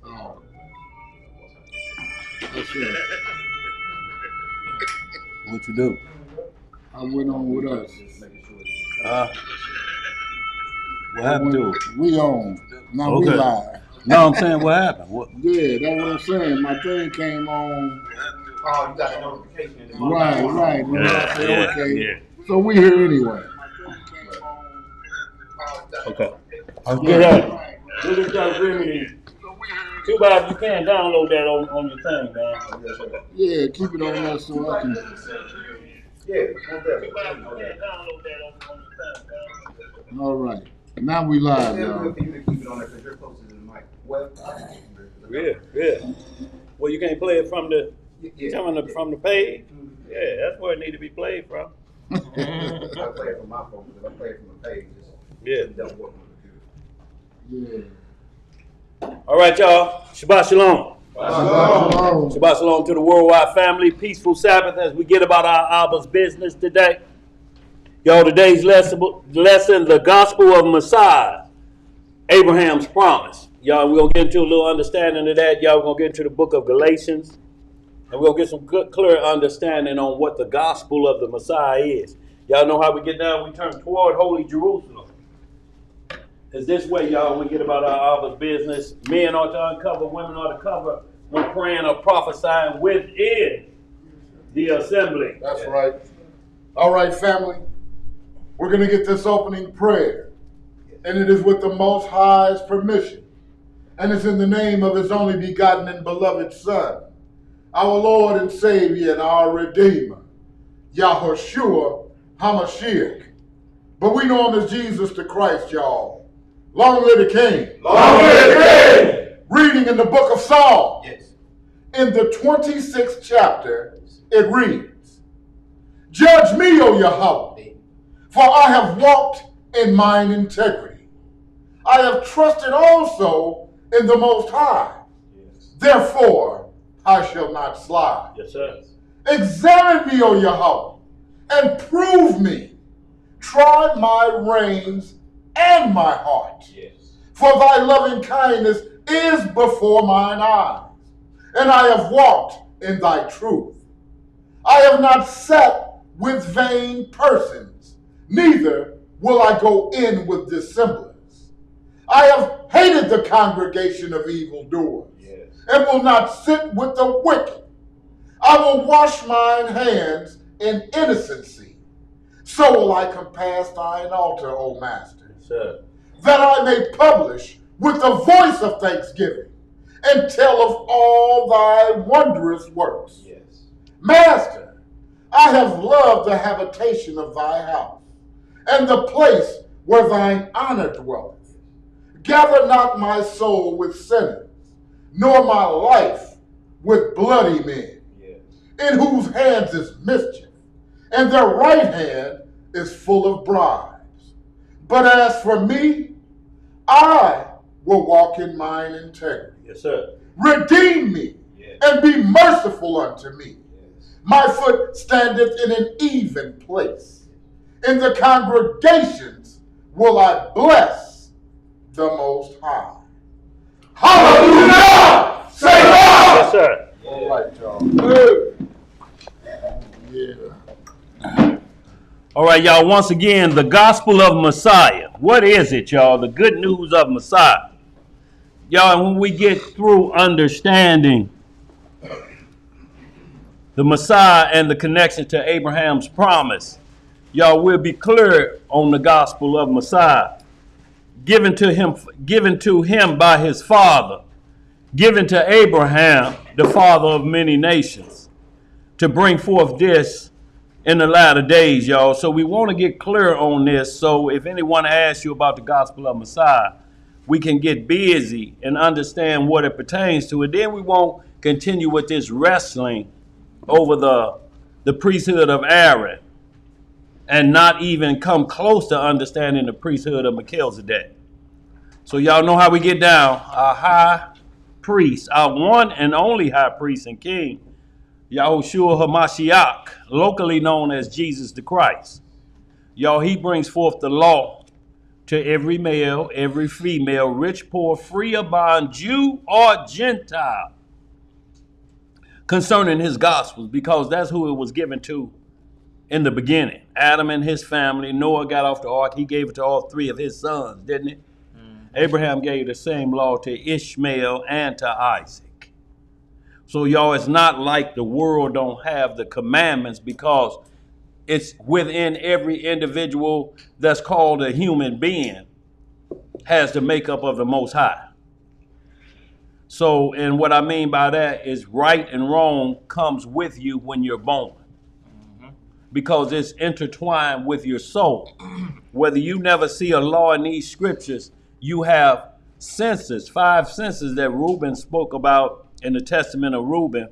Oh, that's right. What you do? I went on with us. What happened to it? We on. Now we Okay. live. No, I'm saying what happened. What? Yeah, that's what I'm saying. My thing came on. Oh, you got a notification in the Right. And Yeah, I said, yeah, okay. yeah. So we here anyway. Okay. Let's get at it. Do this agreement in. Too bad you can't download that on your thing, man. Yeah, keep it on us so I can. Yeah, All right. Now we live, y'all. for you to keep it on there because you're closer to the mic. Well, Yeah. Well, you can't play it from the yeah. from the page. Yeah, that's where it need to be played from. I play it from my phone because I play it from the page. Yeah. It don't work on the computer. Yeah. All right, y'all. Shabbat shalom. Shalom. Shabbat shalom to the worldwide family. Peaceful Sabbath as we get about our Abba's business today. Y'all, today's lesson, the gospel of Messiah, Abraham's promise. Y'all, we're going to get into a little understanding of that. Y'all, we're going to get into the book of Galatians. And we're going to get some good, clear understanding on what the gospel of the Messiah is. Y'all know how we get down? We turn toward Holy Jerusalem. It's this way, y'all, we get about our Abba's business. Men are to uncover, women are to cover when praying or prophesying within the assembly. That's right. All right, family. We're going to get this opening prayer. And it is with the Most High's permission. And it's in the name of his only begotten and beloved Son, our Lord and Savior and our Redeemer, Yahushua HaMashiach. But we know him as Jesus the Christ, y'all. Long live the King. Long live the King. Reading in the book of Psalms. Yes. In the 26th chapter, it reads, Judge me, O Yahweh, for I have walked in mine integrity. I have trusted also in the Most High. Yes. Therefore, I shall not slide. Yes, sir. Examine me, O Yahweh, and prove me. Try my reins and my heart. Yes. For thy loving kindness is before mine eyes, and I have walked in thy truth. I have not sat with vain persons, neither will I go in with dissemblers. I have hated the congregation of evildoers, Yes. and will not sit with the wicked. I will wash mine hands in innocency. So will I compass thine altar, O Master, Yes, sir. that I may publish with the voice of thanksgiving and tell of all thy wondrous works. Yes. Master, I have loved the habitation of thy house, and the place where thine honor dwelleth. Gather not my soul with sinners, nor my life with bloody men, Yes. in whose hands is mischief, and their right hand is full of bribes. But as for me, I will walk in mine integrity. Yes, sir. Redeem me, Yes. and be merciful unto me. Yes. My foot standeth in an even place. In the congregations will I bless the Most High. Hallelujah! Say Yes, God! sir. All right, y'all. Yeah. All right, y'all. Once again, the gospel of Messiah. What is it, y'all? The good news of Messiah. Y'all, when we get through understanding the Messiah and the connection to Abraham's promise, y'all will be clear on the gospel of Messiah. Given to him by his father, given to Abraham, the father of many nations, to bring forth this in the latter days, y'all. So we want to get clear on this. So if anyone asks you about the gospel of Messiah, we can get busy and understand what it pertains to. And then we won't continue with this wrestling over the priesthood of Aaron and not even come close to understanding the priesthood of Melchizedek. So y'all know how we get down. Our high priest, our one and only high priest and king, Yahushua HaMashiach, locally known as Jesus the Christ. Y'all, he brings forth the law to every male, every female, rich, poor, free or bond, Jew or Gentile, concerning his gospels, because that's who it was given to in the beginning. Adam and his family. Noah got off the ark. He gave it to all three of his sons, didn't he? Abraham gave the same law to Ishmael and to Isaac. So y'all, it's not like the world don't have the commandments, because it's within every individual that's called a human being has the makeup of the Most High. So, and what I mean by that is right and wrong comes with you when you're born, because it's intertwined with your soul. Whether you never see a law in these scriptures, you have senses, 5 senses that Reuben spoke about in the Testament of Reuben,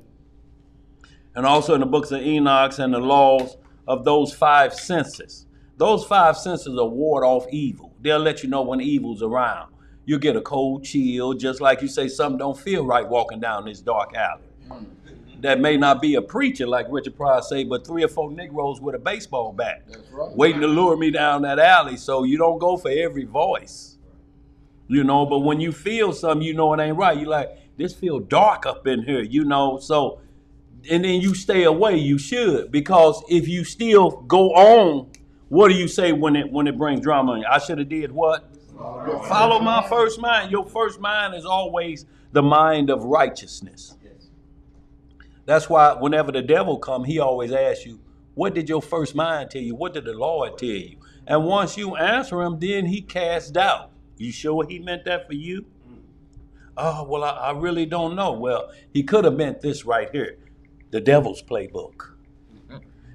and also in the books of Enoch, and the laws of those 5 senses. Those 5 senses are ward off evil. They'll let you know when evil's around. You get a cold chill, just like you say something don't feel right walking down this dark alley. That may not be a preacher like Richard Pryor say, but 3 or 4 Negroes with a baseball bat, waiting to lure me down that alley. So you don't go for every voice, you know. But when you feel something, you know it ain't right. You like, this feel dark up in here, you know. So, and then you stay away. You should, because if you still go on, what do you say when it brings drama in? I should have did what? Follow my first mind. Your first mind is always the mind of righteousness. That's why whenever the devil come, he always asks you, what did your first mind tell you? What did the Lord tell you? And once you answer him, then he casts doubt. You sure he meant that for you? Oh, well, I really don't know. Well, he could have meant this right here, the devil's playbook.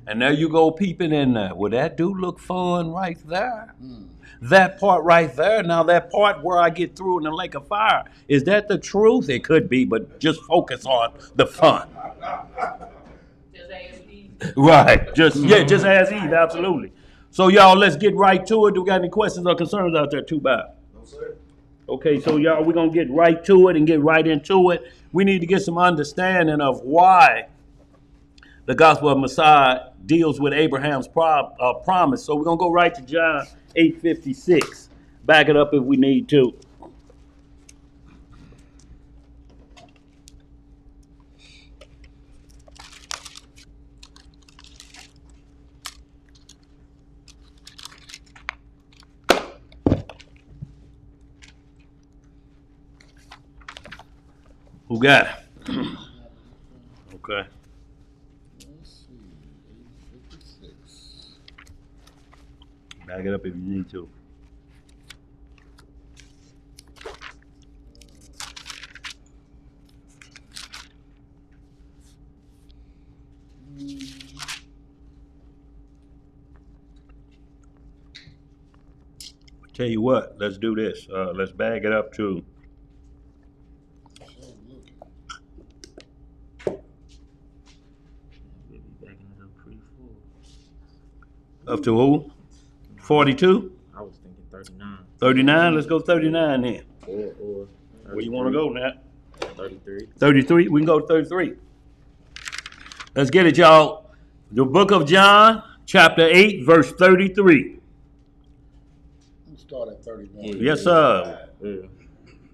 And there you go peeping in there. Well, that do look fun right there. That part right there. Now that part where I get through in the lake of fire, is that the truth? It could be, but just focus on the fun. Just ask Eve. Right. Just ask Eve. Absolutely. So y'all, let's get right to it. Do we got any questions or concerns out there, too, Bob? No, sir. Okay, so y'all, we're going to get right to it and get right into it. We need to get some understanding of why the gospel of Messiah deals with Abraham's promise. So we're going to go right to John 8:56. Back it up if we need to. Who got it? Okay. Let's see, 8:56. Back it up if you need to. Tell you what, let's do this. Let's bag it up to up to who? 42? I was thinking 39. 39? Let's go 39 then. Or Where you want to go, Nat? 33. 33? We can go to 33. Let's get it, y'all. The book of John, chapter 8, verse 33. Let's start at 31. Yes, sir. Yeah.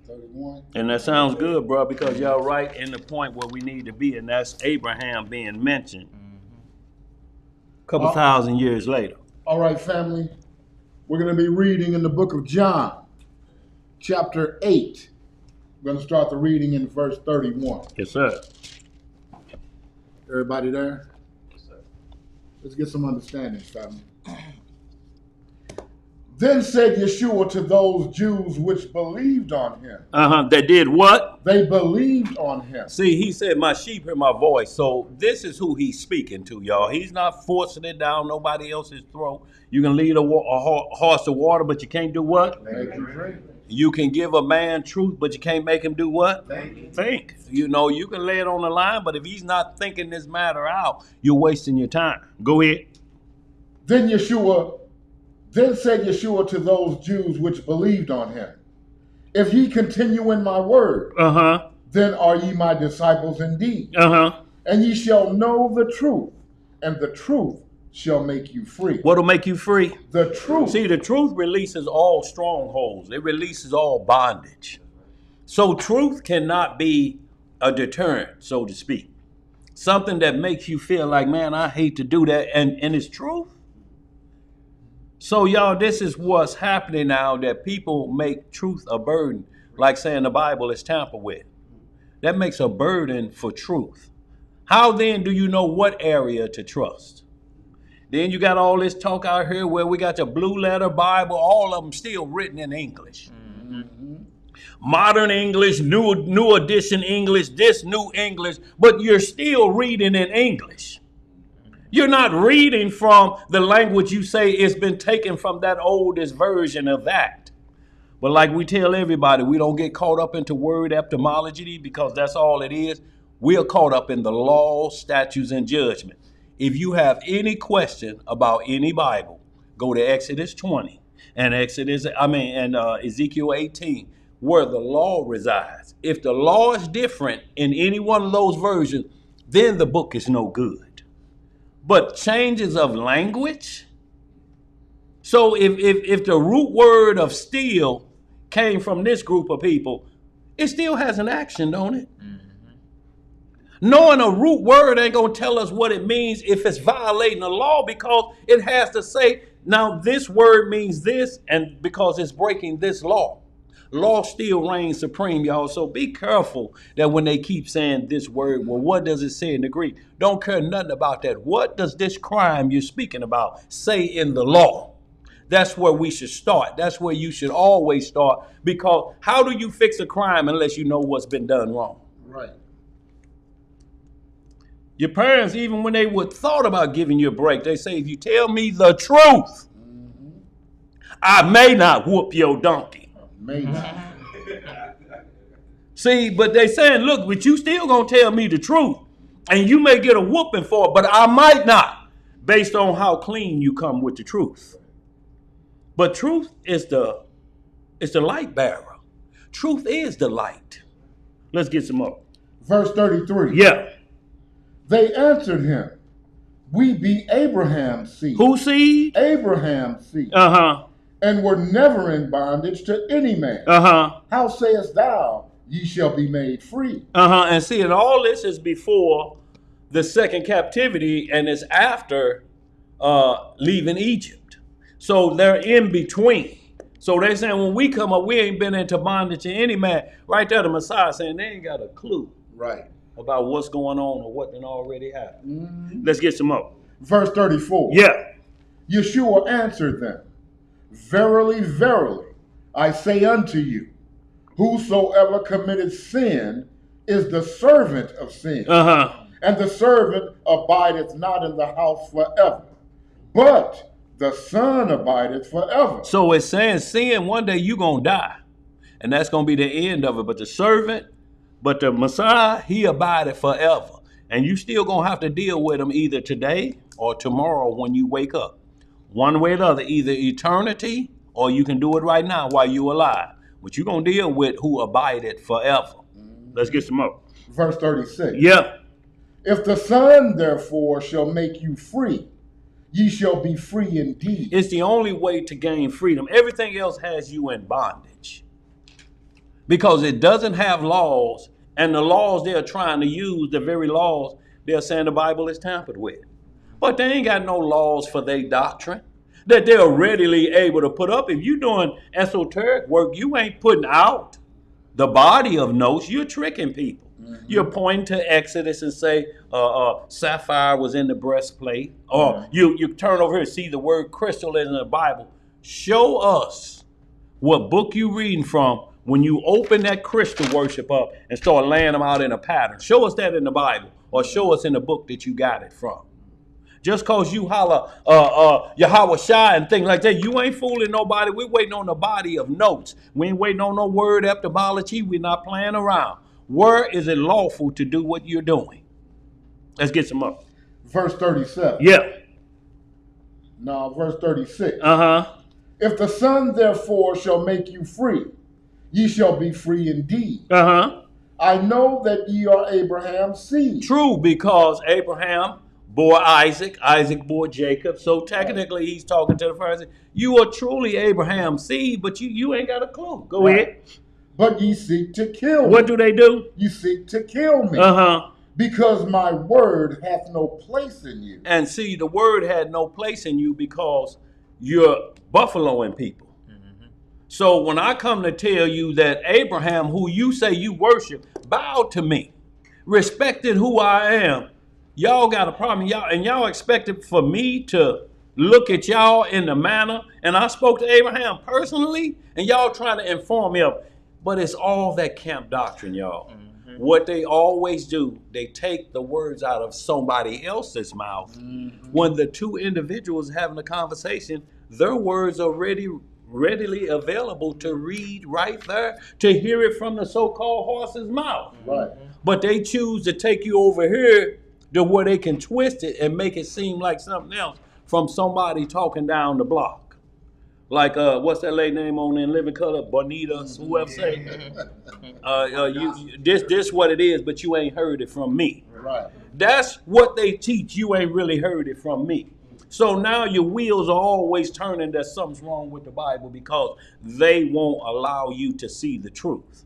31. And that sounds good, bro, because y'all right in the point where we need to be, and that's Abraham being mentioned a couple thousand years later. All right, family. We're going to be reading in the book of John, chapter 8. We're going to start the reading in verse 31. Yes, sir. Everybody there? Yes, sir. Let's get some understanding, family. Then said Yeshua to those Jews which believed on him. They did what? They believed on him. See, he said, my sheep hear my voice. So this is who he's speaking to, y'all. He's not forcing it down nobody else's throat. You can lead a horse to water, but you can't do what? Make him drink. You can give a man truth, but you can't make him do what? Think. You know, you can lay it on the line, but if he's not thinking this matter out, you're wasting your time. Go ahead. Then said Yeshua to those Jews which believed on him, if ye continue in my word, then are ye my disciples indeed. And ye shall know the truth, and the truth shall make you free. What'll make you free? The truth. See, the truth releases all strongholds. It releases all bondage. So truth cannot be a deterrent, so to speak. Something that makes you feel like, man, I hate to do that, and it's truth. So y'all, this is what's happening now, that people make truth a burden, like saying the Bible is tampered with. That makes a burden for truth. How then do you know what area to trust? Then you got all this talk out here where we got the blue letter Bible, all of them still written in English. Modern English, new edition English, this new English, but you're still reading in English. You're not reading from the language you say it's been taken from that oldest version of that. But like we tell everybody, we don't get caught up into word etymology, because that's all it is. We are caught up in the law, statutes, and judgment. If you have any question about any Bible, go to Exodus 20 and Ezekiel 18, where the law resides. If the law is different in any one of those versions, then the book is no good. But changes of language. So if the root word of steal came from this group of people, it still has an action, don't it? Knowing a root word ain't going to tell us what it means if it's violating the law, because it has to say, now this word means this, and because it's breaking this law. Law still reigns supreme, y'all. So be careful that when they keep saying this word, well, what does it say in the Greek? Don't care nothing about that. What does this crime you're speaking about say in the law? That's where we should start. That's where you should always start, because how do you fix a crime unless you know what's been done wrong? Right. Your parents, even when they would thought about giving you a break, they say, if you tell me the truth, I may not whoop your donkey. May not. See, but they saying, look, but you still gonna tell me the truth, and you may get a whooping for it, but I might not, based on how clean you come with the truth. But truth is the light bearer. Truth is the light. Let's get some more. Verse 33. Yeah. They answered him, we be Abraham's seed. Whose seed? Abraham's seed. And were never in bondage to any man. How sayest thou, ye shall be made free? And see, and all this is before the second captivity, and it's after leaving Egypt. So they're in between. So they're saying, when we come up, we ain't been into bondage to any man. Right there, the Messiah saying they ain't got a clue. Right. About what's going on or what done already happened. Let's get some more. Verse 34. Yeah. Yeshua answered them, verily, verily, I say unto you, whosoever committeth sin is the servant of sin. And the servant abideth not in the house forever, but the Son abideth forever. So it's saying sin, one day you're going to die. And that's going to be the end of it. But the Messiah, he abided forever. And you still going to have to deal with him either today or tomorrow when you wake up. One way or the other, either eternity or you can do it right now while you're alive. But you're going to deal with who abided forever. Let's get some more. Verse 36. Yeah. If the Son, therefore, shall make you free, ye shall be free indeed. It's the only way to gain freedom. Everything else has you in bondage. Because it doesn't have laws, and the laws they're trying to use, the very laws they're saying the Bible is tampered with. But they ain't got no laws for their doctrine that they're readily able to put up. If you're doing esoteric work, you ain't putting out the body of notes. You're tricking people. You're pointing to Exodus and say sapphire was in the breastplate. Or you turn over here and see the word crystal in the Bible. Show us what book you reading from when you open that crystal worship up and start laying them out in a pattern. Show us that in the Bible, or show us in the book that you got it from. Just cause you holler Yahweh Shai and things like that, you ain't fooling nobody. We're waiting on the body of notes. We ain't waiting on no word etymology. We're not playing around. Where is it lawful to do what you're doing? Let's get some up. Verse 37. Yeah. No, verse 36. If the Son therefore shall make you free, ye shall be free indeed. I know that ye are Abraham's seed. True, because Abraham bore Isaac, Isaac bore Jacob. So technically he's talking to the Pharisees. You are truly Abraham's seed, but you ain't got a clue. Go ahead. But ye seek to kill me. What do they do? You seek to kill me. Uh-huh. Because my word hath no place in you. And see, the word had no place in you because you're buffaloing people. So when I come to tell you that Abraham, who you say you worship, bowed to me, respected who I am, y'all got a problem. Y'all expected for me to look at y'all in the manner, and I spoke to Abraham personally, and y'all trying to inform me of, but it's all that camp doctrine, y'all. What they always do, they take the words out of somebody else's mouth. When the two individuals having a conversation, their words are readily available to read right there, to hear it from the so-called horse's mouth. Right. But they choose to take you over here to where they can twist it and make it seem like something else from somebody talking down the block. Like what's that lady name on in Living Color? Bonita, whoever say. This what it is, but you ain't heard it from me. Right. That's what they teach. You ain't really heard it from me. So now your wheels are always turning that something's wrong with the Bible because they won't allow you to see the truth.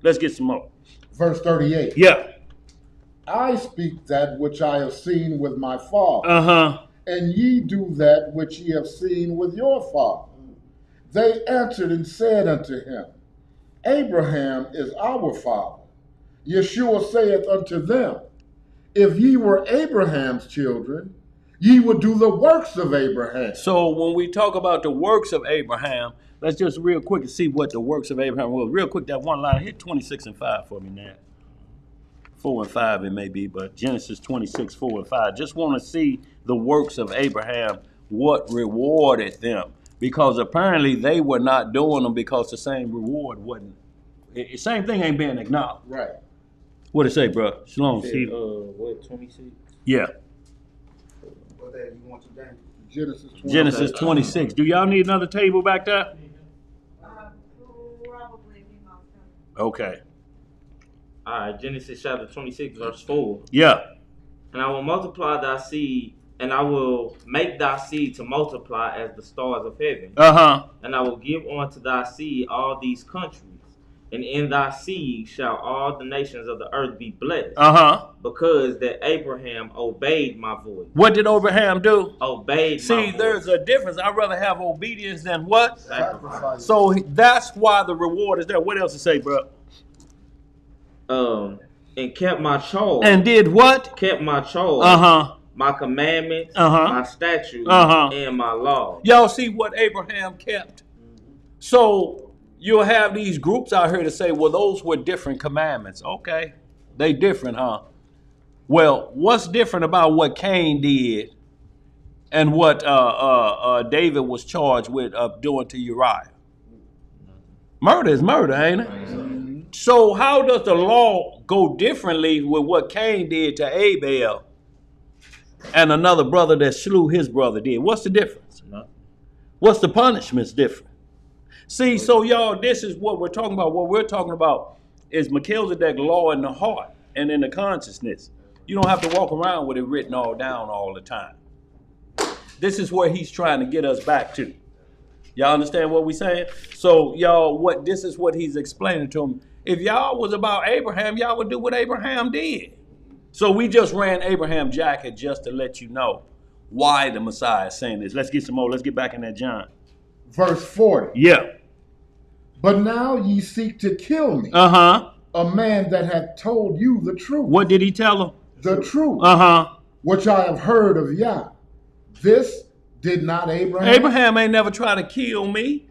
Let's get some more. Verse 38. Yeah. I speak that which I have seen with my father, Uh-huh. and ye do that which ye have seen with your father. They answered and said unto him, Abraham is our father. Yeshua saith unto them, if ye were Abraham's children, ye would do the works of Abraham. So when we talk about the works of Abraham, let's just real quick see what the works of Abraham was. Real quick, that one line, hit 26 and 5 for me now. 4 and 5 it may be, but Genesis 26, 4 and 5. Just want to see the works of Abraham, what rewarded them. Because apparently they were not doing them because the same reward wasn't. Same thing ain't being acknowledged. Right. What it say, bro? Shalom, Steve. What, 26? Yeah. What that you want to gain? Genesis 20. Genesis 26. Do y'all need another table back there? Probably be my son. Okay. All right, Genesis chapter 26, verse 4. Yeah. And I will multiply thy seed, and I will make thy seed to multiply as the stars of heaven. Uh-huh. And I will give unto thy seed all these countries, and in thy seed shall all the nations of the earth be blessed. Uh-huh. Because that Abraham obeyed my voice. What did Abraham do? Obeyed my See, voice. there's a difference. I'd rather have obedience than what? Sacrifice. So that's why the reward is there. What else to say, bro? And kept my charge. And did what? Kept my charge. Uh-huh. My commandments, Uh-huh. my statutes, Uh-huh. and my law. Y'all see what Abraham kept? So you'll have these groups out here to say, well, those were different commandments. Okay. They different, huh? Well, what's different about what Cain did and what David was charged with doing to Uriah? Murder is murder, ain't it? So how does the law go differently with what Cain did to Abel and another brother that slew his brother did? What's the difference? What's the punishments different? See, so y'all, this is what we're talking about. What we're talking about is Melchizedek law in the heart and in the consciousness. You don't have to walk around with it written all down all the time. This is where he's trying to get us back to. Y'all understand what we're saying? So y'all, this is what he's explaining to them. If y'all was about Abraham, y'all would do what Abraham did. So we just ran Abraham jacket just to let you know why the Messiah is saying this. Let's get some more. Let's get back in that John. Verse 40. Yeah. But now ye seek to kill me, Uh-huh. a man that hath told you the truth. What did he tell them? The truth, Uh-huh. which I have heard of Yah. This did not Abraham. Abraham ain't never tried to kill me.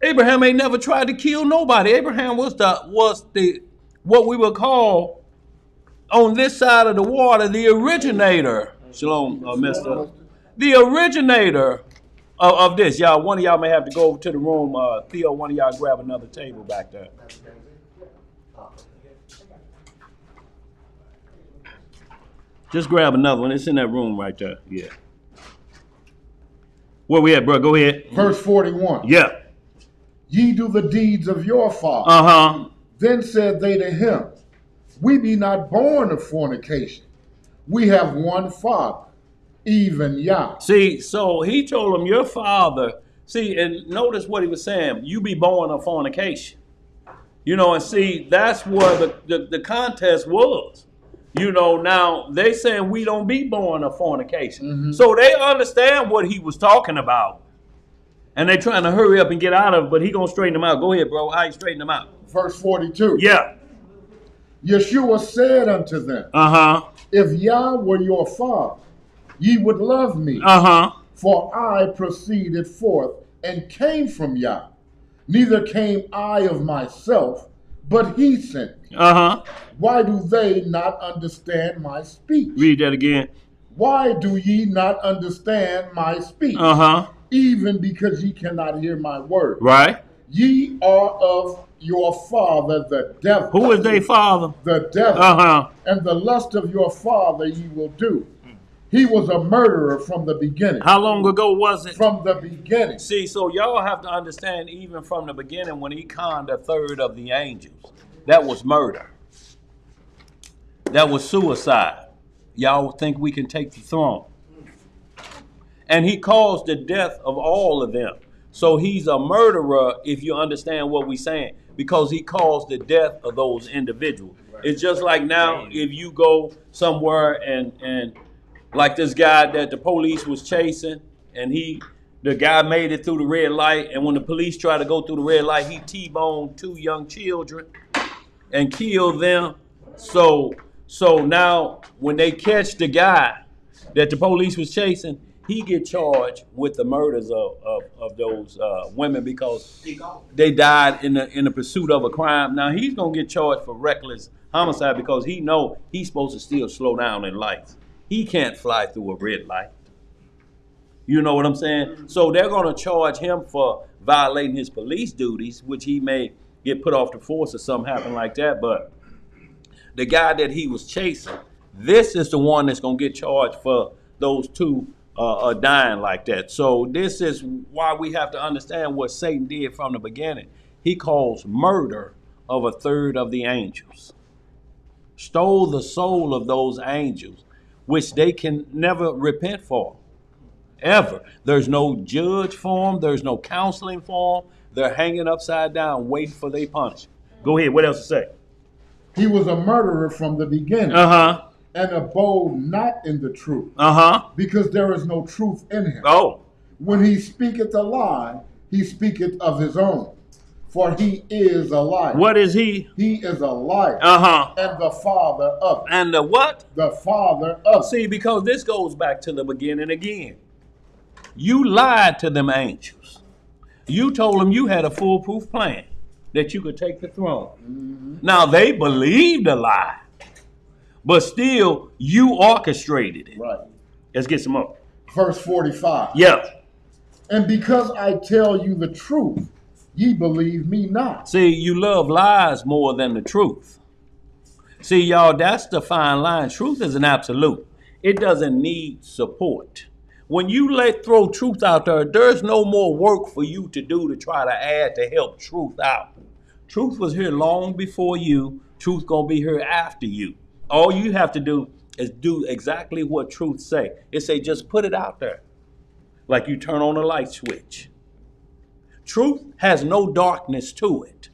Abraham ain't never tried to kill nobody. Abraham was the what we would call on this side of the water the originator. Shalom, mister. The originator of this. Y'all, one of y'all may have to go over to the room. Theo, one of y'all grab another table back there. Just grab another one. It's in that room right there. Yeah. Where we at, bro? Go ahead. Verse 41. Yeah. Ye do the deeds of your father. Uh-huh. Then said they to him, we be not born of fornication. We have one Father, even Yah. See, so he told him, your father, see, and notice what he was saying, you be born of fornication. You know, and see, that's where the contest was. You know, now they saying we don't be born of fornication. Mm-hmm. So they understand what he was talking about. And they trying to hurry up and get out of it, but he gonna straighten them out. Go ahead, bro. How you straighten them out? Verse 42. Yeah. Yeshua said unto them, if Yah were your father, ye would love me. For I proceeded forth and came from Yah. Neither came I of myself, but he sent me. Why do they not understand my speech? Read that again. Why do ye not understand my speech? Even because ye cannot hear my word. Right. Ye are of your father the devil. Who is their father? The devil. And the lust of your father ye will do. He was a murderer from the beginning. How long ago was it? From the beginning. See, so y'all have to understand, even from the beginning, when he conned a third of the angels, that was murder. That was suicide. Y'all think we can take the throne. And he caused the death of all of them. So he's a murderer, if you understand what we're saying, because he caused the death of those individuals. It's just like now, if you go somewhere and like this guy that the police was chasing, and the guy made it through the red light, and when the police tried to go through the red light, he T-boned 2 young children and killed them. So now when they catch the guy that the police was chasing, he get charged with the murders of those women because they died in the pursuit of a crime. Now he's gonna get charged for reckless homicide because he know he's supposed to still slow down in lights. He can't fly through a red light. You know what I'm saying? So they're gonna charge him for violating his police duties, which he may get put off the force or something happen like that. But the guy that he was chasing, this is the one that's gonna get charged for those 2 dying like that. So this is why we have to understand what Satan did from the beginning. He caused murder of a third of the angels. Stole the soul of those angels, which they can never repent for. Ever. There's no judge for them. There's no counseling for them. They're hanging upside down waiting for their punishment. Go ahead. What else to say? He was a murderer from the beginning. And abode not in the truth. Because there is no truth in him. When he speaketh a lie, he speaketh of his own. For he is a liar. What is he? He is a liar. And the father of it. And the what? The father of it. See, because this goes back to the beginning again. You lied to them angels. You told them you had a foolproof plan that you could take the throne. Now they believed the lie. But still, you orchestrated it. Right. Let's get some more. Verse 45. Yeah. And because I tell you the truth, ye believe me not. See, you love lies more than the truth. See, y'all, that's the fine line. Truth is an absolute. It doesn't need support. When you throw truth out there, there's no more work for you to do to try to add to help truth out. Truth was here long before you. Truth gonna be here after you. All you have to do is do exactly what truth say. It say just put it out there. Like you turn on a light switch. Truth has no darkness to it.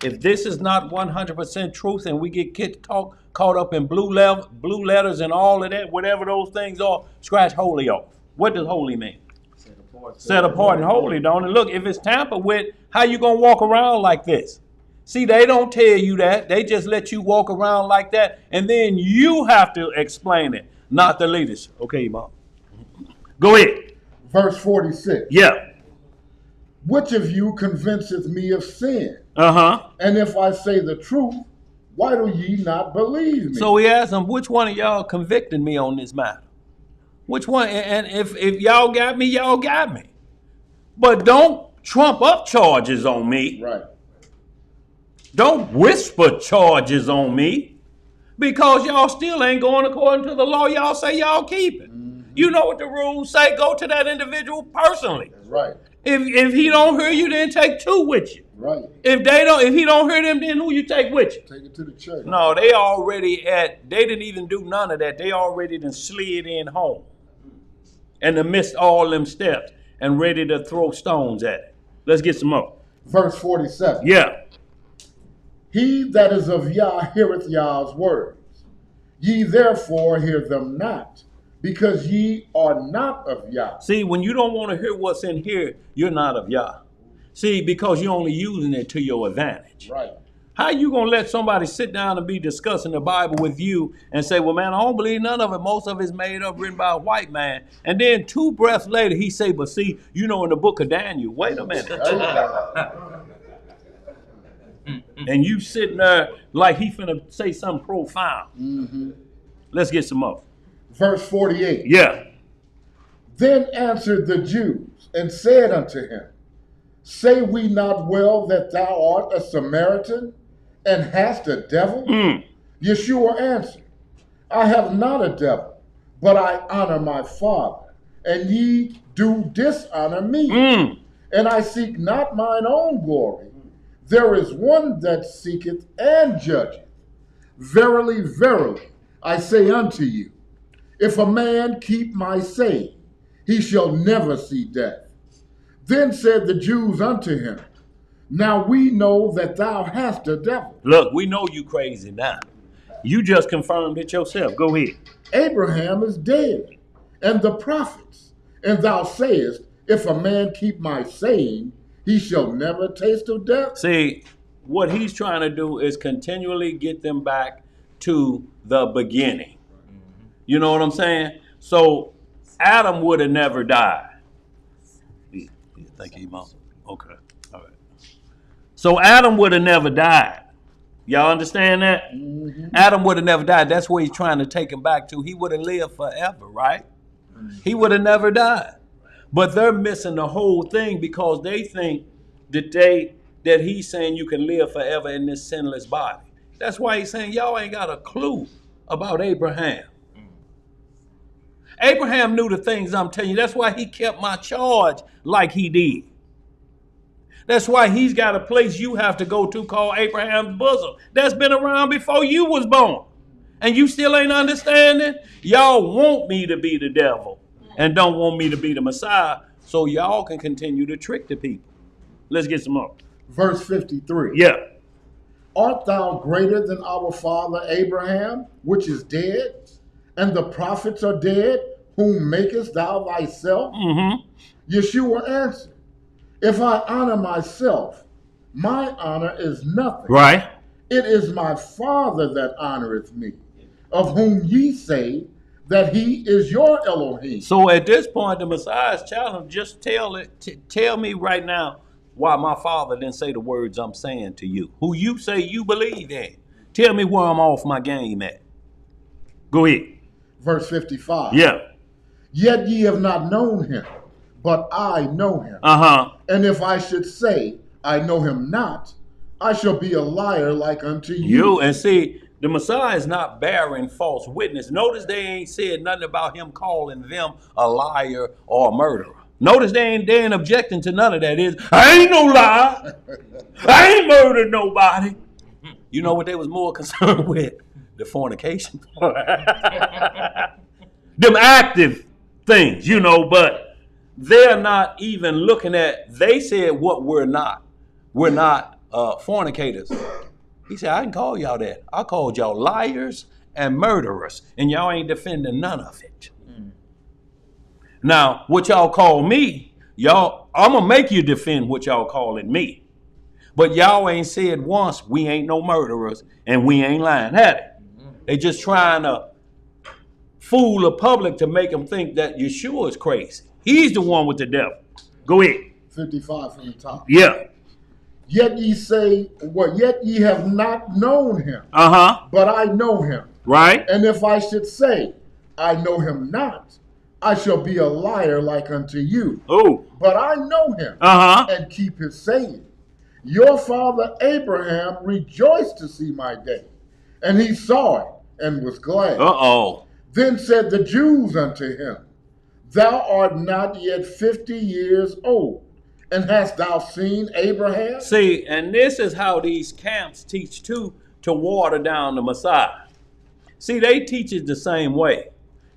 If this is not 100% truth and we get caught up in blue letters and all of that, whatever those things are, scratch holy off. What does holy mean? Set apart and holy, don't it? Look, if it's tampered with, how you going to walk around like this? See, they don't tell you that. They just let you walk around like that, and then you have to explain it, not the leaders. Okay, Mom. Go ahead. Verse 46. Yeah. Which of you convinceth me of sin? And if I say the truth, why do ye not believe me? So he asked them, which one of y'all convicted me on this matter? Which one? And if y'all got me, y'all got me. But don't trump up charges on me. Right. Don't whisper charges on me, because y'all still ain't going according to the law y'all say y'all keeping. You know what the rules say. Go to that individual personally. That's right. If he don't hear you, then take two with you. Right. If he don't hear them, then who you take with you? Take it to the church. No, they didn't even do none of that. They already done slid in home. And they missed all them steps and ready to throw stones at it. Let's get some more. Verse 47. Yeah. He that is of Yah heareth Yah's words. Ye therefore hear them not, because ye are not of Yah. See, when you don't want to hear what's in here, you're not of Yah. See, because you're only using it to your advantage. Right. How you going to let somebody sit down and be discussing the Bible with you and say, well, man, I don't believe none of it. Most of it's made up, written by a white man. And then 2 breaths later, he say, but see, in the book of Daniel, wait a minute. And you sitting there like he finna say something profound. Mm-hmm. Let's get some more. Verse 48. Yeah. Then answered the Jews and said unto him, say we not well that thou art a Samaritan and hast a devil? Yeshua answered, I have not a devil, but I honor my Father, and ye do dishonor me. And I seek not mine own glory. There is one that seeketh and judgeth. Verily, verily, I say unto you, if a man keep my saying, he shall never see death. Then said the Jews unto him, now we know that thou hast a devil. Look, we know you crazy now. You just confirmed it yourself. Go ahead. Abraham is dead, and the prophets. And thou sayest, if a man keep my saying, he shall never taste of death. See, what he's trying to do is continually get them back to the beginning. You know what I'm saying? So Adam would have never died. Thank you, Mom. Okay. All right. So Adam would have never died. Y'all understand that? Mm-hmm. Adam would have never died. That's where he's trying to take him back to. He would have lived forever, right? He would have never died. But they're missing the whole thing because they think that he's saying you can live forever in this sinless body. That's why he's saying y'all ain't got a clue about Abraham. Abraham knew the things I'm telling you. That's why he kept my charge like he did. That's why he's got a place you have to go to called Abraham's bosom. That's been around before you was born. And you still ain't understanding? Y'all want me to be the devil and don't want me to be the Messiah, so y'all can continue to trick the people. Let's get some more. Verse 53. Yeah. Art thou greater than our father Abraham, which is dead, and the prophets are dead, whom makest thou thyself? Mm-hmm. Yeshua answered, if I honor myself, my honor is nothing. Right. It is my Father that honoreth me, of whom ye say that he is your Elohim. So at this point, the Messiah's challenge, just tell me right now why my Father didn't say the words I'm saying to you, who you say you believe in. Tell me where I'm off my game at. Go ahead. Verse 55. Yeah. Yet ye have not known him, but I know him. And if I should say I know him not, I shall be a liar like unto you. And see, the Messiah is not bearing false witness. Notice they ain't said nothing about him calling them a liar or a murderer. Notice they ain't objecting to none of that. I ain't no liar. I ain't murdered nobody. You know what they was more concerned with? The fornication. Them active things, but they're not even looking at, they said what we're not. We're not fornicators. He said, I didn't call y'all that. I called y'all liars and murderers, and y'all ain't defending none of it. Now, what y'all call me, I'm going to make you defend what y'all calling me. But y'all ain't said once, we ain't no murderers, and we ain't lying, had it? They just trying to fool the public to make them think that Yeshua is crazy. He's the one with the devil. Go ahead. 55 from the top. Yeah. Yet ye say, yet ye have not known him. But I know him. Right. And if I should say, I know him not, I shall be a liar like unto you. Oh. But I know him. And keep his saying. Your father Abraham rejoiced to see my day, and he saw it and was glad. Then said the Jews unto him, thou art not yet 50 years old, And hast thou seen Abraham? See, and this is how these camps teach too, to water down the Messiah. See, they teach it the same way.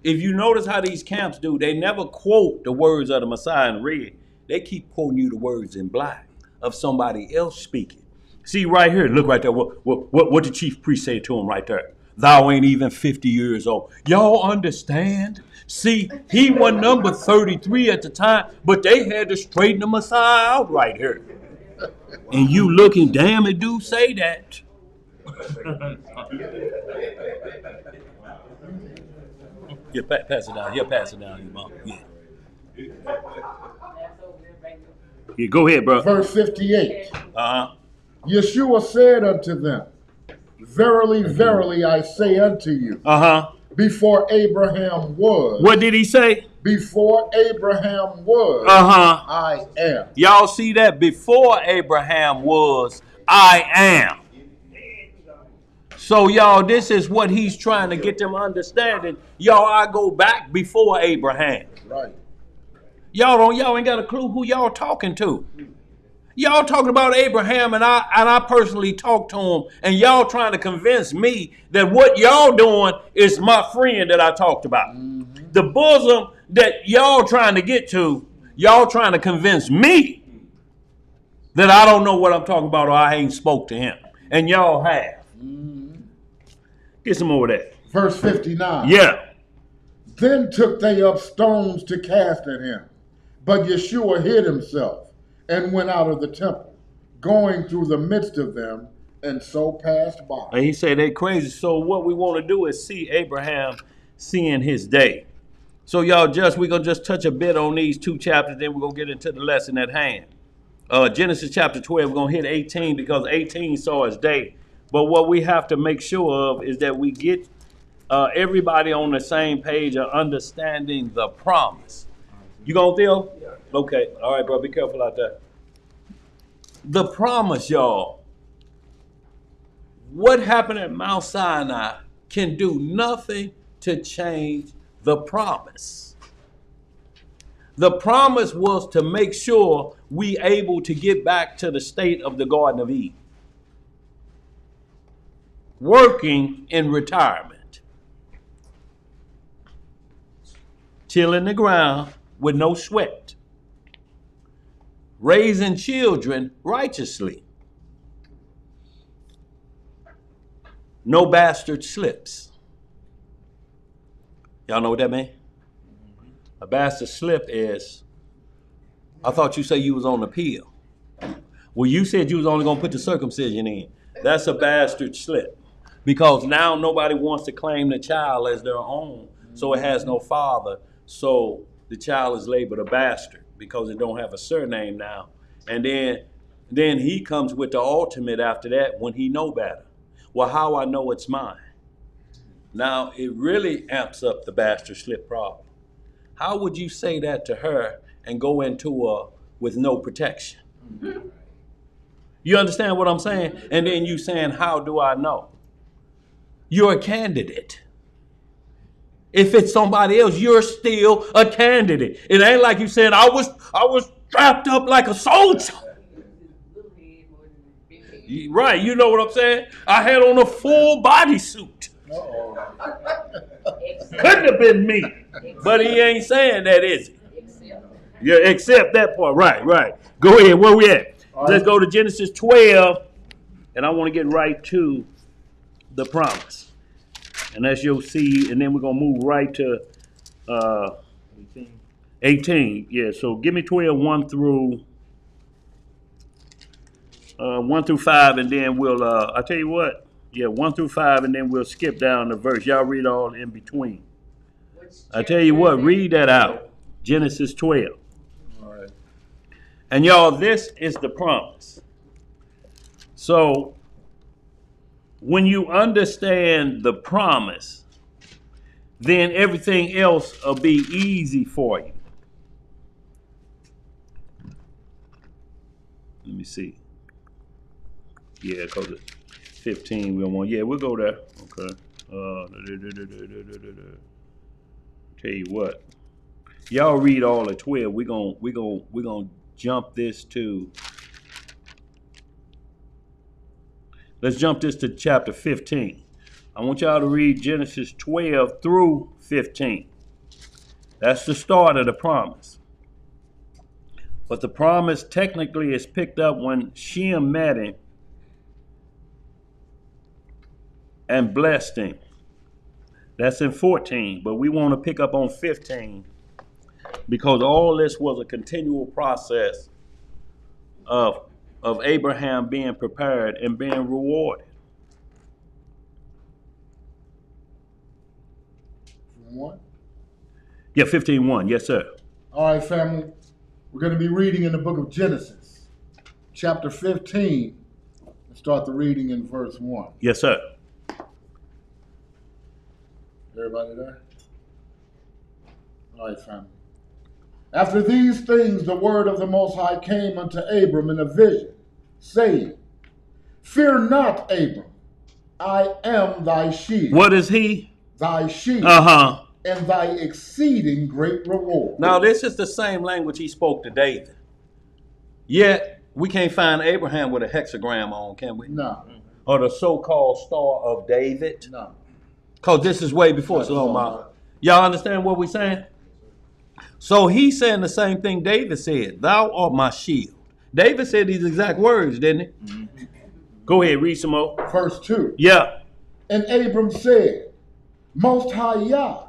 If you notice how these camps do, they never quote the words of the Messiah in red. They keep quoting you the words in black of somebody else speaking. See right here, look right there. What the chief priest say to him right there? Thou ain't even 50 years old. Y'all understand? See, he was number 33 at the time, but they had to straighten the Messiah out right here. And you looking, damn, it do say that. Yeah, pass it down. Yeah, pass it down, Mom. Yeah. Yeah, go ahead, bro. Verse 58. Uh-huh. Yeshua said unto them, Verily, verily, I say unto you, Uh-huh. before Abraham was. What did he say? Before Abraham was, Uh-huh. I am. Y'all see that? Before Abraham was, I am. So y'all, this is what he's trying to get them understanding. Y'all, I go back before Abraham. Right. Y'all ain't got a clue who y'all talking to. Y'all talking about Abraham, and I personally talked to him, and y'all trying to convince me that what y'all doing is my friend that I talked about. Mm-hmm. The bosom that y'all trying to get to, y'all trying to convince me that I don't know what I'm talking about or I ain't spoke to him. And y'all have. Mm-hmm. Get some more of that. Verse 59. Yeah. Then took they up stones to cast at him. But Yeshua hid himself and went out of the temple, going through the midst of them, and so passed by. And he said they crazy. So what we want to do is see Abraham seeing his day. So y'all, we're going to just touch a bit on these two chapters, then we're going to get into the lesson at hand. Genesis chapter 12, we're going to hit 18 because 18 saw his day. But what we have to make sure of is that we get everybody on the same page of understanding the promise. You going, Theo? Yeah. Okay. All right, bro. Be careful out there. The promise, y'all. What happened at Mount Sinai can do nothing to change the promise. The promise was to make sure we able to get back to the state of the Garden of Eden. Working in retirement. Tilling the ground with no sweat. Raising children righteously. No bastard slips. Y'all know what that means? A bastard slip is, I thought you said you was on the pill. Well, you said you was only going to put the circumcision in. That's a bastard slip. Because now nobody wants to claim the child as their own, so it has no father. So the child is labeled a bastard because it don't have a surname now. And then he comes with the ultimate after that when he know better. Well, how I know it's mine? Now, it really amps up the bastard slip problem. How would you say that to her and go into her with no protection? Mm-hmm. You understand what I'm saying? And then you saying, how do I know? You're a candidate. If it's somebody else, you're still a candidate. It ain't like you said, I was strapped up like a soldier. Right, you know what I'm saying? I had on a full bodysuit. Couldn't have been me. But he ain't saying that, is he? Yeah, except that part. Right. Go ahead, where we at? Let's go to Genesis 12, and I want to get right to the promise. And that's your seed, and then we're going to move right to 18. Yeah, so give me 12, 1 through 5, and then we'll, I'll tell you what. Yeah, 1 through 5, and then we'll skip down the verse. Y'all read all in between. I tell you what, read that out. Genesis 12. All right. And y'all, this is the promise. So, when you understand the promise, then everything else will be easy for you. Let me see. Yeah, because it's 15 we'll want. Yeah, we'll go there. Okay. Tell you what. Y'all read all of 12. We're gonna jump this to, let's jump this to chapter 15. I want y'all to read Genesis 12 through 15. That's the start of the promise. But the promise technically is picked up when Shem met him and blessed him. That's in 14, but we want to pick up on 15 because all this was a continual process of Abraham being prepared and being rewarded. 1. Yeah, 15:1. Yes, sir. All right, family. We're going to be reading in the book of Genesis, chapter 15. Let's start the reading in verse 1. Yes, sir. Everybody there? All right, family. After these things, the word of the Most High came unto Abram in a vision, saying, Fear not, Abram, I am thy shield. What is he? Thy shield, and thy exceeding great reward. Now, this is the same language he spoke to David. Yet, we can't find Abraham with a hexagram on, can we? No. Or the so-called Star of David. No. Because this is way before Solomon. Y'all understand what we're saying? So he's saying the same thing David said. Thou art my shield. David said these exact words, didn't he? Mm-hmm. Go ahead, read some more. Verse 2. Yeah. And Abram said, Most High Yah,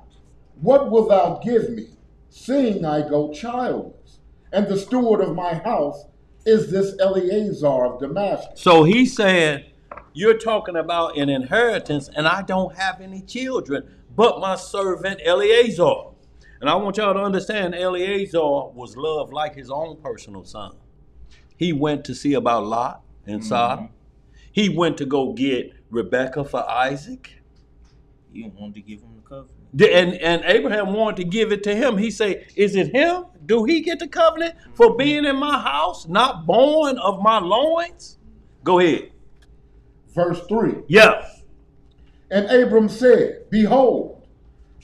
what wilt thou give me, seeing I go childless? And the steward of my house is this Eleazar of Damascus. So he said, you're talking about an inheritance, and I don't have any children but my servant Eleazar. And I want y'all to understand, Eleazar was loved like his own personal son. He went to see about Lot and Sodom. He went to go get Rebekah for Isaac. You wanted to give him the covenant. And Abraham wanted to give it to him. He said, is it him? Do he get the covenant for being in my house, not born of my loins? Go ahead. Verse 3. Yeah. And Abram said, Behold,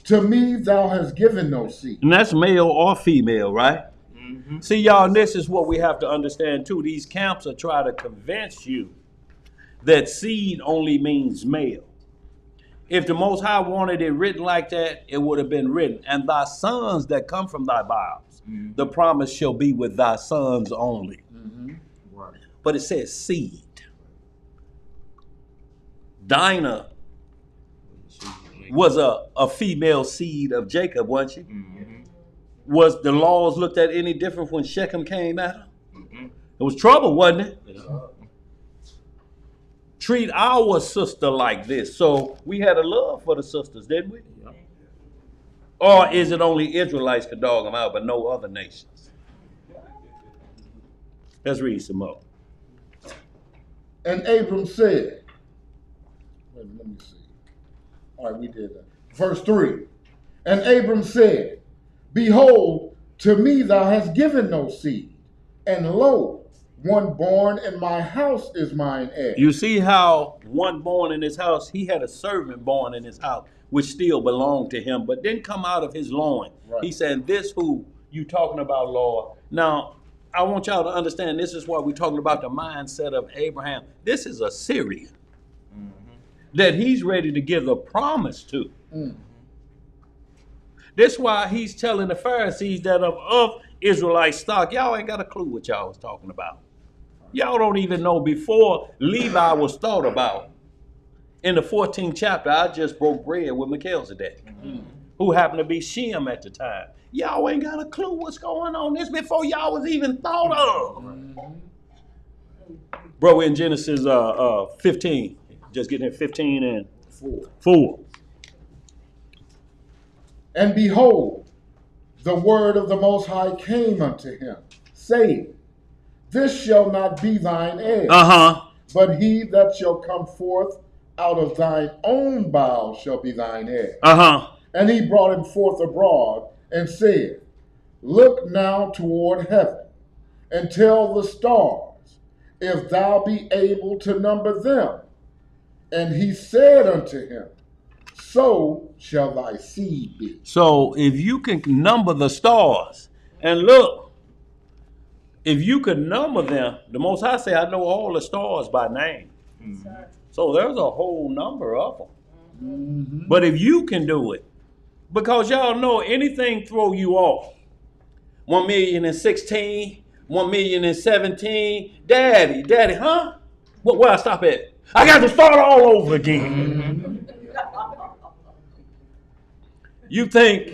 to me thou hast given no seed. And that's male or female, right? Mm-hmm. See, y'all, this is what we have to understand, too. These camps are trying to convince you that seed only means male. If the Most High wanted it written like that, it would have been written. And thy sons that come from thy bowels, the promise shall be with thy sons only. Mm-hmm. Right. But it says seed. Dinah was a female seed of Jacob, wasn't she? Mm-hmm. Was the laws looked at any different when Shechem came at her? Mm-hmm. It was trouble, wasn't it? Yeah. Treat our sister like this. So we had a love for the sisters, didn't we? Yeah. Or is it only Israelites could dog them out, but no other nations? Let's read some more. And Abram said, let me see. All right, we did that. Verse 3. And Abram said, Behold, to me thou hast given no seed, and lo, one born in my house is mine heir. You see how one born in his house, he had a servant born in his house, which still belonged to him, but didn't come out of his loin. Right. He said, this who you talking about, Lord. Now, I want y'all to understand, this is why we're talking about the mindset of Abraham. This is a Syrian that he's ready to give a promise to. Mm. That's why he's telling the Pharisees that of Israelite stock, y'all ain't got a clue what y'all was talking about. Y'all don't even know before Levi was thought about. In the 14th chapter, I just broke bread with Melchizedek, who happened to be Shem at the time. Y'all ain't got a clue what's going on. This before y'all was even thought of. Bro, in Genesis 15, just getting at 15 and 4. And behold, the word of the Most High came unto him, saying, This shall not be thine heir, but he that shall come forth out of thine own bowels shall be thine heir. And he brought him forth abroad, and said, Look now toward heaven, and tell the stars, if thou be able to number them. And he said unto him, So shall thy seed be. So if you can number the stars, and look, if you could number them, the Most High say, I know all the stars by name. So there's a whole number of them. Mm-hmm. But if you can do it, because y'all know anything throw you off. 1,016,000, 1,017,000. Daddy, huh? Where I stop at? I got to start all over again. You think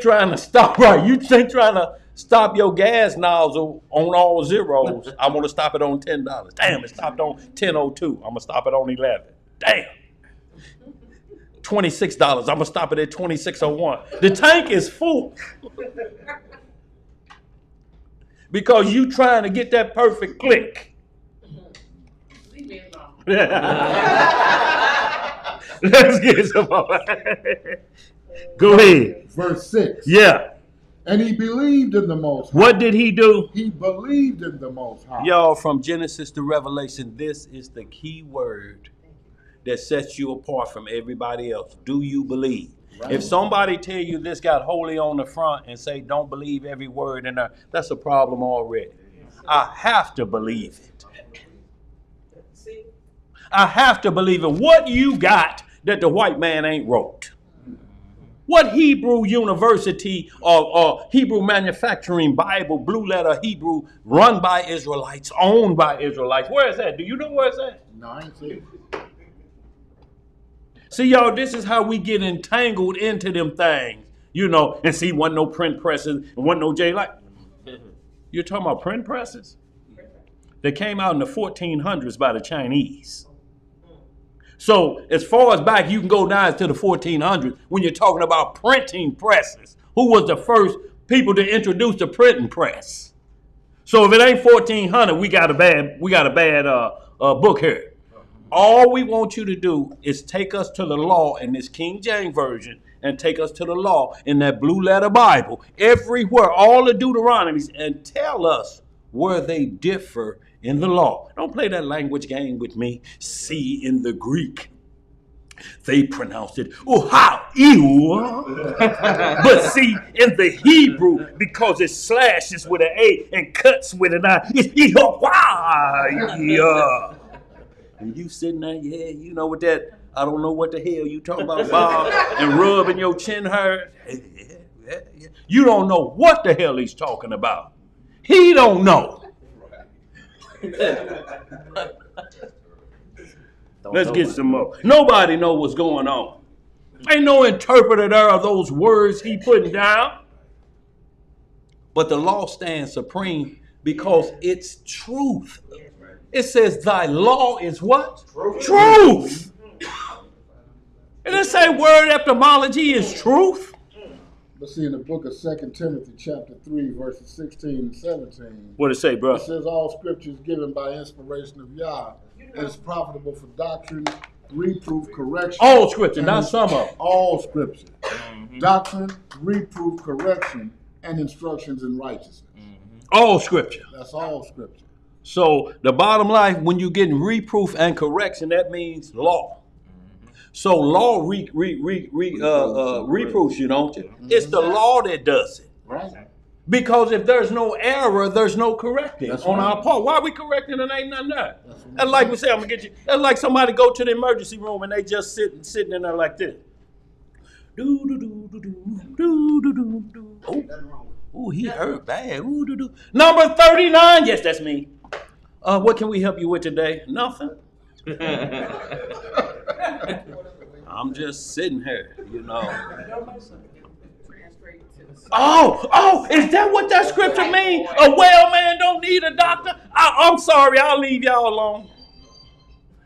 trying to stop right? You think trying to stop your gas nozzle on all zeros? I want to stop it on $10. Damn, it stopped on 10.02. I'm gonna stop it on 11. Damn. $26. I'm gonna stop it at 26.01. The tank is full because you trying to get that perfect click. Leave me alone. Let's get some more. Go ahead. Verse 6. Yeah. And he believed in the Most High. What did he do? He believed in the Most High. Y'all, from Genesis to Revelation, this is the key word that sets you apart from everybody else. Do you believe? Right. If somebody tell you this got holy on the front and say don't believe every word in there, that's a problem already. I have to believe it. I have to believe it. What you got that the white man ain't wrote? What Hebrew University or Hebrew Manufacturing Bible, Blue Letter Hebrew, run by Israelites, owned by Israelites? Where is that? Do you know where it's at? No, I ain't seen it. See, y'all, this is how we get entangled into them things, you know. And see, wasn't no print presses, and wasn't no J Light. You're talking about print presses? They came out in the 1400s by the Chinese. So as far as back you can go down to the 1400s when you're talking about printing presses. Who was the first people to introduce the printing press? So if it ain't 1400, we got a bad book here. All we want you to do is take us to the law in this King James Version and take us to the law in that Blue Letter Bible. Everywhere, all the Deuteronomies, and tell us where they differ in the law. Don't play that language game with me. See, in the Greek, they pronounced it, oh, how, ew. But see, in the Hebrew, because it slashes with an A and cuts with an I, it's yeah. And you sitting there, yeah, you know what that, I don't know what the hell you talking about, Bob, and rubbing your chin hair. Yeah. You don't know what the hell he's talking about. He don't know. Let's get some more. Nobody know what's going on. Ain't no interpreter there of those words he putting down. But the law stands supreme because it's truth. It says thy law is what? Truth. And it say word etymology is truth. Let's see in the book of 2 Timothy chapter 3 verses 16 and 17. What it say, bro? It says all scripture is given by inspiration of Yah. It is profitable for doctrine, reproof, correction. All scripture, not some of them. All scripture. Mm-hmm. Doctrine, reproof, correction, and instructions in righteousness. Mm-hmm. All scripture. That's all scripture. So the bottom line, when you're getting reproof and correction, that means law. So law reproofs you, don't you? Mm-hmm. It's the law that does it. Right. Because if there's no error, there's no correcting on our part. Why are we correcting and ain't nothing there? That's like we say, I'm gonna get you. That's like somebody go to the emergency room and they just sitting in there like this. Do do do do do do do do. Oh, he hurt bad. Ooh, do, do. Number 39. Yes, that's me. What can we help you with today? Nothing. I'm just sitting here, you know. Oh, is that what that scripture means? A well man don't need a doctor? I'm sorry, I'll leave y'all alone.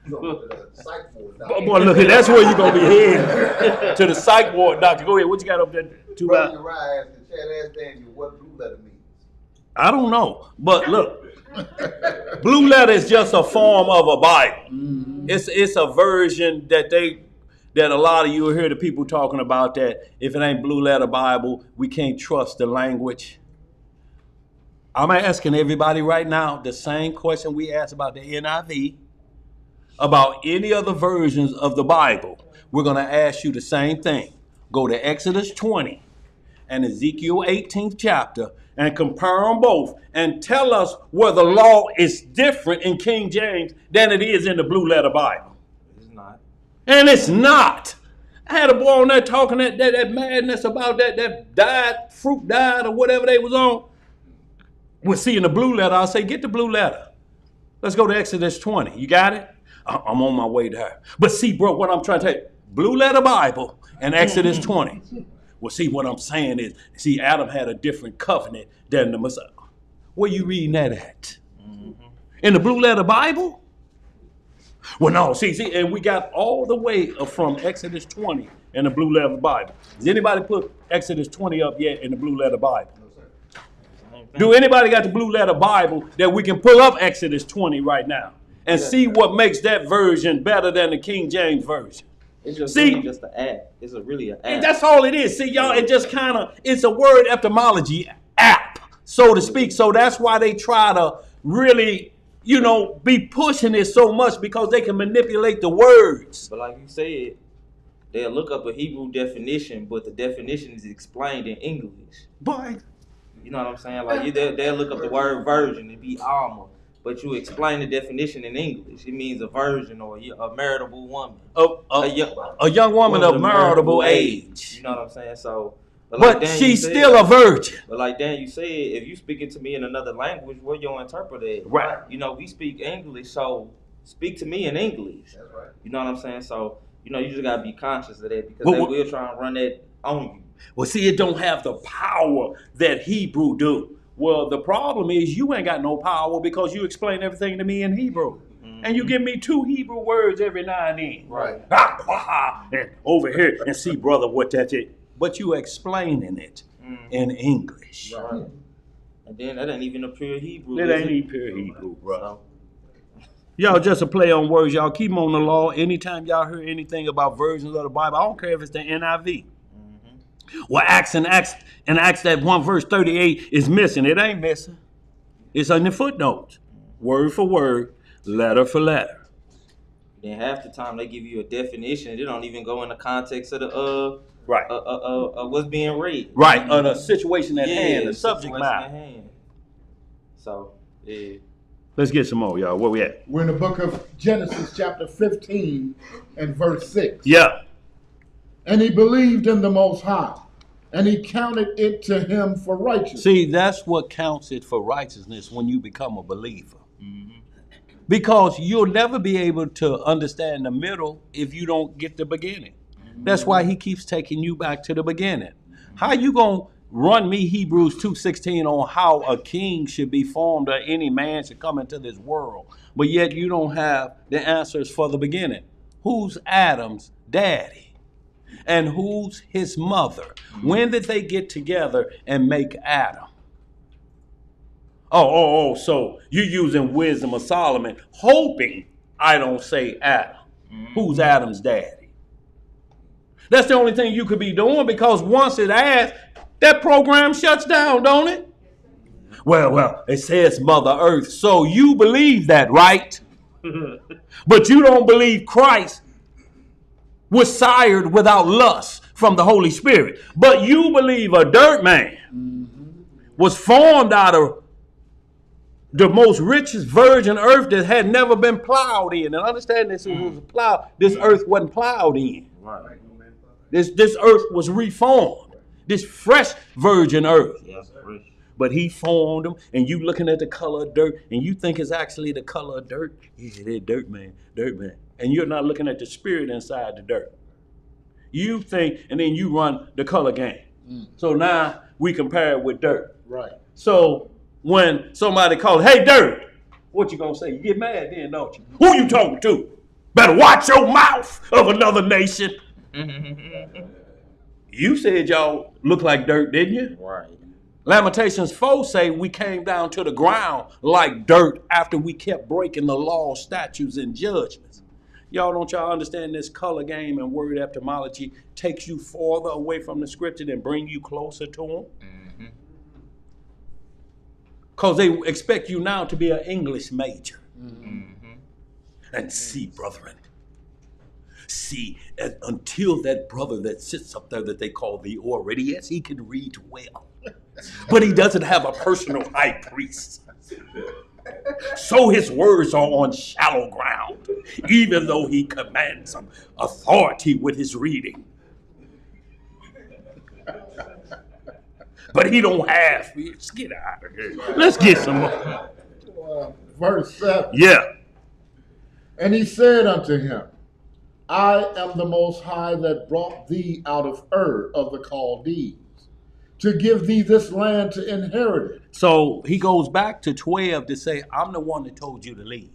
Boy, look, that's where you're going to be heading. To the psych ward, doctor. Go ahead, what you got up there? What blue letter means? I don't know, but look. Blue letter is just a form of a Bible. Mm-hmm. It's a version that a lot of you will hear the people talking about, that if it ain't blue letter Bible, we can't trust the language. I'm asking everybody right now the same question we asked about the NIV, about any other versions of the Bible. We're going to ask you the same thing. Go to Exodus 20 and Ezekiel 18th chapter and compare them both and tell us where the law is different in King James than it is in the Blue Letter Bible. It's not. And it's not. I had a boy on there talking that madness about that dyed, fruit dyed or whatever they was on. Well, see, in the Blue Letter, I'll say, get the Blue Letter. Let's go to Exodus 20. You got it? I'm on my way there. But see, bro, what I'm trying to tell you, Blue Letter Bible and Exodus 20. Well, see, what I'm saying is, see, Adam had a different covenant than the Messiah. Where you reading that at? In the Blue Letter Bible? Well, no, see, and we got all the way from Exodus 20 in the Blue Letter Bible. Does anybody put Exodus 20 up yet in the Blue Letter Bible? Do anybody got the Blue Letter Bible that we can pull up Exodus 20 right now and see what makes that version better than the King James version? It's just See? really just an app. It's really an app. That's all it is. See, y'all, it just kind of, it's a word etymology app, so to speak. So that's why they try to really, be pushing it so much, because they can manipulate the words. But like you said, they'll look up a Hebrew definition, but the definition is explained in English. Boy, You know what I'm saying? Like they'll look up the word virgin and be armor, but you explain the definition in English. It means a virgin or a marriageable woman. a young woman of marriageable age. You know what I'm saying? So, But she's still a virgin. But like Dan, you said, if you speaking to me in another language, where you interpret it? Right. We speak English, so speak to me in English. That's right. You know what I'm saying? So, you just gotta be conscious of that, because But they will try and run that on you. Well, see, it don't have the power that Hebrew do. Well, the problem is you ain't got no power because you explain everything to me in Hebrew. And you give me 2 Hebrew words every now and then. Right. And over here, and see, brother, what that is. But you explaining it in English. Right. And then that ain't even a pure Hebrew. It ain't even pure Hebrew, bro. Y'all just a play on words. Y'all keep them on the law. Anytime y'all hear anything about versions of the Bible, I don't care if it's the NIV. Well, Acts that 1 verse 38 is missing. It ain't missing. It's in the footnotes. Word for word, letter for letter. Then half the time they give you a definition. They don't even go in the context of the Right. what's being read. Right. The situation at hand, the subject situation matter. at hand. So, yeah. Let's get some more, y'all. Where we at? We're in the book of Genesis, chapter 15 and verse 6. Yeah. And he believed in the Most High, and he counted it to him for righteousness. See, that's what counts it for righteousness when you become a believer. Because you'll never be able to understand the middle if you don't get the beginning. That's why he keeps taking you back to the beginning. How you going to run me Hebrews 2:16 on how a king should be formed or any man should come into this world, but yet you don't have the answers for the beginning? Who's Adam's daddy? And who's his mother? When did they get together and make Adam? So you're using wisdom of Solomon, hoping I don't say Adam. Who's Adam's daddy? That's the only thing you could be doing, because once it asks, that program shuts down, don't it? Well, it says Mother Earth, so you believe that, right? But you don't believe Christ was sired without lust from the Holy Spirit. But you believe a dirt man was formed out of the most richest virgin earth that had never been plowed in. And understand this, this earth wasn't plowed in. Right. This earth was reformed. This fresh virgin earth. Yes, fresh. But he formed them, and you looking at the color of dirt, and you think it's actually the color of dirt. He said, hey, dirt man. And you're not looking at the spirit inside the dirt. You think, and then you run the color game. So now we compare it with dirt. Right. So when somebody calls, hey, dirt, what you gonna say? You get mad then, don't you? Who you talking to? Better watch your mouth of another nation. You said y'all look like dirt, didn't you? Right. Lamentations 4 say we came down to the ground like dirt after we kept breaking the law, statutes, and judgments. Don't y'all understand this color game and word etymology takes you farther away from the scripture than bring you closer to them? Because they expect you now to be an English major. And see, brethren, until that brother that sits up there that they call the orator, yes, he can read well. but he doesn't have a personal high priest. So his words are on shallow ground, even though he commands some authority with his reading. But he don't have. Let's get out of here. Let's get some more. Verse 7. Yeah. And he said unto him, I am the Most High that brought thee out of Ur of the Chaldees, to give thee this land to inherit it. So he goes back to 12 to say, I'm the one that told you to leave.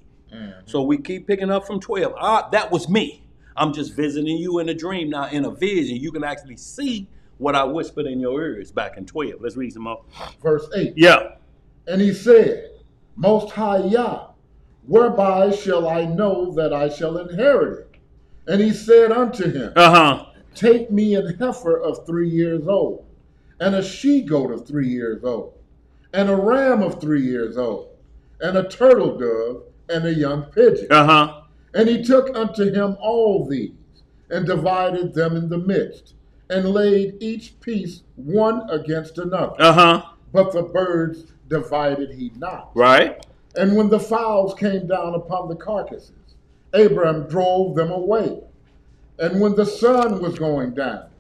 So we keep picking up from 12. That was me. I'm just visiting you in a dream. Now in a vision, you can actually see what I whispered in your ears back in 12. Let's read some more. Verse 8. Yeah. And he said, Most High Yah, whereby shall I know that I shall inherit it? And he said unto him, Take me an heifer of 3 years old, and a she-goat of 3 years old, and a ram of 3 years old, and a turtle dove, and a young pigeon. And he took unto him all these, and divided them in the midst, and laid each piece one against another. But the birds divided he not. Right. And when the fowls came down upon the carcasses, Abraham drove them away. And when the sun was going down,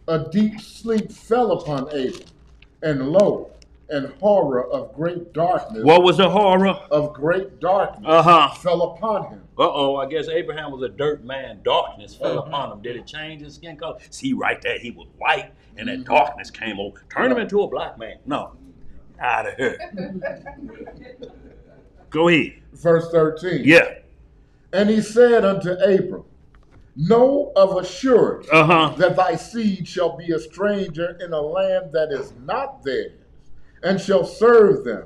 a deep sleep fell upon Abram, and lo, an horror of great darkness. What was the horror? Of great darkness fell upon him. I guess Abraham was a dirt man. Darkness fell upon him. Did it change his skin color? See, right there, he was white, and that darkness came over. Turn him into a black man. No. Out of here. Go ahead. Verse 13. Yeah. And he said unto Abram, Know of a surety that thy seed shall be a stranger in a land that is not theirs, and shall serve them,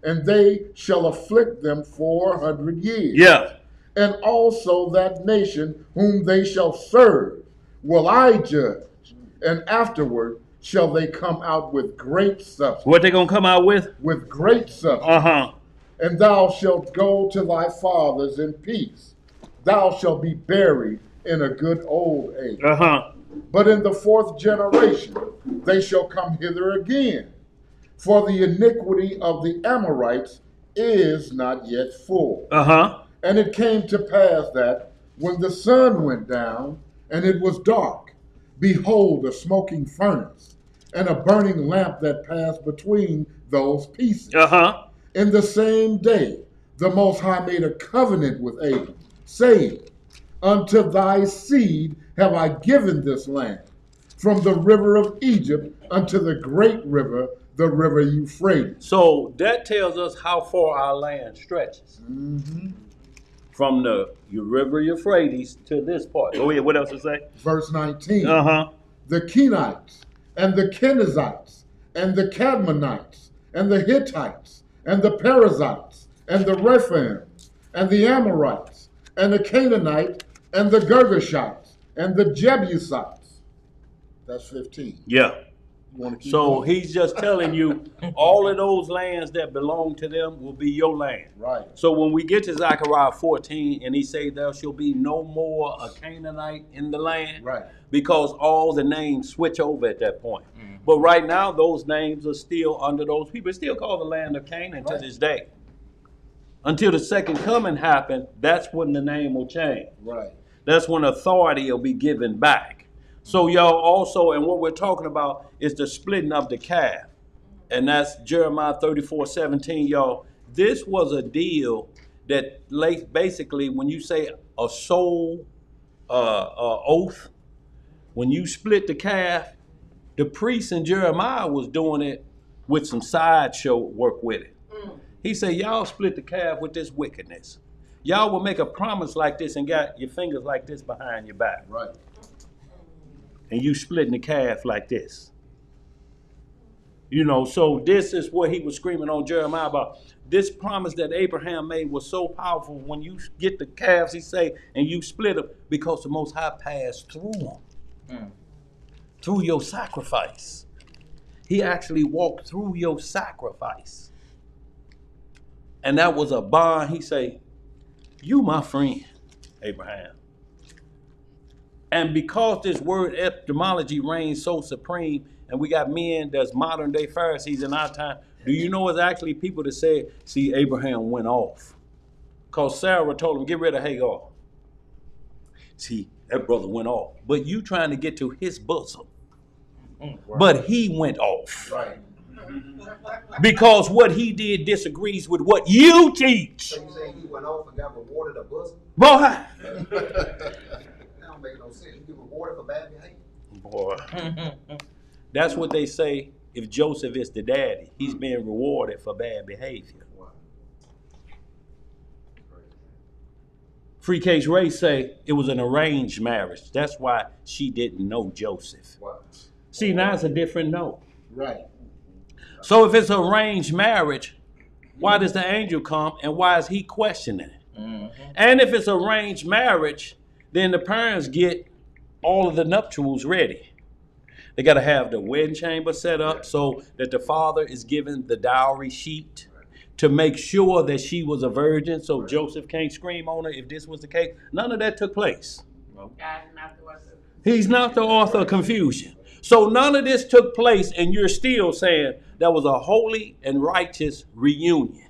and they shall afflict them 400 years. Yeah. And also that nation whom they shall serve will I judge, and afterward shall they come out with great substance. What they gonna come out with? With great substance. And thou shalt go to thy fathers in peace. Thou shalt be buried in a good old age. But in the 4th generation they shall come hither again, for the iniquity of the Amorites is not yet full. And it came to pass that when the sun went down and it was dark, behold, a smoking furnace and a burning lamp that passed between those pieces. In the same day, the Most High made a covenant with Abram, saying, Unto thy seed have I given this land, from the river of Egypt unto the great river, the river Euphrates. So that tells us how far our land stretches. From the river Euphrates to this part. Go ahead, what else to say? Verse 19. The Kenites, and the Kenizzites, and the Cadmonites, and the Hittites, and the Perizzites, and the Rephaim, and the Amorites, and the Canaanites, and the Girgashites, and the Jebusites. That's 15. Yeah. So he's just telling you all of those lands that belong to them will be your land. Right. So when we get to Zechariah 14 and he say there shall be no more a Canaanite in the land. Right. Because all the names switch over at that point. But right now those names are still under those people. It's still called the land of Canaan to this day. Until the second coming happened, that's when the name will change. Right. That's when authority will be given back. So y'all also, and what we're talking about is the splitting of the calf. And that's Jeremiah 34:17, y'all. This was a deal that basically when you say a soul oath, when you split the calf, the priest in Jeremiah was doing it with some sideshow work with it. He said, y'all split the calf with this wickedness. Y'all will make a promise like this and got your fingers like this behind your back. Right. And you splitting the calf like this. You know, so this is what he was screaming on Jeremiah about. This promise that Abraham made was so powerful. When you get the calves, he say, and you split them because the Most High passed through them. Through your sacrifice. He actually walked through your sacrifice. And that was a bond. He say, you my friend, Abraham. And because this word etymology reigns so supreme and we got men that's modern day Pharisees in our time. Do you know it's actually people that say, see, Abraham went off? Because Sarah told him, get rid of Hagar. See, that brother went off. But you trying to get to his bosom. But he went off. Right. Because what he did disagrees with what you teach. So you saying he went off and got rewarded a bosom? Boy. That don't make no sense. You get rewarded for bad behavior? Boy. That's what they say if Joseph is the daddy. He's being rewarded for bad behavior. Wow. Free Case Ray say it was an arranged marriage. That's why she didn't know Joseph. Wow. See, now it's a different note. Right. So if it's arranged marriage, why does the angel come and why is he questioning it? And if it's arranged marriage, then the parents get all of the nuptials ready. They got to have the wedding chamber set up so that the father is given the dowry sheet to make sure that she was a virgin so Joseph can't scream on her if this was the case. None of that took place. God's not the author. He's not the author of confusion. So none of this took place and you're still saying that was a holy and righteous reunion.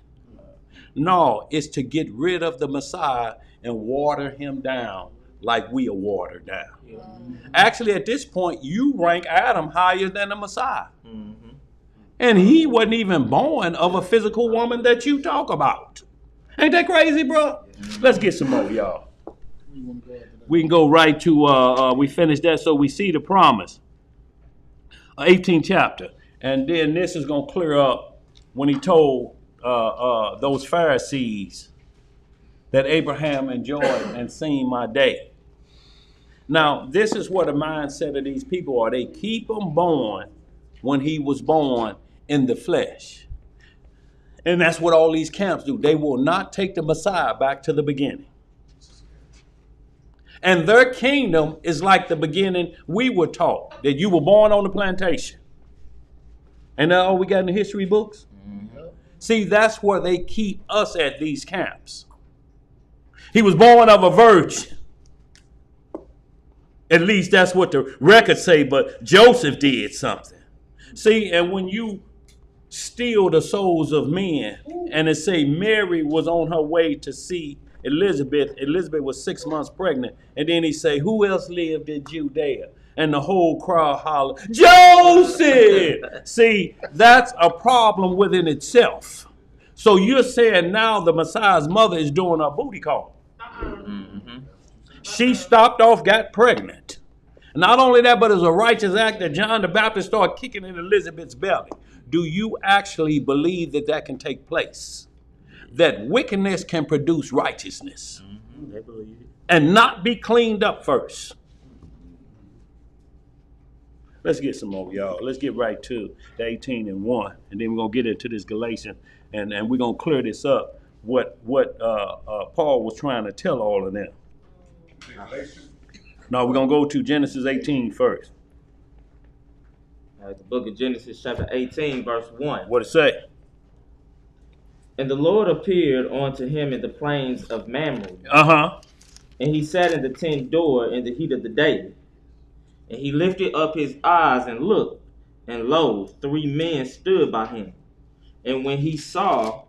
No, it's to get rid of the Messiah and water him down like we are watered down. Actually, at this point, you rank Adam higher than the Messiah. And he wasn't even born of a physical woman that you talk about. Ain't that crazy, bro? Let's get some more, y'all. We can go right to, we finished that, so we see the promise. 18th chapter. And then this is going to clear up when he told those Pharisees that Abraham enjoyed and seen my day. Now, this is what the mindset of these people are. They keep him born when he was born in the flesh. And that's what all these camps do. They will not take the Messiah back to the beginning. And their kingdom is like the beginning we were taught, that you were born on the plantation. And that's all we got in the history books? See, that's where they keep us at these camps. He was born of a virgin. At least that's what the records say, but Joseph did something. See, and when you steal the souls of men, and it say Mary was on her way to see Elizabeth was 6 months pregnant, and then he say, who else lived in Judea? And the whole crowd holler, Joseph! See, that's a problem within itself. So you're saying now the Messiah's mother is doing her booty call. She stopped off, got pregnant. Not only that, but it's a righteous act that John the Baptist started kicking in Elizabeth's belly. Do you actually believe that that can take place? That wickedness can produce righteousness and not be cleaned up first. Let's get some more, y'all. Let's get right to the 18 and 1, and then we're going to get into this Galatians, and we're going to clear this up, what Paul was trying to tell all of them. No, we're going to go to Genesis 18 first. All right, the book of Genesis chapter 18, verse 1. What it say? And the Lord appeared unto him in the plains of Mamre. And he sat in the tent door in the heat of the day. And he lifted up his eyes and looked, and lo, 3 men stood by him. And when he saw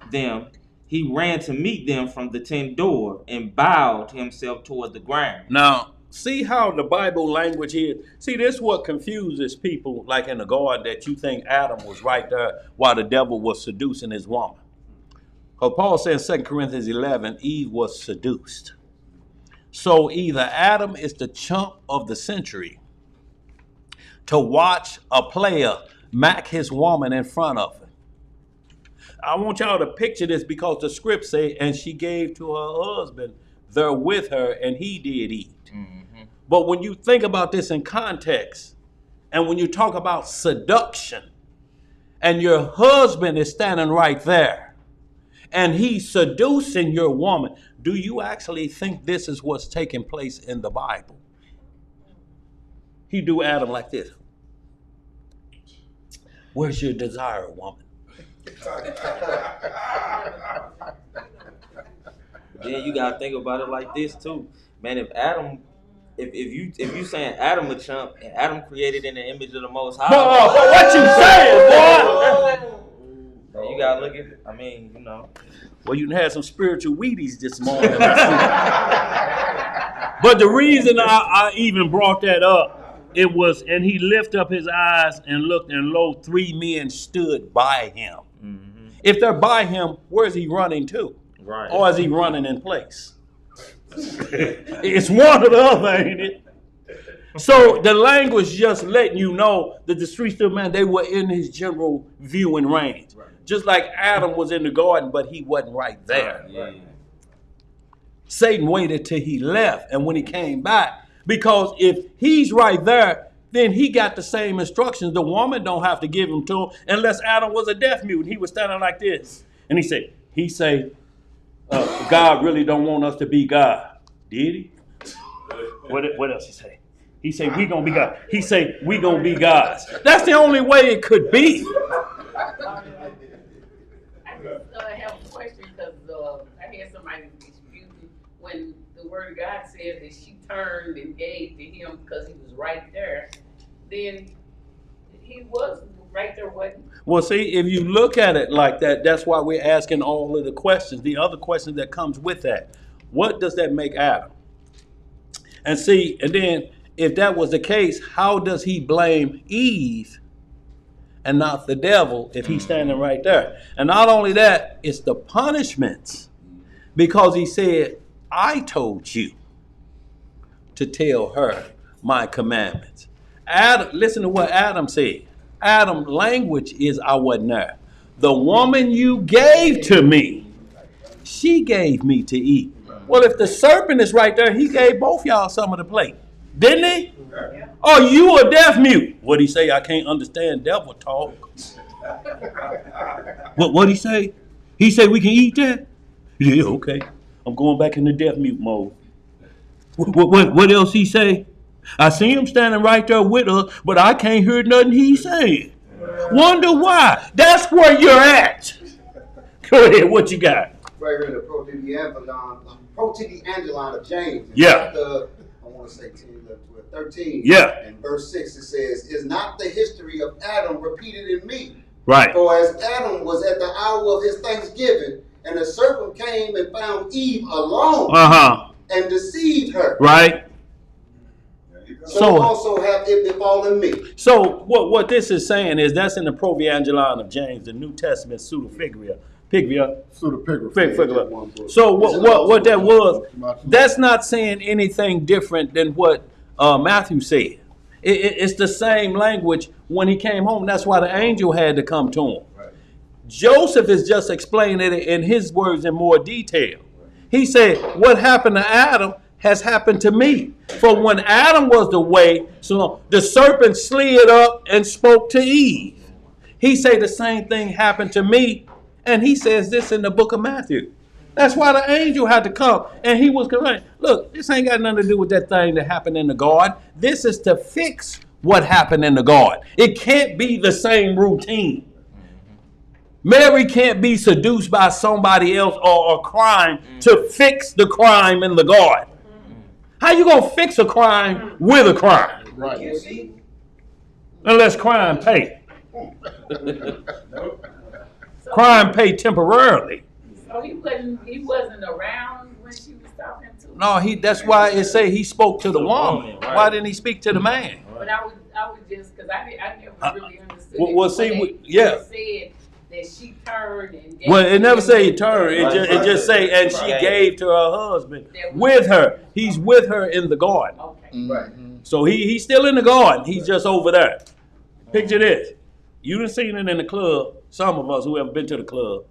them, he ran to meet them from the tent door and bowed himself toward the ground. Now, see how the Bible language is? See, this is what confuses people, like in the garden, that you think Adam was right there while the devil was seducing his woman. Because Paul says in 2 Corinthians 11, Eve was seduced. So either Adam is the chump of the century to watch a player mack his woman in front of him. I want y'all to picture this because the script say, and she gave to her husband there with her, and he did eat. But when you think about this in context, and when you talk about seduction, and your husband is standing right there, and he's seducing your woman, do you actually think this is what's taking place in the Bible? He do Adam like this. Where's your desire, woman? Then you got to think about it like this too. Man, if Adam if you saying Adam a chump and Adam created in the image of the Most High, what you saying, boy? Now you gotta look at it. I mean, you know. Well, you had some spiritual Wheaties this morning. But the reason I even brought that up, it was, and he lifted up his eyes and looked, and lo, 3 men stood by him. Mm-hmm. If they're by him, where's he running to? Right. Or is he running in place? It's one or the other, ain't it? So the language just letting you know that the streets of man, they were in his general viewing range. Right. Just like Adam was in the garden, but he wasn't right there. Yeah. Satan waited till he left, and when he came back, because if he's right there, then he got the same instructions. The woman don't have to give them to him unless Adam was a deaf mute. He was standing like this. And he say, God really don't want us to be God. Did he? What else he say? He say, we gonna be God. He say, we gonna be gods. That's the only way it could be. I just have a question because I had somebody disputing when the word of God said that she turned and gave to him because he was right there. Then he was right there, wasn't he? Well, see, if you look at it like that, that's why we're asking all of the questions. The other question that comes with that, what does that make Adam? And see, and then if that was the case, how does he blame Eve and not the devil if he's standing right there? And not only that, it's the punishments. Because he said, I told you to tell her my commandments. Adam, listen to what Adam said. Adam's language is, I wasn't there. The woman you gave to me, she gave me to eat. Well, if the serpent is right there, he gave both y'all some of the plate. Didn't he? Oh, you a deaf mute. What'd he say? I can't understand devil talk. What'd he say? He said we can eat that? Yeah, okay. I'm going back into deaf mute mode. What else he say? I see him standing right there with us, but I can't hear nothing he's saying. Wonder why? That's where you're at. Go ahead, what you got? Right here in the Proto-Angelon of James. Yeah. I want to say 10, 11, 12, 13. Yeah. And verse 6 it says, is not the history of Adam repeated in me? Right. For as Adam was at the hour of his thanksgiving, and the serpent came and found Eve alone and deceived her. Right. So also have it befallen me. So what this is saying is that's in the Proto-Angelon of James, the New Testament pseudepigrapha. So what that was, that's not saying anything different than what Matthew said. It's the same language when he came home. That's why the angel had to come to him. Right. Joseph is just explaining it in his words in more detail. He said, what happened to Adam has happened to me. For when Adam was away, so the serpent slid up and spoke to Eve. He said the same thing happened to me. And he says this in the book of Matthew. That's why the angel had to come. And he was going, look, this ain't got nothing to do with that thing that happened in the garden. This is to fix what happened in the garden. It can't be the same routine. Mary can't be seduced by somebody else or a crime to fix the crime in the garden. How you going to fix a crime with a crime? Right. Unless crime pay. Crime pay temporarily. So he wasn't around when she was talking to him? No, that's why it say he spoke to the woman. Right. Why didn't he speak to the man? But I was just, because I never really understood it. Said that she turned and gave. Well, it never say he turned. It just say, and she gave to her husband with her. He's with her in the garden. Okay. Right. So he's still in the garden. He's just over there. Picture this. You done seen it in the club. Some of us who have been to the club.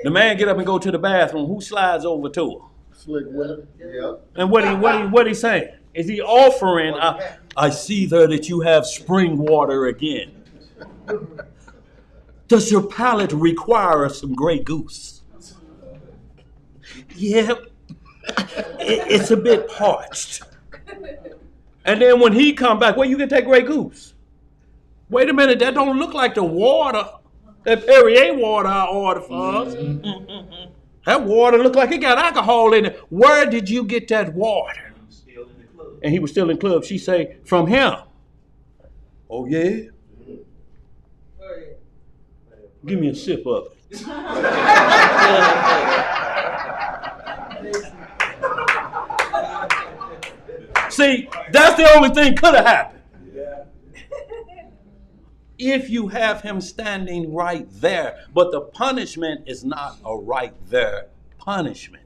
The man get up and go to the bathroom. Who slides over to her? Slick Willie. Yeah. And what he saying? Is he offering? I see there that you have spring water again. Does your palate require some Grey Goose? Yeah, it's a bit parched. And then when he come back, well, you get that Grey Goose. Wait a minute, that don't look like the water. That Perrier water I ordered for us. That water look like it got alcohol in it. Where did you get that water? Still in the club. and he was still in club, she say, from him. Oh, yeah? Give me a sip of it. See, that's the only thing could have happened. If you have him standing right there. But the punishment is not a right there punishment,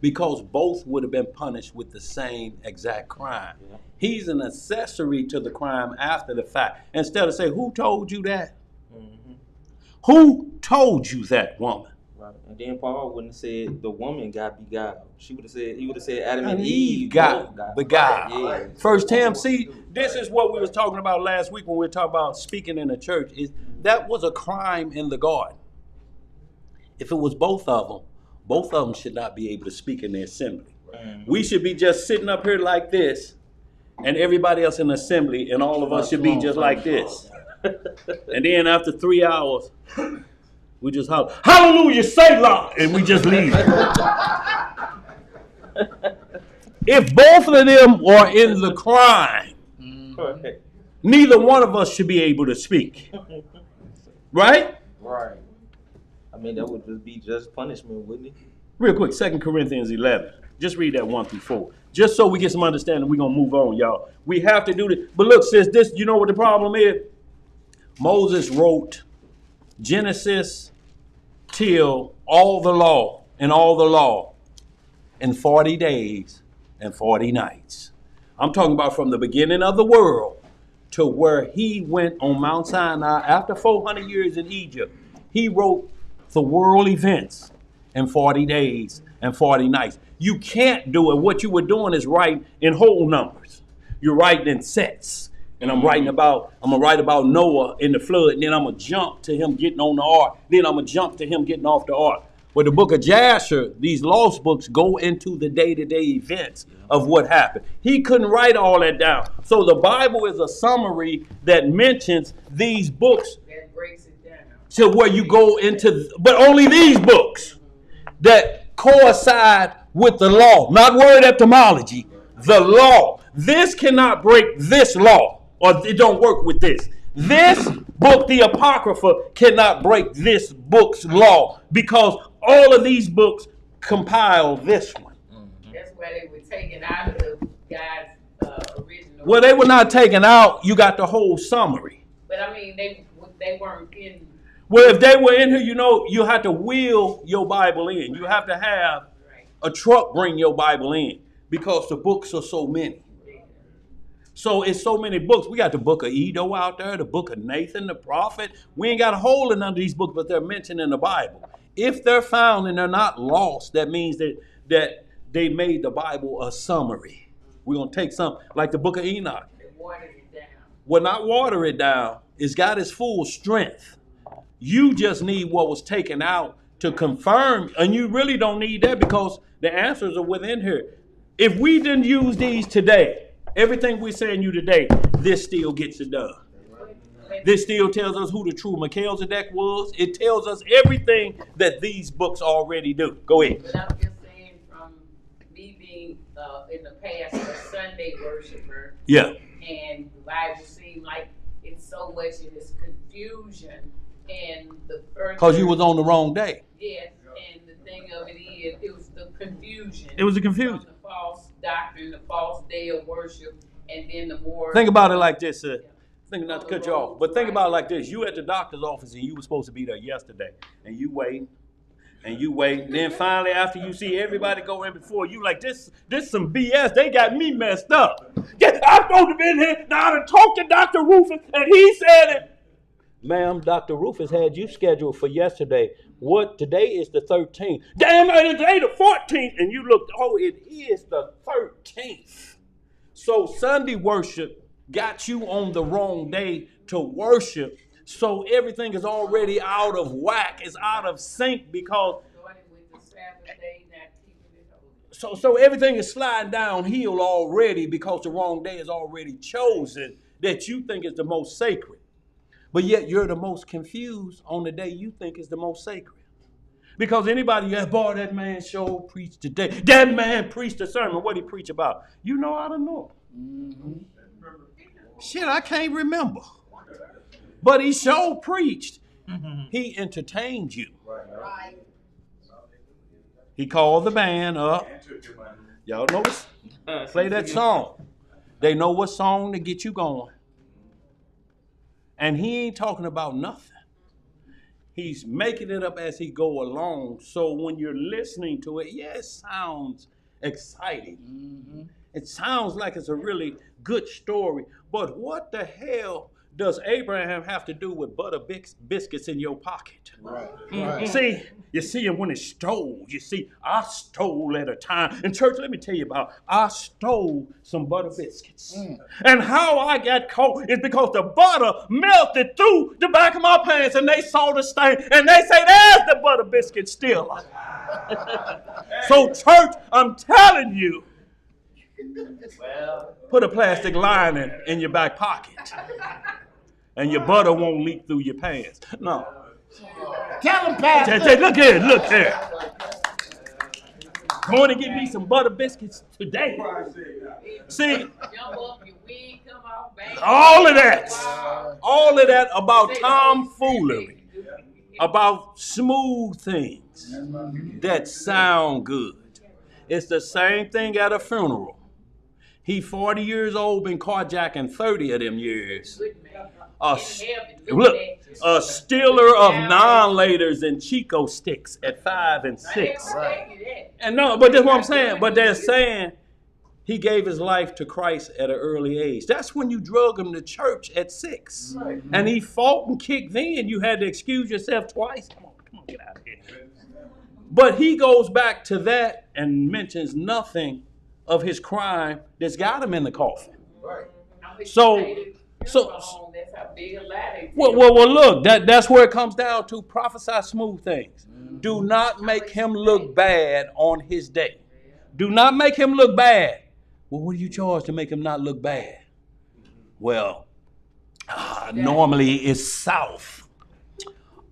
because both would have been punished with the same exact crime. He's an accessory to the crime after the fact. Instead of saying, who told you that? Mm-hmm. Who told you that, woman? Right. And then Paul wouldn't have said the woman got beguiled. He would have said Adam And and Eve got beguiled. Yeah. First Tim, see, this is what we was talking about last week when we were talking about speaking in the church. That was a crime in the garden. If it was both of them should not be able to speak in the assembly. We should be just sitting up here like this, and everybody else in the assembly, and all of us should be just like this. And then after 3 hours, we just holler, hallelujah, Selah, and we just leave. If both of them are in the crime, neither one of us should be able to speak. Right? Right. I mean, that would just be just punishment, wouldn't it? Real quick, 2 Corinthians 11. Just read that 1 through 4. Just so we get some understanding, we're going to move on, y'all. We have to do this. But look, sis, this, you know what the problem is? Moses wrote Genesis till all the law in 40 days and 40 nights. I'm talking about from the beginning of the world to where he went on Mount Sinai after 400 years in Egypt. He wrote the world events in 40 days and 40 nights. You can't do it. What you were doing is writing in whole numbers. You're writing in sets. And I'm gonna write about Noah in the flood, and then I'm gonna jump to him getting on the ark. Then I'm gonna jump to him getting off the ark. But the book of Jasher, these lost books go into the day-to-day events of what happened. He couldn't write all that down. So the Bible is a summary that mentions these books. That breaks it down. To where you go into, but only these books that coincide with the law, not word etymology, the law. This cannot break this law, or it don't work with this. This book, the Apocrypha, cannot break this book's law, because all of these books compile this one. That's why they were taken out of the God's original. Well, they were not taken out. You got the whole summary. But I mean, they weren't in. Well, if they were in here, you know, you have to wheel your Bible in. You have to have a truck bring your Bible in, because the books are so many. So it's so many books. We got the book of Edo out there, the book of Nathan, the prophet. We ain't got a hole in none of these books, but they're mentioned in the Bible. If they're found and they're not lost, that means that they made the Bible a summary. We're going to take some, like the book of Enoch. They watered it down. Well, not water it down. It's got its full strength. You just need what was taken out to confirm, and you really don't need that, because the answers are within here. If we didn't use these today, everything we're saying you today, this still gets it done. This still tells us who the true Melchizedek was. It tells us everything that these books already do. Go ahead. But I'm just saying, from me being in the past a Sunday worshiper, Yeah. and the Bible seemed like it's so much in this confusion, and the first. Because you was on the wrong day. Yes, and the thing of it is, it was the confusion. It was a confusion. The false doctrine, the false day of worship, and then the more. Think about it like this. Think not to cut you off, but think about it like this. You at the doctor's office and you were supposed to be there yesterday, and you wait, and then finally after you see everybody go in before you, like this some BS. They got me messed up. Yeah, I'm supposed to be in here. Now I done talked to Dr. Rufus, and he said it. Ma'am, Dr. Rufus had you scheduled for yesterday. What, today is the 13th. Damn, today the 14th. And you looked, oh, it is the 13th. So Sunday worship got you on the wrong day to worship. So everything is already out of whack. It's out of sync, because so everything is sliding downhill already, because the wrong day is already chosen that you think is the most sacred. But yet you're the most confused on the day you think is the most sacred. Because anybody that that man preached today. That man preached a sermon. What he preach about? You know, I don't know. Shit, I can't remember. But he sure preached. He entertained you. Right. He called the band up. Y'all know this? Play that song. They know what song to get you going. And he ain't talking about nothing. He's making it up as he go along. So when you're listening to it, yeah, it sounds exciting. It sounds like it's a really good story. But what the hell does Abraham have to do with butter biscuits in your pocket? Right. See, you see him when he stole. You see, I stole at a time. And church, let me tell you about, I stole some butter biscuits. And how I got caught is because the butter melted through the back of my pants and they saw the stain and they say, there's the butter biscuit still. So church, I'm telling you, put a plastic lining in your back pocket and your butter won't leak through your pants. No. Tell him, Pastor. Look here. Going to get me some butter biscuits today. See, Jump up, your wig come off, bang. all of that about tomfoolery, about smooth things that sound good. It's the same thing at a funeral. He 40 years old, been carjacking 30 of them years. A stealer of non-laters and Chico sticks at 5 and 6. And no, but that's what I'm saying. But they're saying he gave his life to Christ at an early age. That's when you drug him to church at 6. And he fought and kicked then. You had to excuse yourself twice. Come on, get out of here. But he goes back to that and mentions nothing of his crime that's got him in the coffin. So look, that's where it comes down to. Prophesy smooth things. Do not make him look bad on his day. Do not make him look bad. Well, what do you charge to make him not look bad? Well, normally it's south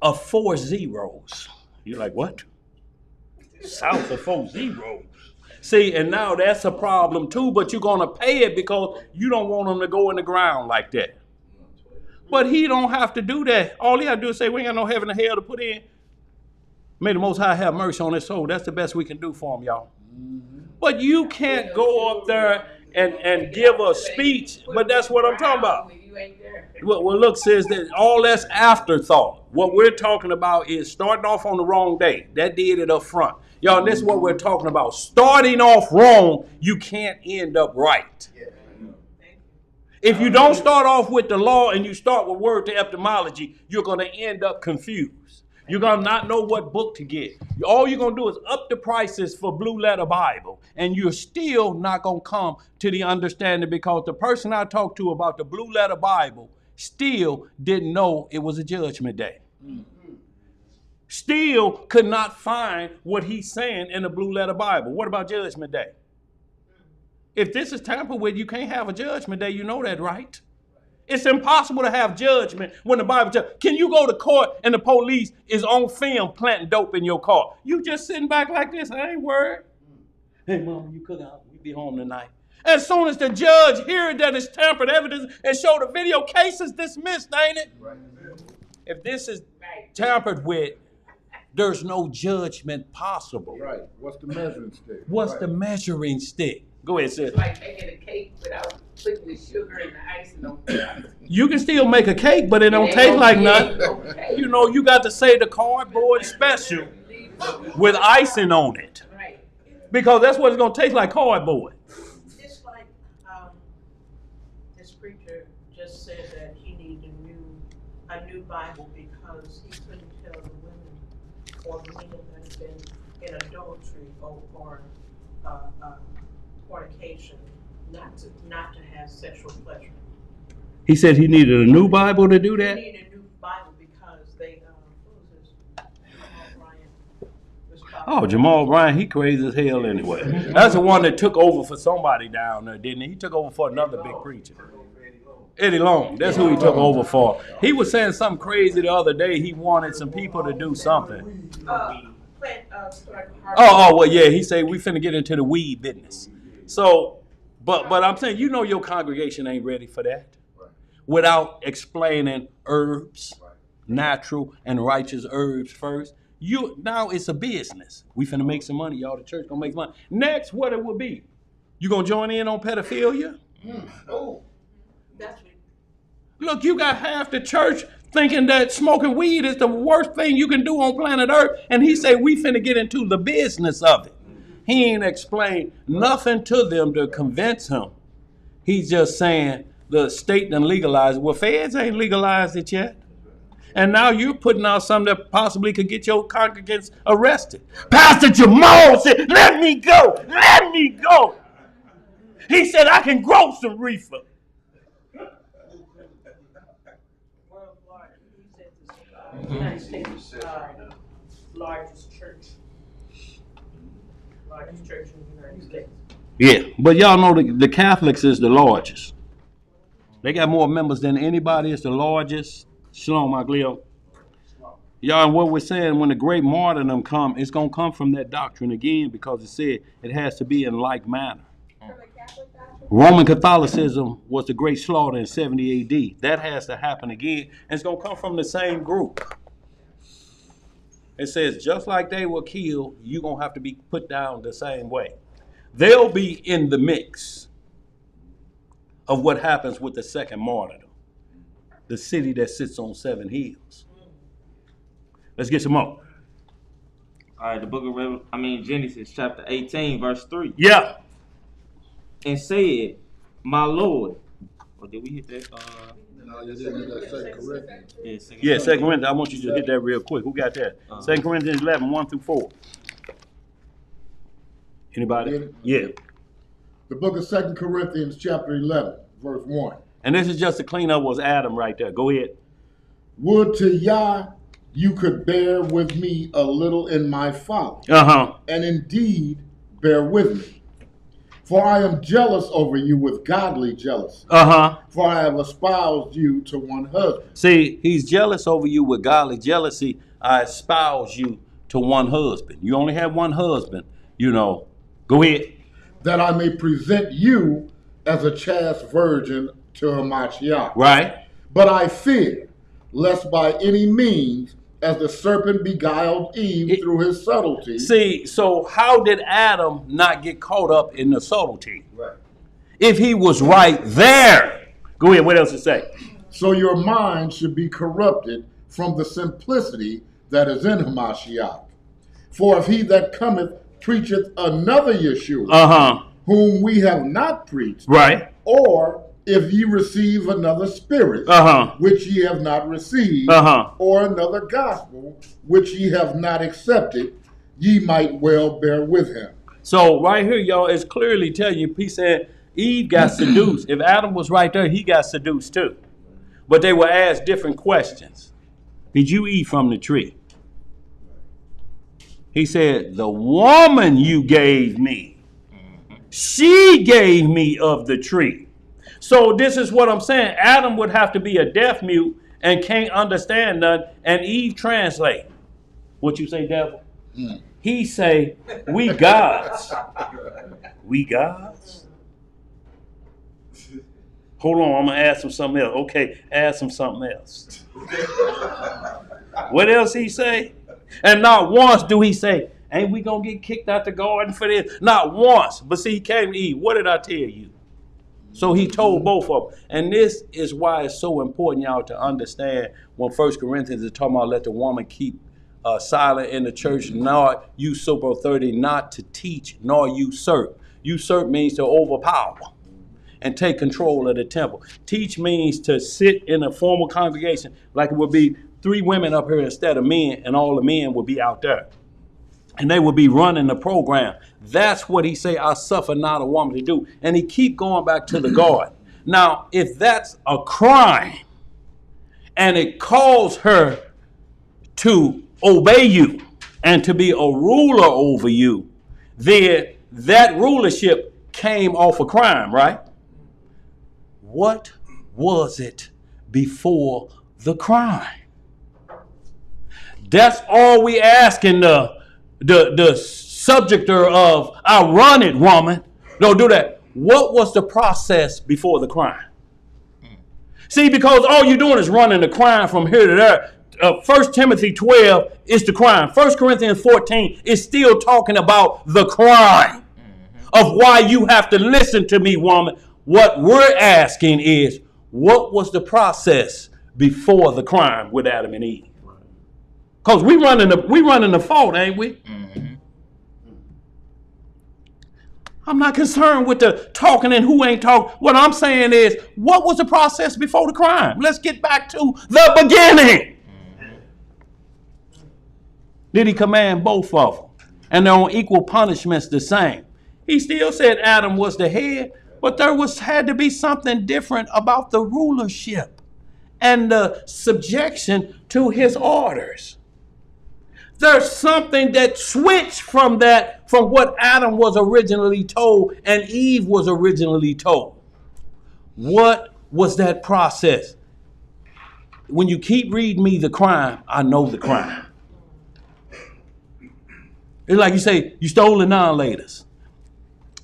of 4 zeros. You're like, what? South of 4 zeros. See, and now that's a problem too, but you're going to pay it because you don't want them to go in the ground like that. But he don't have to do that. All he have to do is say, we ain't got no heaven or hell to put in. May the Most High have mercy on his soul. That's the best we can do for him, y'all. But you can't go up there and give a speech, but that's what I'm talking about. Well, look, says that all that's afterthought. What we're talking about is starting off on the wrong day. That did it up front. Y'all, this is what we're talking about. Starting off wrong, you can't end up right. If you don't start off with the law and you start with word to etymology, you're going to end up confused. You're going to not know what book to get. All you're going to do is up the prices for Blue Letter Bible, and you're still not going to come to the understanding because the person I talked to about the Blue Letter Bible still didn't know it was a judgment day. Still could not find what he's saying in the Blue Letter Bible. What about Judgment Day? If this is tampered with, you can't have a Judgment Day. You know that, right? It's impossible to have judgment when the Bible tells. Can you go to court and the police is on film planting dope in your car? You just sitting back like this. I ain't worried. Hey, Mama, you cook out. We be home tonight. As soon as the judge hears that it's tampered evidence and show the video, case is dismissed, ain't it? Right. If this is tampered with, there's no judgment possible. Right. What's the measuring stick? What's the measuring stick? Go ahead, sis. It's like making a cake without putting the sugar and the icing on it. You can still make a cake, but it don't taste like nothing. You know, you got to say the cardboard special with icing on it. Right. Because that's what it's going to taste like, cardboard. Just like this preacher just said that he needed a new Bible because he couldn't tell the women or men that have been in adultery or fornication not to have sexual pleasure. He said he needed a new Bible to do that? He needed a new Bible because they, who was this? Jamal Bryant. Jamal Bryant, he crazy as hell anyway. That's the one that took over for somebody down there, didn't he? He took over for another big preacher. Eddie Long, that's who he took over for. He was saying something crazy the other day. He wanted some people to do something. Well, yeah, he said we finna get into the weed business. So But I'm saying, you know, your congregation ain't ready for that. Right. Without explaining herbs, right, natural and righteous herbs first. Now it's a business. We finna make some money, y'all. The church gonna make money. Next, what it will be? You gonna join in on pedophilia? Oh, that's what. Look, you got half the church thinking that smoking weed is the worst thing you can do on planet Earth, and he say we finna get into the business of it. He ain't explained nothing to them to convince him. He's just saying the state done legalized it. Well, feds ain't legalized it yet. And now you're putting out something that possibly could get your congregants arrested. Pastor Jamal said, let me go. Let me go. He said, I can grow some reefer. United States largest church in the United States. Yeah, but y'all know the Catholics is the largest. They got more members than anybody. It's the largest. Shalom, Maglio. Y'all, and what we're saying, when the great martyrdom come, it's going to come from that doctrine again, because it said it has to be in like manner. Roman Catholicism was the great slaughter in 70 AD. That has to happen again, and it's going to come from the same group. It says, just like they were killed, you're going to have to be put down the same way. They'll be in the mix of what happens with the second martyrdom, the city that sits on 7 hills. Let's get some more. All right, the book of Genesis chapter 18, verse 3. Yeah. And said, my Lord. Or did we hit that? No, you didn't hit that 2 Corinthians. Yeah, 2 Corinthians. I want you to hit that real quick. Who got that? 2 Corinthians 11, 1 through 4. Anybody? Yeah. The book of 2 Corinthians chapter 11, verse 1. And this is just to clean up was Adam right there. Go ahead. Would to Yah you could bear with me a little in my folly. And indeed bear with me. For I am jealous over you with godly jealousy. For I have espoused you to one husband. See, he's jealous over you with godly jealousy. I espouse you to one husband. You only have one husband, you know. Go ahead. That I may present you as a chaste virgin to Hamashiach. Right. But I fear, lest by any means, as the serpent beguiled Eve through his subtlety. See, so how did Adam not get caught up in the subtlety? Right. If he was right there. Go ahead, what else to say? So your mind should be corrupted from the simplicity that is in Hamashiach. For if he that cometh preacheth another Yeshua, whom we have not preached, right, or if ye receive another spirit, which ye have not received, or another gospel, which ye have not accepted, ye might well bear with him. So right here, y'all, it's clearly telling you, he said Eve got seduced. If Adam was right there, he got seduced too. But they were asked different questions. Did you eat from the tree? He said, the woman you gave me, she gave me of the tree. So this is what I'm saying. Adam would have to be a deaf mute and can't understand none, and Eve translate. What you say, devil? He say, we gods. We gods? Hold on, I'm going to ask him something else. Okay, ask him something else. What else he say? And not once do he say, ain't we going to get kicked out the garden for this? Not once. But see, he came to Eve. What did I tell you? So he told both of them. And this is why it's so important, y'all, to understand when 1 Corinthians is talking about let the woman keep silent in the church, nor usurp authority, not to teach, nor usurp. Usurp means to overpower and take control of the temple. Teach means to sit in a formal congregation like it would be 3 women up here instead of men, and all the men would be out there. And they would be running the program. That's what he say, I suffer not a woman to do. And he keep going back to the garden. Now, if that's a crime, and it calls her to obey you and to be a ruler over you, then that rulership came off a crime, right? What was it before the crime? That's all we asking the subjector of I run it, woman. Don't do that. what was the process before the crime? See, because all you're doing is running the crime from here to there. 1 Timothy 12 is the crime. 1 Corinthians 14 is still talking about the crime of why you have to listen to me, woman. What we're asking is, what was the process before the crime with Adam and Eve? Because we running the fault, ain't we? Mm-hmm. I'm not concerned with the talking and who ain't talking. What I'm saying is, what was the process before the crime? Let's get back to the beginning. Mm-hmm. Did he command both of them? And they're on equal punishments the same. He still said Adam was the head, but there had to be something different about the rulership and the subjection to his orders. There's something that switched from what Adam was originally told and Eve was originally told. What was that process? When you keep reading me the crime, I know the crime. It's like you say, you stole the non-laters.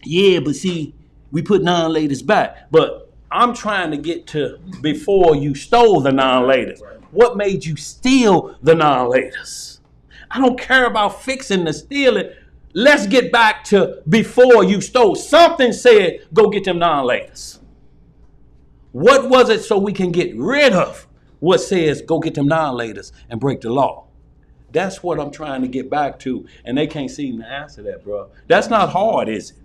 Yeah, but see, we put non-laters back. But I'm trying to get to before you stole the non-laters. What made you steal the non-laters? I don't care about fixing the stealing. Let's get back to before you stole. Something said, go get them non-laters. What was it so we can get rid of what says, go get them non-laters and break the law? That's what I'm trying to get back to. And they can't seem to answer that, bro. That's not hard, is it?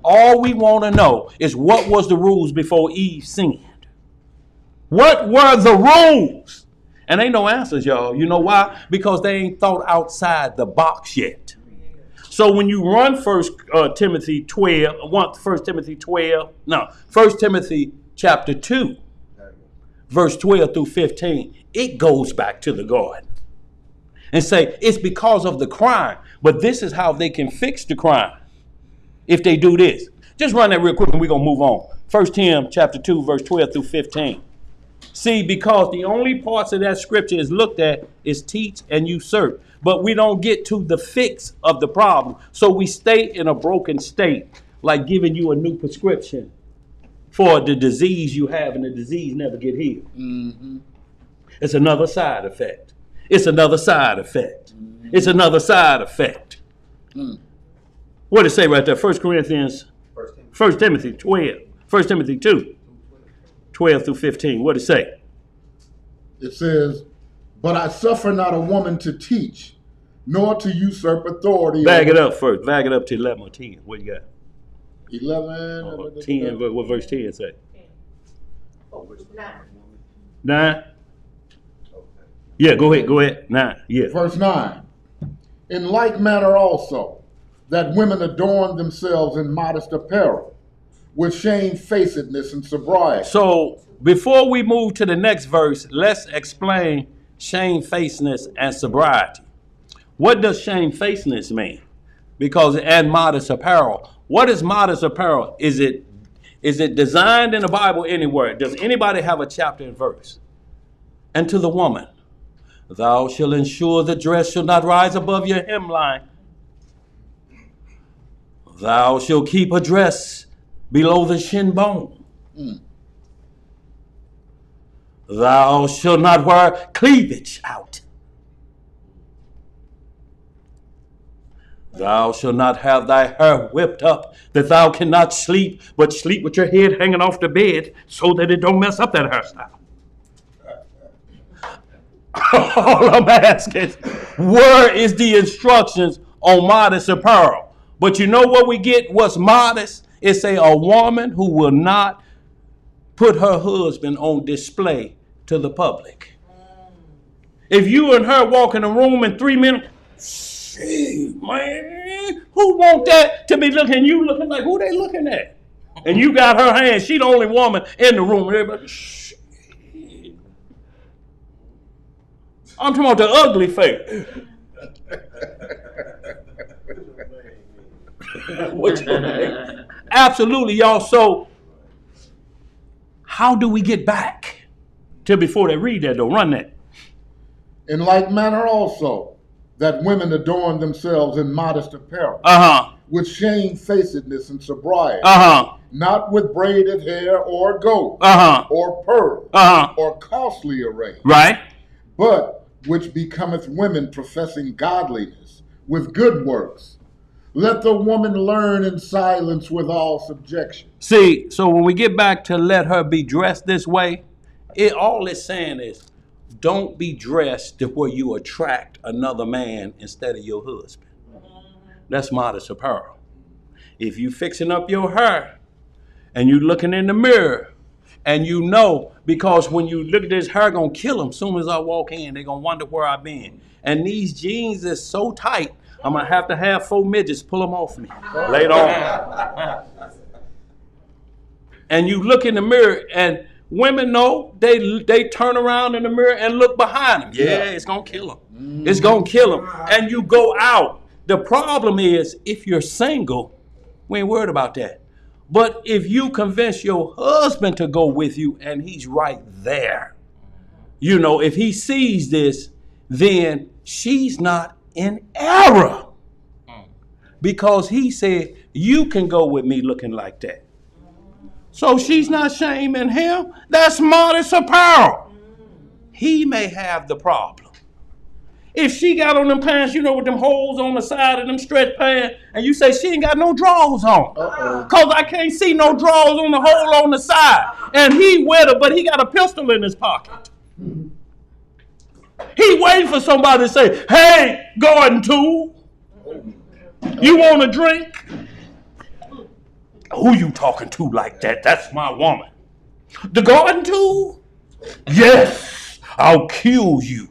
All we want to know is what was the rules before Eve sinned? What were the rules? And ain't no answers, y'all. You know why? Because they ain't thought outside the box yet. So when you run 1 Timothy chapter 2, verse 12 through 15, it goes back to the garden. And say, it's because of the crime. But this is how they can fix the crime. If they do this. Just run that real quick and we're going to move on. 1 Tim chapter 2, verse 12 through 15. See, because the only parts of that scripture is looked at is teach and usurp. But we don't get to the fix of the problem. So we stay in a broken state, like giving you a new prescription for the disease you have, and the disease never get healed. Mm-hmm. It's another side effect. It's another side effect. Mm-hmm. It's another side effect. Mm. What did it say right there? 1 Timothy 12. 1 Timothy 2. 12 through 15. What did it say? It says, but I suffer not a woman to teach, nor to usurp authority. Bag it up first. Bag it up to 11 or 10. What you got? 11. 10. What verse 10 say? 9. 9? Yeah, go ahead. 9. Yeah. Verse 9. In like manner also, that women adorn themselves in modest apparel, with shamefacedness and sobriety. So before we move to the next verse, let's explain shamefacedness and sobriety. What does shamefacedness mean? Because and modest apparel. What is modest apparel? Is it designed in the Bible anywhere? Does anybody have a chapter and verse? And to the woman, thou shalt ensure the dress shall not rise above your hemline. Thou shalt keep a dress below the shin bone. Mm. Thou shalt not wear cleavage out. Thou shalt not have thy hair whipped up, that thou cannot sleep, but sleep with your head hanging off the bed, so that it don't mess up that hairstyle. All I'm asking, where is the instructions on modest apparel? But you know what we get? What's modest? It's a woman who will not put her husband on display to the public. If you and her walk in a room in 3 minutes, see, man, who want that to be looking? You looking like who they looking at? And you got her hand. She the only woman in the room. Everybody, shit. I'm talking about the ugly face. What's your name? Absolutely, y'all. So, how do we get back to before they read that? Though, run that. In like manner also, that women adorn themselves in modest apparel, with shamefacedness and sobriety, not with braided hair or gold, or pearl, or costly array, right, but which becometh women professing godliness with good works. Let the woman learn in silence with all subjection. See, so when we get back to let her be dressed this way, all it's saying is, don't be dressed to where you attract another man instead of your husband. That's modest apparel. If you fixing up your hair and you looking in the mirror and you know, because when you look at this hair gonna kill them, soon as I walk in, they're gonna wonder where I've been. And these jeans is so tight, I'm gonna have to have 4 midgets pull them off me later on. And you look in the mirror, and women know, they turn around in the mirror and look behind them. Yeah, it's gonna kill them. It's gonna kill them. And you go out. The problem is, if you're single, we ain't worried about that. But if you convince your husband to go with you and he's right there, if he sees this, then she's not in error. Because he said, you can go with me looking like that. So she's not shaming him. That's modest apparel. He may have the problem. If she got on them pants, with them holes on the side of them stretch pants, and you say she ain't got no drawers on. Because I can't see no drawers on the hole on the side. And he with her, but he got a pistol in his pocket. He waiting for somebody to say, hey, garden tool, you want a drink? Who you talking to like that? That's my woman. The garden tool? Yes, I'll kill you.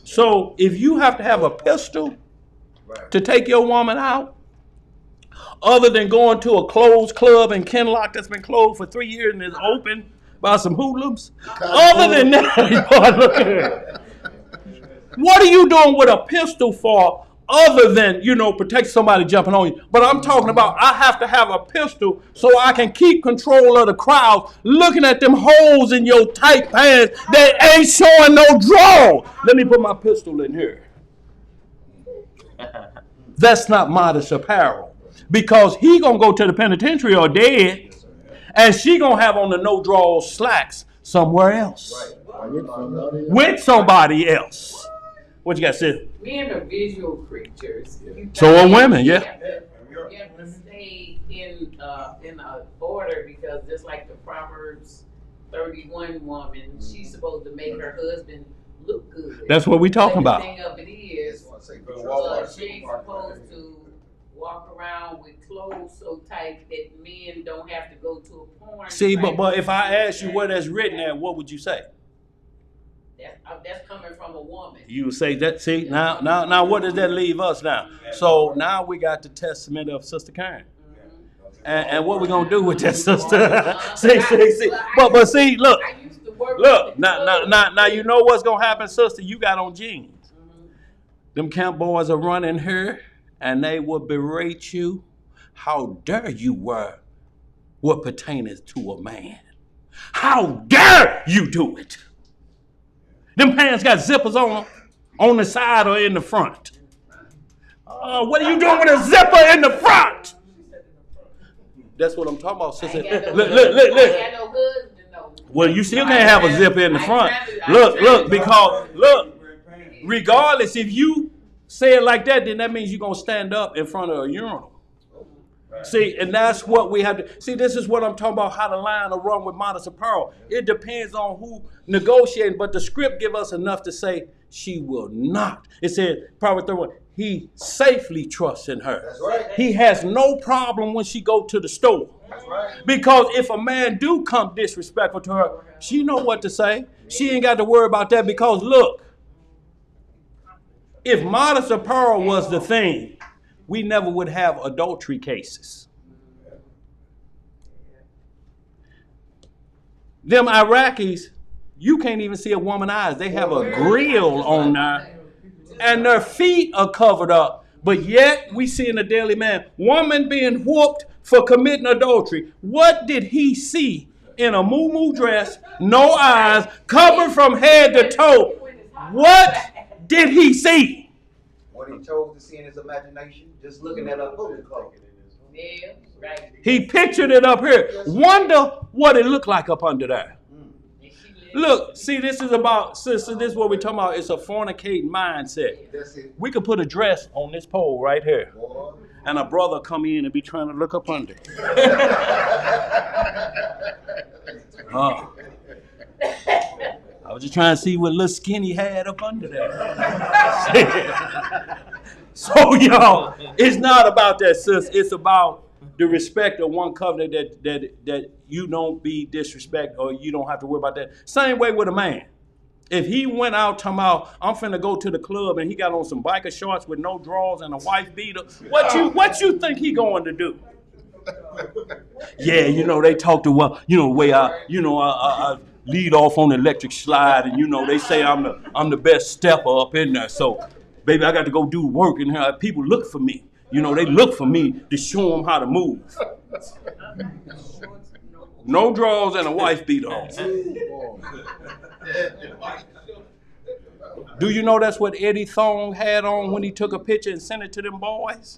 So if you have to have a pistol to take your woman out, other than going to a closed club in Kenlock that's been closed for 3 years and is open by some hoodlums, other than that, what are you doing with a pistol for other than, protect somebody jumping on you? But I'm talking about I have to have a pistol so I can keep control of the crowd looking at them holes in your tight pants that ain't showing no draw. Let me put my pistol in here. That's not modest apparel. Because he going to go to the penitentiary or dead, and she going to have on the no-draw slacks somewhere else. With somebody else. What you got to say? Men are visual creatures. So are women, yeah. You have to stay in a order, because just like the Proverbs 31 woman, she's supposed to make her husband look good. That's what we talking about. The thing of it is, she ain't supposed to walk around with clothes so tight that men don't have to go to a porn. See, but if I ask you where that's written at, what would you say? That's coming from a woman. You say that. See, now, what does that leave us now? So now we got the testament of Sister Karen, and what we gonna do with that, sister? see. But see, look. Now you know what's gonna happen, sister. You got on jeans. Them camp boys are running here, and they will berate you. How dare you wear what pertaineth to a man? How dare you do it? Them pants got zippers on the side or in the front. What are you doing with a zipper in the front? That's what I'm talking about, sister. Look. Well, you still can't have a zipper in the front. Look, regardless, if you say it like that, then that means you're going to stand up in front of a urinal. See, and that's what we have to see. This is what I'm talking about, how the line will run with modest apparel. It depends on who negotiating, but the script give us enough to say she will not. It said, Proverbs 31, he safely trusts in her. That's right. He has no problem when she go to the store. That's right. Because if a man do come disrespectful to her, she know what to say. She ain't got to worry about that, because look, if modest apparel was the thing, we never would have adultery cases. Them Iraqis, you can't even see a woman's eyes. They have a grill on there, and their feet are covered up. But yet, we see in the Daily Man, woman being whooped for committing adultery. What did he see in a muumuu dress, no eyes, covered from head to toe? What did he see? What he chose to see in his imagination, just looking at a fully clothed. Yeah, right. He pictured it up here. Wonder what it looked like up under there. Look, see, this is about, sister, this is what we're talking about. It's a fornicating mindset. We could put a dress on this pole right here. And a brother come in and be trying to look up under. I was just trying to see what little skinny had up under there. So, y'all, it's not about that, sis. It's about the respect of one covenant that you don't be disrespect or you don't have to worry about that. Same way with a man. If he went out talking about, I'm finna go to the club and he got on some biker shorts with no drawers and a wife beater, what you think he going to do? Yeah, they talk to, well, the way I lead off on the electric slide and, they say I'm the best stepper up in there. So, baby, I got to go do work and people look for me. They look for me to show them how to move. No drawers and a wife beater on. Do you know that's what Eddie Thong had on when he took a picture and sent it to them boys?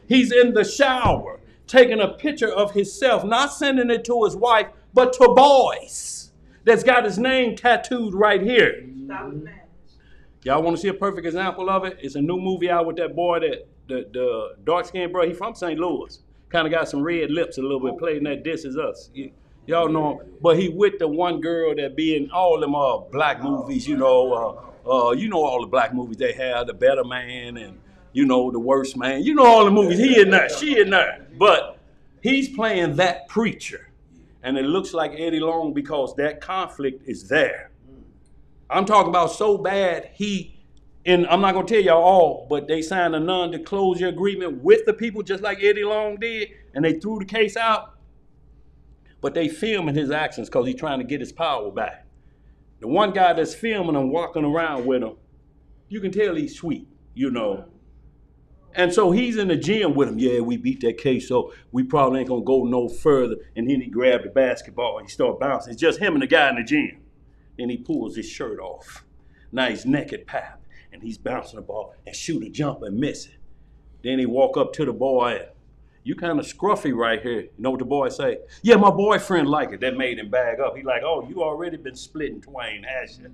He's in the shower taking a picture of himself, not sending it to his wife, but to boys that's got his name tattooed right here. Y'all want to see a perfect example of it? It's a new movie out with that boy, the dark-skinned bro. He from St. Louis. Kind of got some red lips a little bit, playing that This Is Us. Y'all know him. But he with the one girl that be in all them black movies, all the black movies they have, The Better Man and, The Worst Man. All the movies. He in there, she in there. But he's playing that preacher. And it looks like Eddie Long because that conflict is there. I'm talking about so bad I'm not going to tell y'all all, but they signed a non-disclosure agreement with the people just like Eddie Long did, and they threw the case out. But they filming his actions because he's trying to get his power back. The one guy that's filming him, walking around with him, you can tell he's sweet, And so he's in the gym with him. Yeah, we beat that case, so we probably ain't going to go no further. And then he grabbed the basketball and he started bouncing. It's just him and the guy in the gym. Then he pulls his shirt off. Now he's naked, pap. And he's bouncing the ball and shoot a jump and miss it. Then he walk up to the boy and, you kind of scruffy right here. You know what the boy say? Yeah, my boyfriend like it. That made him bag up. He like, oh, you already been split in twain, has you?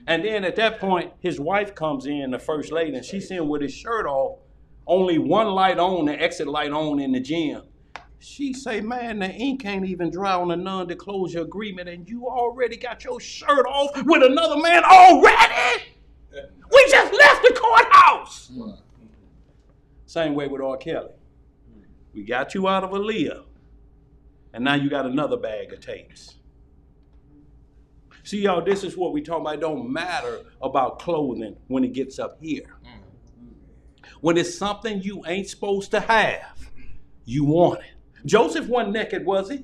And then at that point, his wife comes in, the first lady, and she's in with his shirt off, only one light on, the exit light on in the gym. She say, man, the ink ain't even dry on a non-disclosure agreement, and you already got your shirt off with another man already? We just left the courthouse. Same way with R. Kelly. We got you out of Aaliyah, and now you got another bag of tapes. See, y'all, this is what we talk about. It don't matter about clothing when it gets up here. When it's something you ain't supposed to have, you want it. Joseph wasn't naked, was he?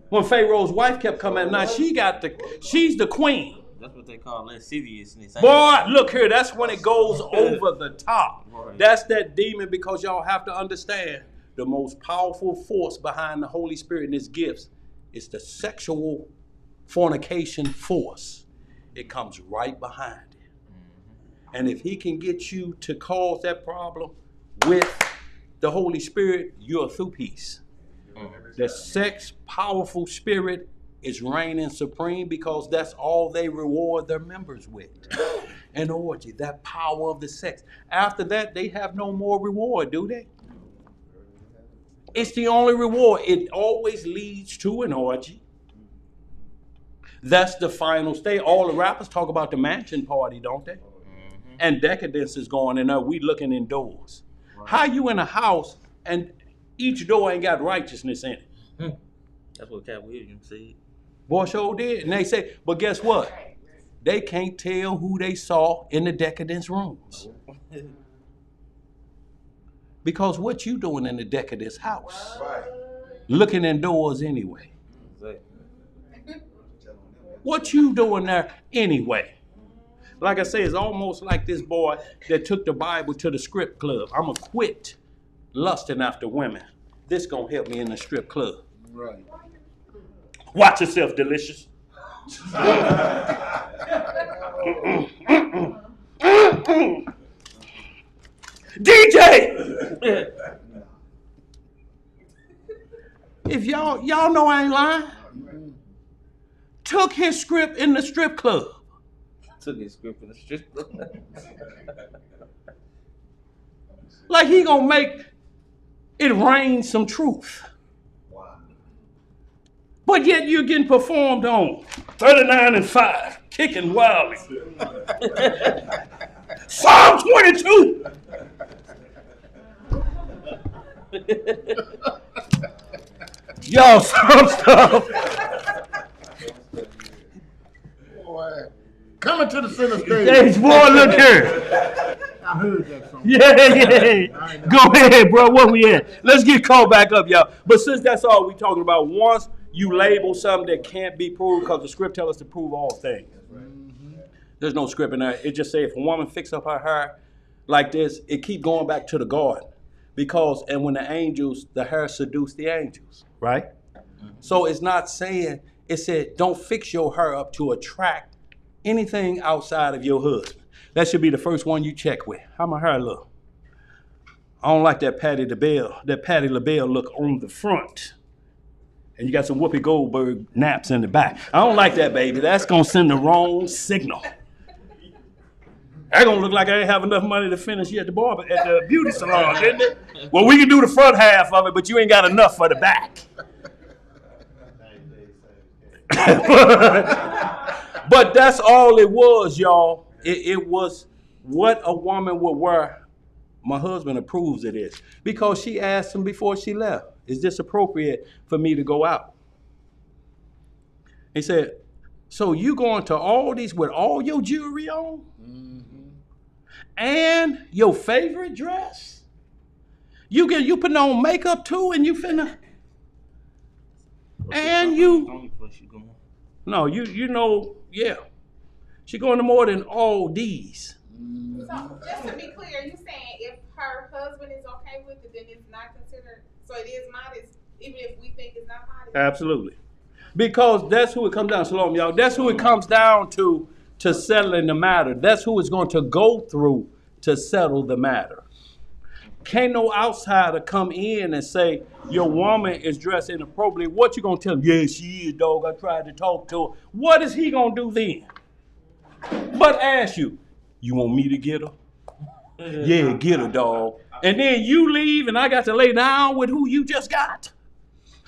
When Pharaoh's wife kept coming, now she's the queen. That's what they call lasciviousness. Boy, look here, that's when it goes over the top. Right. That's that demon, because y'all have to understand the most powerful force behind the Holy Spirit and his gifts is the sexual fornication force. It comes right behind it. And if he can get you to cause that problem with the Holy Spirit, you're a two-piece. The sex powerful spirit is reigning supreme because that's all they reward their members with. An orgy, that power of the sex. After that, they have no more reward, do they? It's the only reward. It always leads to an orgy. That's the final stage. All the rappers talk about the mansion party, don't they? And decadence is going in there. We looking indoors. Right. How you in a house and each door ain't got righteousness in it? That's what Cat Williams said. Boy, sure did. And they say, but guess what? They can't tell who they saw in the decadence rooms. Because what you doing in the decadence house? Right. Looking indoors anyway. What you doing there anyway? Like I say, it's almost like this boy that took the Bible to the strip club. I'm going to quit lusting after women. This going to help me in the strip club. Right. Watch yourself, Delicious. DJ! If y'all know I ain't lying. Took his script in the strip club. Took his script in the strip club. Like he gonna make it rain some truth. Wow. But yet you're getting performed on 39-5, kicking wildly. Psalm 22. Y'all, some stuff. Boy, coming to the center Hey, stage. boy, look here. I heard that song. Yeah. Go ahead, bro. Where we at? Let's get caught back up, y'all. But since that's all we talking about, once you label something that can't be proved, because the script tells us to prove all things. There's no script in there. It just say if a woman fix up her hair like this, it keep going back to the garden. Because, and when the hair seduced the angels, right? So it's not saying, it said don't fix your hair up to attract anything outside of your husband. That should be the first one you check with. How my hair look? I don't like that Patti LaBelle look on the front. And you got some Whoopi Goldberg naps in the back. I don't like that, baby. That's gonna send the wrong signal. That gonna look like I ain't have enough money to finish you at the beauty salon, didn't it? Well, we can do the front half of it, but you ain't got enough for the back. But that's all it was, y'all. It was what a woman would wear. My husband approves of this because she asked him before she left, is this appropriate for me to go out? He said, so you going to all these with all your jewelry on? And your favorite dress? You putting on makeup too and you finna... And you... No, you know, yeah. She going to more than all these. So just to be clear, you saying if her husband is okay with it, then it's not considered, so it is modest, even if we think it's not modest? Absolutely. Because that's who it comes down to. Shalom, y'all. That's who it comes down to settling the matter. That's who it's going to go through to settle the matter. Can't no outsider come in and say, your woman is dressed inappropriately. What you going to tell him? Yeah, she is, dog. I tried to talk to her. What is he going to do then? But ask you want me to get her? Yeah, get her, dog. And then you leave and I got to lay down with who you just got?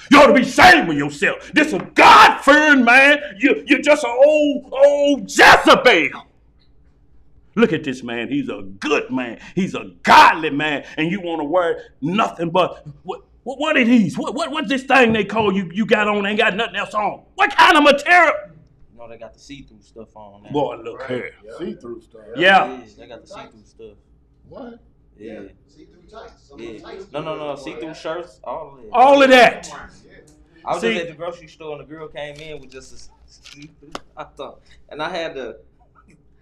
You ought to be ashamed of yourself. This is a God-fearing man. You're just an old Jezebel. Look at this man. He's a good man. He's a godly man. And you want to wear nothing but, what are these? What's this thing they call you got on? Ain't got nothing else on. What kind of material? You know, they got the see-through stuff on now. Boy, look here. See-through stuff. Yeah. They got the see-through stuff. What? Yeah. See-through tights. Some Yeah. tights. No. See-through shirts. All of it. All of that. I was See- just at the grocery store and the girl came in with just a see-through. And I had to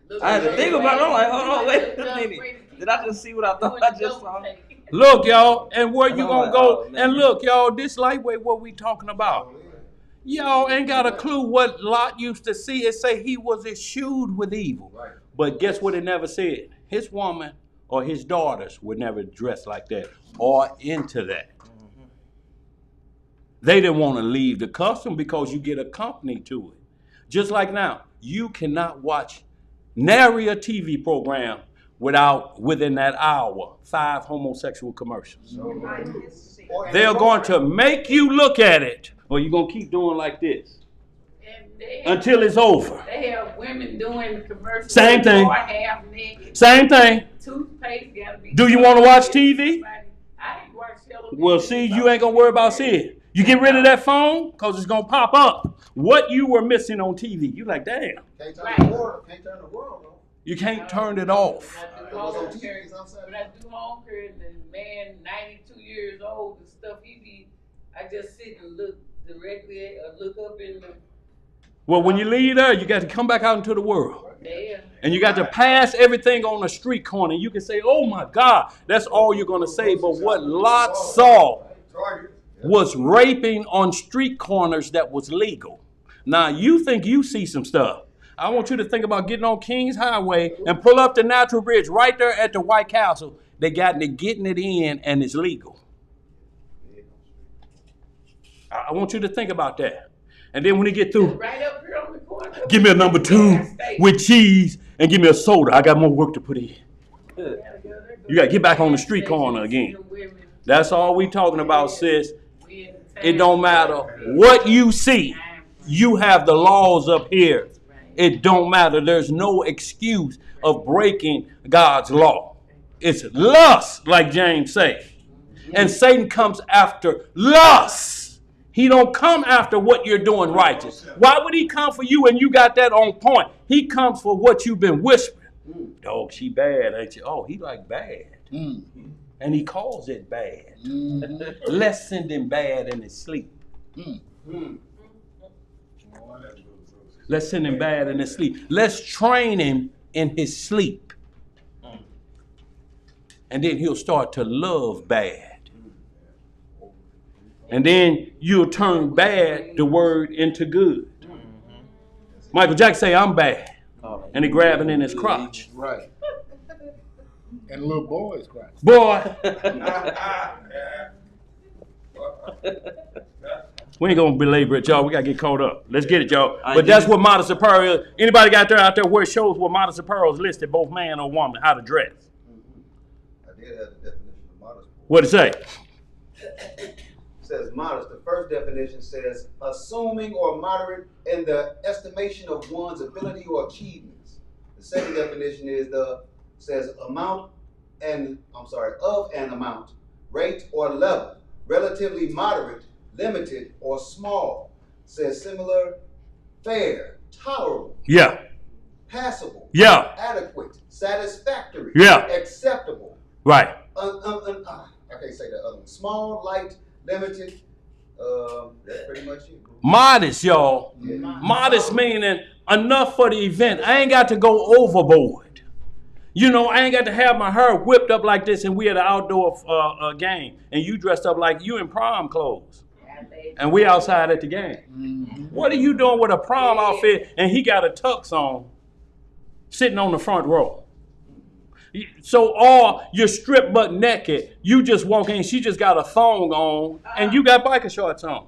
think about it. I'm like, hold on, wait a minute. Did I just see what I thought I just saw? Look, y'all, and where you Oh, gonna go? oh, man. And look, y'all, this lightweight, what we talking about? Y'all ain't got a clue what Lot used to see. It say he was eschewed with evil. Right. But guess what it never said? His woman or his daughters would never dress like that or into that. They didn't want to leave the custom because you get a company to it. Just like now, you cannot watch nary a TV program within that hour, 5 homosexual commercials. They're going to make you look at it, or you're going to keep doing like this until it's over. They have women doing commercials. Same thing. Or half naked. Same thing. Toothpaste gotta be. Do you want to watch TV? I ain't watch television. Well, see, you ain't going to worry about seeing it. You get rid of that phone because it's going to pop up what you were missing on TV. You like, damn. Can't turn the world. Can't turn the world off. You can't turn it off. When I do my own career, and the man 92 years old and stuff, I just sit and look directly at, or look up in the Well, when you leave there, you got to come back out into the world. there. And you got to pass everything on the street corner. You can say, oh my God, that's all you're going to say. But what Lot saw was raping on street corners that was legal. Now, you think you see some stuff. I want you to think about getting on Kings Highway and pull up the Natural Bridge right there at the White Castle. They got into getting it in, and it's legal. I want you to think about that. And then when you get through, Right up here on the corner. give me a number 2 with cheese and give me a soda. I got more work to put in. You got to get back on the street corner again. That's all we talking about, sis. It don't matter what you see. You have the laws up here. It don't matter. There's no excuse of breaking God's law. It's lust, like James said. And Satan comes after lust. He don't come after what you're doing righteous. Why would he come for you and you got that on point? He comes for what you've been whispering. Dog, she bad, ain't you? Oh, he like bad. And he calls it bad. Let's send him bad in his sleep. Let's send him bad in his sleep. Let's train him in his sleep. And then he'll start to love bad. And then you'll turn bad, the word, into good. Michael Jackson say, I'm bad. And he grabbing in his crotch. Right. And the little boy's crying. Boy. We ain't gonna belabor it, y'all. We gotta get caught up. Let's get it, y'all. But that's what modest apparel is. Anybody got out there where it shows what modest apparel is listed, both man or woman, how to dress? I did have the definition of modest. What'd it say? It says modest. The first definition says assuming or moderate in the estimation of one's ability or achievements. The second definition says amount of an amount, rate or level, relatively moderate, limited or small. Says similar, fair, tolerable. Yeah. Passable. Yeah. Adequate, satisfactory. Yeah. Acceptable. Right. I can't say that other one. Small, light, limited. That's pretty much it. Modest, y'all. Yeah. Modest meaning enough for the event. I ain't got to go overboard. You know, I ain't got to have my hair whipped up like this and we at an outdoor game and you dressed up like you in prom clothes. And we outside at the game. What are you doing with a prom outfit and he got a tux on sitting on the front row? So all you're stripped butt naked, you just walk in, she just got a thong on and you got biker shorts on.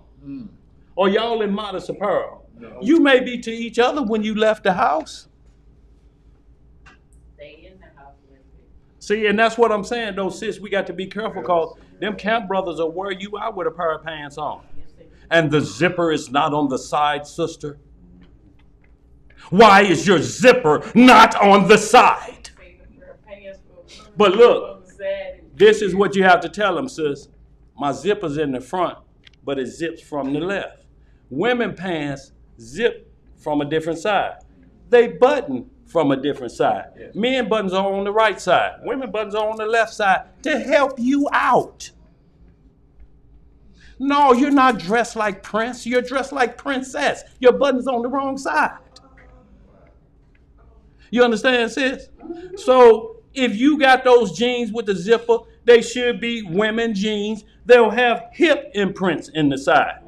Or y'all in modest apparel. No. You may be to each other when you left the house. Stay in the house with it. See, and that's what I'm saying though, sis, we got to be careful because them camp brothers will wear you out with a pair of pants on. And the zipper is not on the side, sister. Why is your zipper not on the side? But look, this is what you have to tell them, sis. My zipper's in the front, but it zips from the left. Women pants zip from a different side. They button from a different side. Yes. Men buttons are on the right side. Women buttons are on the left side to help you out. No, you're not dressed like Prince. You're dressed like Princess. Your button's on the wrong side. You understand, sis? So if you got those jeans with the zipper, they should be women jeans. They'll have hip imprints in the side.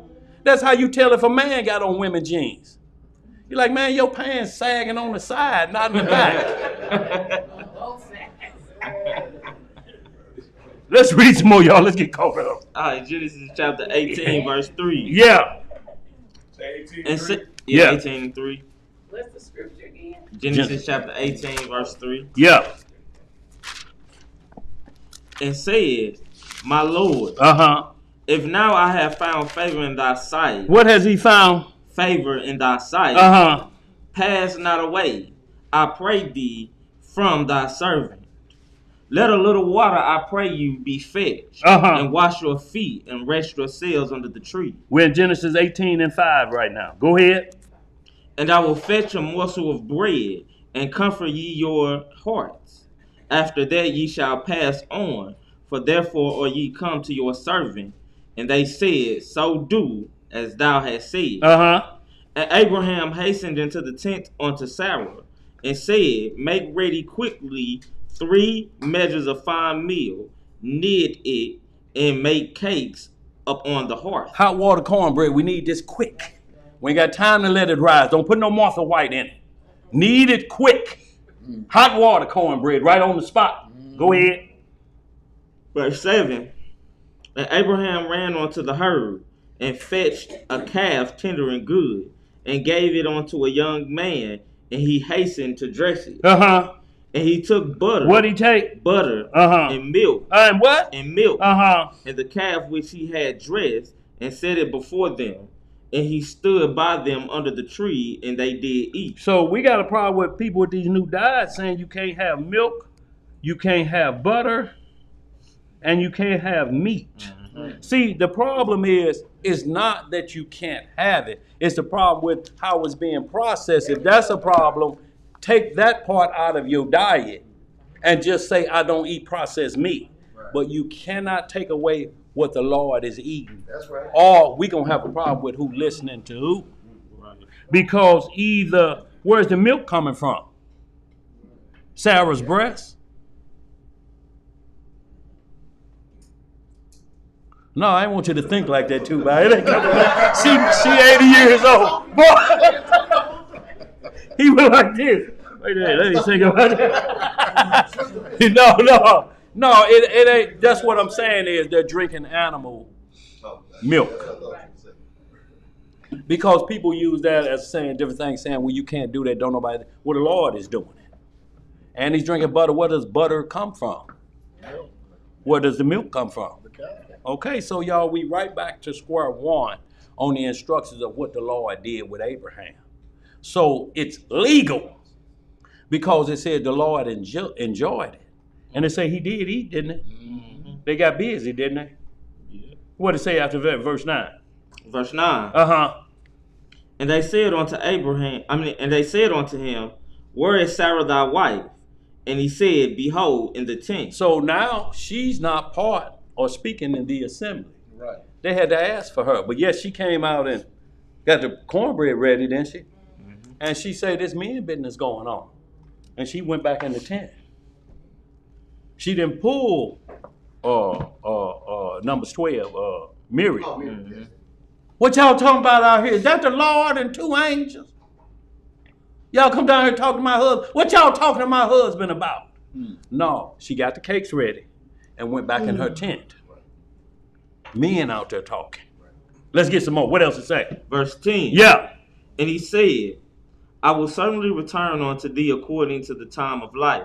That's how you tell if a man got on women jeans. You're like, man, your pants sagging on the side, not in the back. Let's read some more, y'all. Let's get caught up. All right, Genesis chapter 18, verse 3. Yeah. 18:3. Yeah. 18:3. What's the scripture again? Genesis chapter 18, verse 3. Yeah. And said, my Lord, if now I have found favor in thy sight. What has he found? Favor in thy sight. Pass not away, I pray thee, from thy servant. Let a little water, I pray you, be fetched, and wash your feet, and rest yourselves under the tree. We're in Genesis 18:5 right now. Go ahead. And I will fetch a morsel of bread, and comfort ye your hearts. After that ye shall pass on, for therefore are ye come to your servant. And they said, so do as thou hast said. And Abraham hastened into the tent unto Sarah, and said, make ready quickly 3 measures of fine meal, knead it, and make cakes upon the hearth. Hot water cornbread, we need this quick. We ain't got time to let it rise. Don't put no Martha White in it. Need it quick. Hot water cornbread right on the spot. Go ahead. Verse 7. And Abraham ran unto the herd, and fetched a calf tender and good, and gave it unto a young man, and he hastened to dress it. Uh-huh. And he took butter. What'd he take? Butter Uh-huh. and milk. And what? And milk. Uh-huh. And the calf which he had dressed, and set it before them. And he stood by them under the tree, and they did eat. So we got a problem with people with these new diets saying you can't have milk, you can't have butter, and you can't have meat. Mm-hmm. See, the problem is not that you can't have it. It's the problem with how it's being processed. If that's a problem, take that part out of your diet and just say, I don't eat processed meat. Right. But you cannot take away what the Lord is eating. That's right. Or we're going to have a problem with who listening to who. Right. Because either, where's the milk coming from? Sarah's breast? No, I want you to think like that too, man. It ain't coming from, she 80 years old. Boy, he went like this. Wait a minute, let me think about that. No, it ain't. That's what I'm saying is they're drinking animal milk. Because people use that as saying different things, saying, well, you can't do that, don't nobody. Well, the Lord is doing it. And he's drinking butter. Where does butter come from? Where does the milk come from? Okay, so y'all, we right back to square one on the instructions of what the Lord did with Abraham. So it's legal because it said the Lord enjoyed it. And they say he did eat, didn't it? Mm-hmm. They got busy, didn't they? Yeah. What did it say after that, verse 9? Verse 9. Uh-huh. And they said unto him, where is Sarah thy wife? And he said, behold, in the tent. So now she's not part or speaking in the assembly. Right. They had to ask for her. But yes, she came out and got the cornbread ready, didn't she? Mm-hmm. And she said, there's men business going on. And she went back in the tent. She didn't pull Numbers 12, Miriam. Oh, mm-hmm. What y'all talking about out here? Is that the Lord and two angels? Y'all come down here and talk to my husband. What y'all talking to my husband about? No, she got the cakes ready and went back in her tent. Men out there talking. Let's get some more. What else to say? Verse 10. Yeah. And he said, I will certainly return unto thee according to the time of life.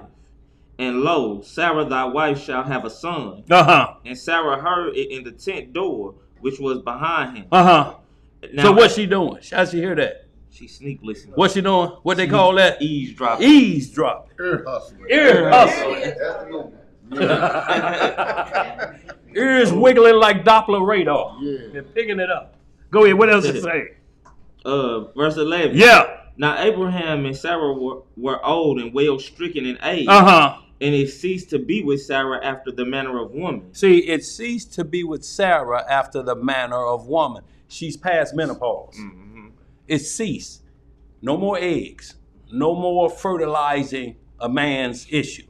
And lo, Sarah thy wife shall have a son. Uh-huh. And Sarah heard it in the tent door, which was behind him. Uh-huh. Now, so what's she doing? How'd she hear that? She sneak listening. What's she doing? What they call that? Eavesdropping. Eavesdropping. Ear hustling. Ear hustling. Ears wiggling like Doppler radar. Yeah. They're picking it up. Go ahead. What else it say? Verse 11. Yeah. Now Abraham and Sarah were old and well stricken in age. Uh-huh. And it ceased to be with Sarah after the manner of woman. See, it ceased to be with Sarah after the manner of woman. She's past menopause. Mm-hmm. It ceased. No more eggs. No more fertilizing a man's issue.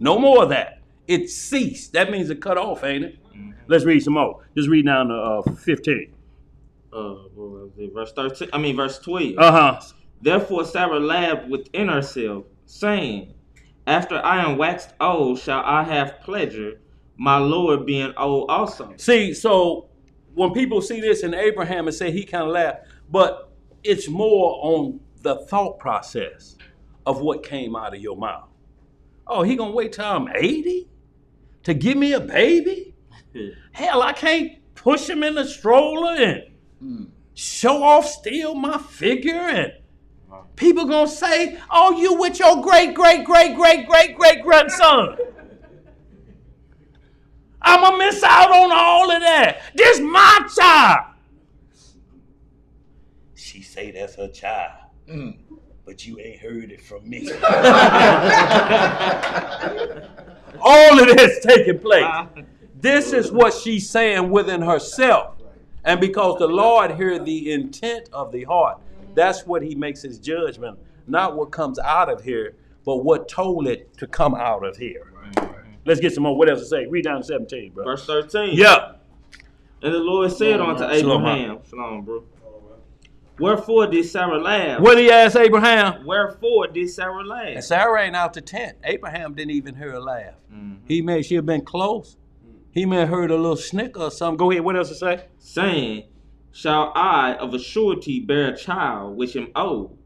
No more of that. It ceased. That means it cut off, ain't it? Mm-hmm. Let's read some more. Just read down to 15. What was it? Verse 13. Verse 12. Uh-huh. Therefore Sarah laughed within herself, saying, after I am waxed old, shall I have pleasure, my Lord being old also. See, so when people see this in Abraham and say he kind of laughed, but it's more on the thought process of what came out of your mouth. Oh, he gonna wait till I'm 80 to give me a baby? Hell, I can't push him in the stroller and show off, steal my figure, and people gonna say, oh, you with your great grandson. I'm gonna miss out on all of that. This my child. She say that's her child, but you ain't heard it from me. All of this taking place. This is what she's saying within herself. And because the Lord hears the intent of the heart, that's what he makes his judgment. Not what comes out of here, but what told it to come out of here. Right. Let's get some more. What else to say? Read down to 17, bro. Verse 13. Yeah. And the Lord said unto Abraham, Shalom, bro. Wherefore did Sarah laugh? What did he ask Abraham? Wherefore did Sarah laugh? And Sarah ain't out the tent. Abraham didn't even hear her laugh. Mm-hmm. She'd have been close. He may have heard a little snicker or something. Go ahead. What else to say? saying, shall I of a surety bear a child which am old?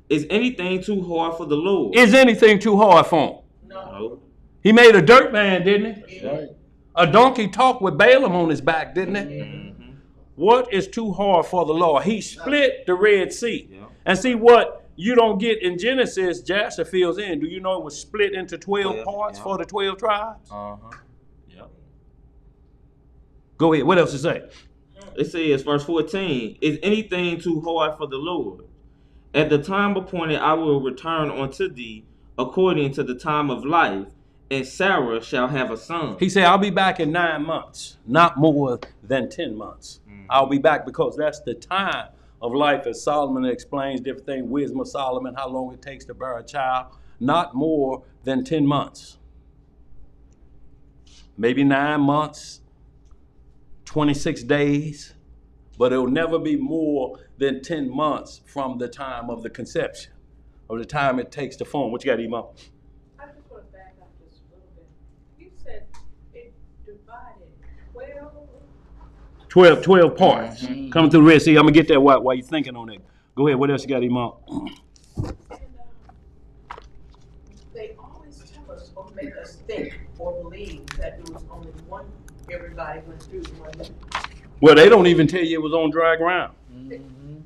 Is anything too hard for the Lord? Is anything too hard for him? No. He made a dirt man, didn't he? Right. A donkey talked with Balaam on his back, didn't it? Mm-hmm. What is too hard for the Lord? He split the Red Sea. Yeah. And see what you don't get in Genesis, Jasher fills in. Do you know it was split into 12 parts for the 12 tribes? Yep. Go ahead. What else to say? It says, verse 14, is anything too hard for the Lord? At the time appointed I will return unto thee according to the time of life, and Sarah shall have a son. He said, I'll be back in 9 months, not more than 10 months. I'll be back because that's the time of life, as Solomon explains different things, wisdom of Solomon, how long it takes to bear a child, not more than 10 months. Maybe 9 months, 26 days, but it'll never be more than 10 months from the time of the conception, or the time it takes to form. What you got, Emo? I just want to back up just a little bit. You said it divided 12 parts coming through the Red Sea. I'm going to get that while you're thinking on it. Go ahead. What else you got, Emo? And they always tell us or make us think or believe that it was only one everybody went through one. Well, they don't even tell you it was on dry ground. And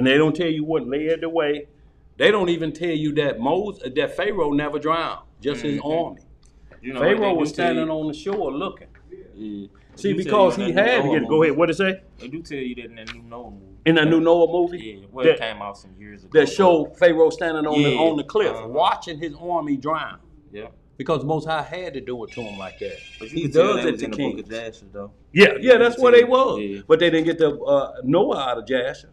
they don't tell you what led the way. They don't even tell you that that Pharaoh never drowned, just his army. You know, Pharaoh was standing on the shore looking. Yeah. See, because he had to get it. Go ahead. What did it say? They do tell you that in that new Noah movie. In that new Noah movie? Yeah, well, it came out some years ago. That showed Pharaoh standing on the cliff, Uh-huh. watching his army drown. Yeah. Because the Most High had to do it to him like that. But you He can tell does that it was to in the book kings. of Jasher, though. Yeah, that's what they was. Yeah. But they didn't get the Noah out of Jasher.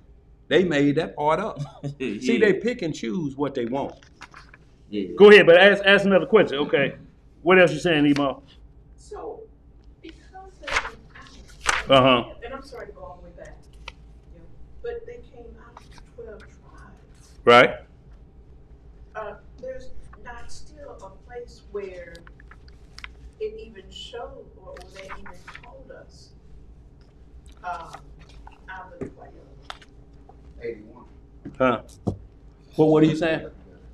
They made that part up. Yeah. See, they pick and choose what they want. Yeah. Go ahead, but ask another question. Okay. What else you saying, Emo? So, because they came out, Uh-huh. and I'm sorry to go all the way back, you know, but they came out of 12 tribes. Right? There's not still a place where it even showed or they even told us out of the 12. 81. Huh? Well, what are you saying?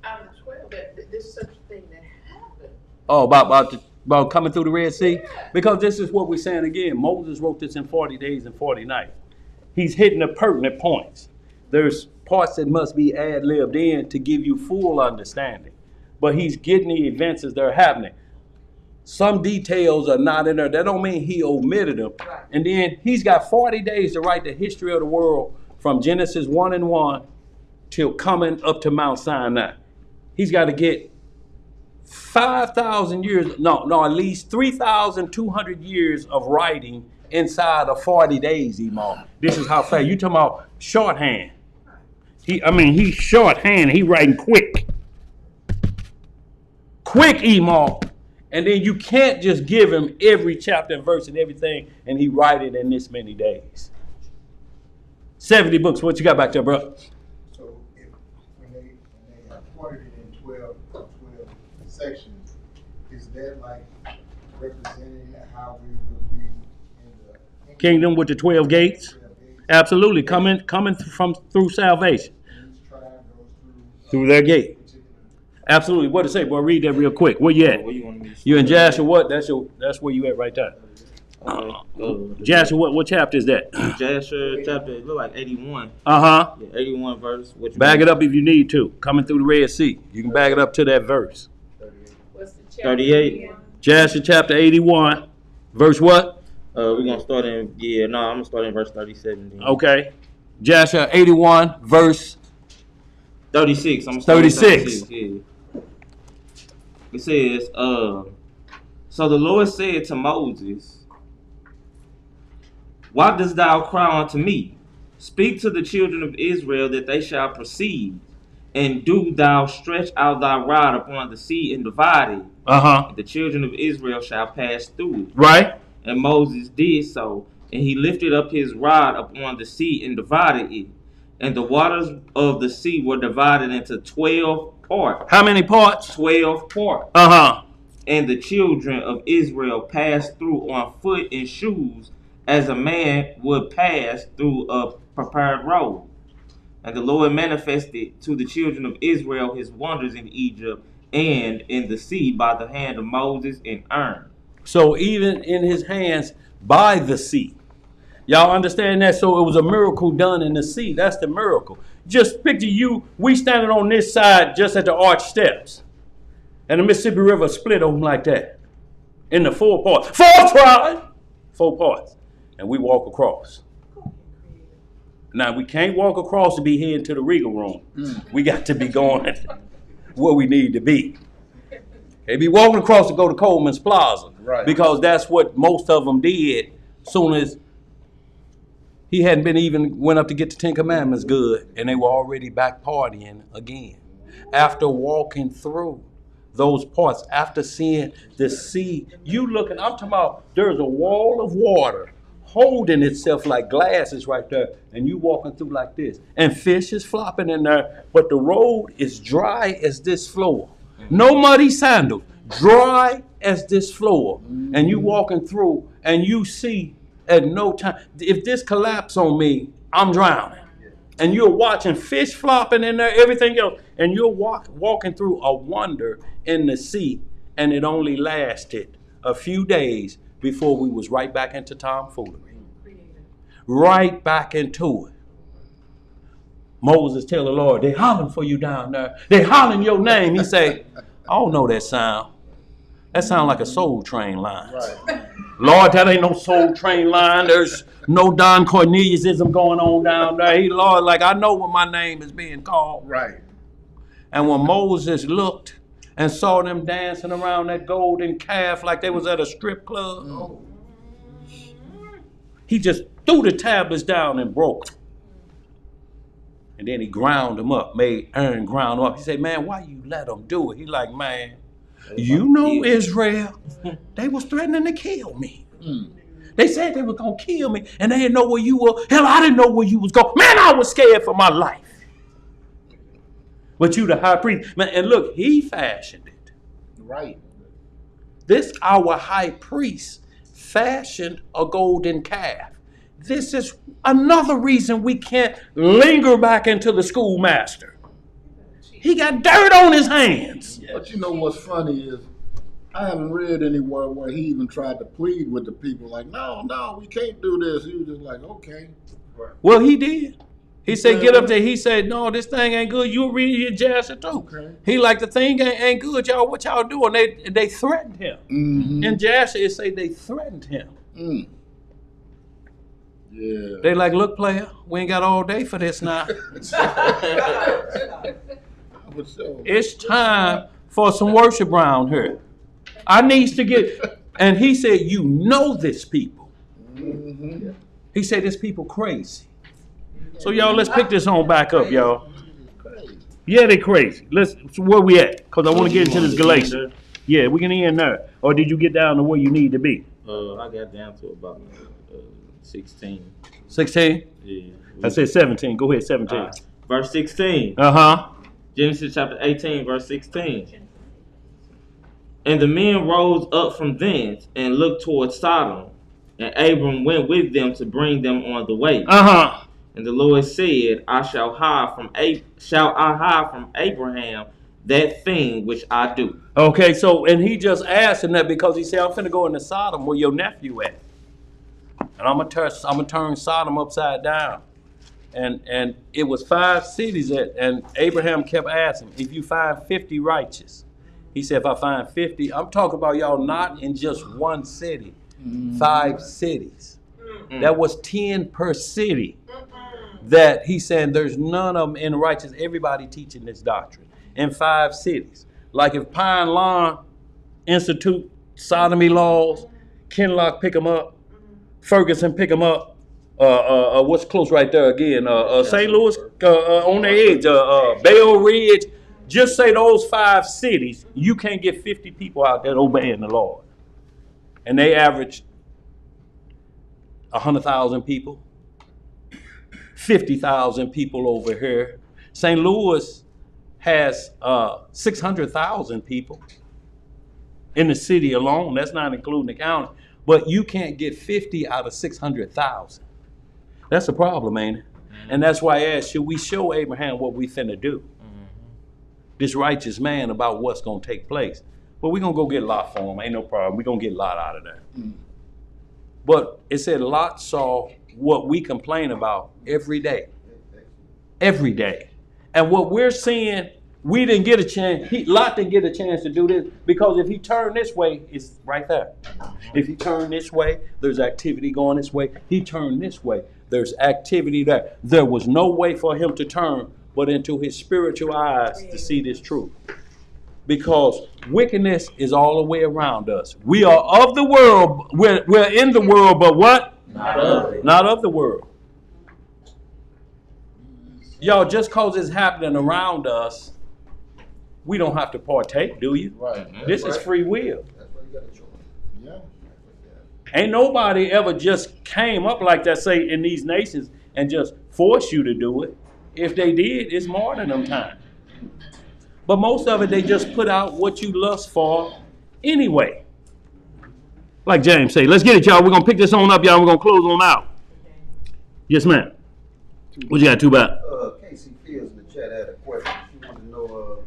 Out of 12, that there's such a thing that happened. Oh, about coming through the Red Sea? Because this is what we're saying again. Moses wrote this in 40 days and 40 nights. He's hitting the pertinent points. There's parts that must be ad-libbed in to give you full understanding. But he's getting the events as they're happening. Some details are not in there. That don't mean he omitted them. Right. And then he's got 40 days to write the history of the world from Genesis 1:1 till coming up to Mount Sinai. He's got to get 5,000 years, at least 3,200 years of writing inside of 40 days, Emo. This is how fast. You talking about shorthand. He's shorthand. He writing quick. Quick, Emo. And then you can't just give him every chapter and verse and everything, and he write it in this many days. 70 books. What you got back there, bro? So when they reported it in 12 sections, is that like representing how we will be in the Kingdom with the 12 gates. 12 gates? Absolutely. Coming through salvation. Each tribe goes Through their gate. particular. Absolutely. What to say, boy? Read that real quick. Where you at? Where you want me to You in Jasher what? That's where you at right there. Jasher what chapter is that? Jasher chapter, it look like 81. Uh-huh. Yeah, 81 verse. What you Bag want? it up if you need to. Coming through the Red Sea. You can bag it up to that verse. What's the chapter 38. again? Jasher chapter 81. Verse what? We're going to start in, I'm going to start in verse 37. Then. Okay. Jasher 81 verse 36. I'm gonna 36. Yeah. It says, so the Lord said to Moses, why dost thou cry unto me? Speak to the children of Israel that they shall proceed, and do thou stretch out thy rod upon the sea and divide it. Uh-huh. And the children of Israel shall pass through it. Right? And Moses did so, and he lifted up his rod upon the sea and divided it. And the waters of the sea were divided into 12 parts. How many parts? 12 parts. Uh-huh. and the children of Israel passed through on foot in shoes, as a man would pass through a prepared road. And the Lord manifested to the children of Israel his wonders in Egypt and in the sea by the hand of Moses and Aaron. So even in his hands by the sea. Y'all understand that? So it was a miracle done in the sea. That's the miracle. Just picture we standing on this side just at the arch steps. And the Mississippi River split open like that. Into 4 parts. 4 parts. And we walk across. Now, we can't walk across to be heading to the regal room. We got to be going where we need to be. They be walking across to go to Coleman's Plaza. Right. Because that's what most of them did soon as he hadn't been even went up to get the 10 Commandments good. And they were already back partying again. After walking through those parts, after seeing the sea, I'm talking about there's a wall of water holding itself like glasses right there, and you walking through like this, and fish is flopping in there, but the road is dry as this floor. No muddy sandals, dry as this floor. And you walking through, and you see at no time, if this collapse on me, I'm drowning. And you're watching fish flopping in there, everything else, and you're walking through a wonder in the sea, and it only lasted a few days before we was right back into tomfoolery. Right back into it. Moses tell the Lord, they hollering for you down there. They hollering your name. He say, I don't know that sound. That sound like a Soul Train line. Right. Lord, that ain't no Soul Train line. There's no Don Corneliusism going on down there. Lord, like I know when my name is being called. Right. And when Moses looked and saw them dancing around that golden calf like they was at a strip club, he just threw the tablets down and broke them. And then he ground them up, made Aaron ground them up. He said, man, why you let them do it? He like, man, you know Israel, they was threatening to kill me. They said they were going to kill me, and they didn't know where you were. Hell, I didn't know where you was going. Man, I was scared for my life. But you the high priest. Man, and look, he fashioned it. Right. This, our high priest, fashioned a golden calf. This is another reason we can't linger back into the schoolmaster. He got dirt on his hands. But you know what's funny is, I haven't read anywhere where he even tried to plead with the people like, no, we can't do this. He was just like, okay. Well, he did. He said, get up there. He said, no, this thing ain't good. You'll read it in Jasher too. Okay. He like, the thing ain't good. Y'all, what y'all doing? They threatened him. Mm-hmm. In Jasher, it say they threatened him. Mm. Yeah. They like, look, player, we ain't got all day for this now. It's time for some worship around here. I needs to get, and he said, you know this people. Mm-hmm. He said, this people crazy. So y'all, let's pick this on back up, y'all. Yeah, they crazy. So where we at? Because I want to get into this Galatians. Yeah, we can end there. Or did you get down to where you need to be? I got down to about 16. 16? Yeah. I said 17. Go ahead, 17. Verse 16. Uh-huh. Genesis chapter 18, verse 16. And the men rose up from thence and looked toward Sodom, and Abram went with them to bring them on the way. Uh-huh. And the Lord said, shall I hide from Abraham that thing which I do? Okay, so, and he just asked him that because he said, I'm finna go into Sodom where your nephew at. And I'm gonna turn Sodom upside down. And it was 5 cities and Abraham kept asking, if you find 50 righteous. He said, if I find 50, I'm talking about y'all not in just one city, 5 cities. That was 10 per city. That he's saying there's none of them in righteous. Everybody teaching this doctrine in 5 cities. Like if Pine Lawn institute sodomy laws, Kinloch pick them up, Ferguson pick them up. What's close right there again? St. Louis on the edge, Bell Ridge. Just say those 5 cities, you can't get 50 people out there obeying the Lord. And they average 100,000 people, 50,000 people over here. St. Louis has 600,000 people. in the city alone. That's not including the county. But you can't get 50 out of 600,000. That's a problem, ain't it? And that's why I asked, should we show Abraham what we finna do? This righteous man about what's going to take place. Well, we're going to go get Lot for him. Ain't no problem. We're going to get Lot out of there. But it said Lot saw what we complain about every day. Every day. And what we're seeing, we didn't get a chance. Lot didn't get a chance to do this because if he turned this way, it's right there. If he turned this way, there's activity going this way. He turned this way, there's activity there. There was no way for him to turn but into his spiritual eyes to see this truth. Because wickedness is all the way around us. We are of the world. We're in the world, but what? Not of it. Not of the world. Y'all, just because it's happening around us, we don't have to partake, do you? Right. This is free will. That's why you got a choice. Yeah. Ain't nobody ever just came up like that, say, in these nations and just force you to do it. If they did, it's more than them time. But most of it, they just put out what you lust for anyway. Like James say, let's get it, y'all. We're going to pick this on up, y'all. We're going to close on out. Yes, ma'am. What you got, two back? Casey Fields in the chat had a question. She wanted to know,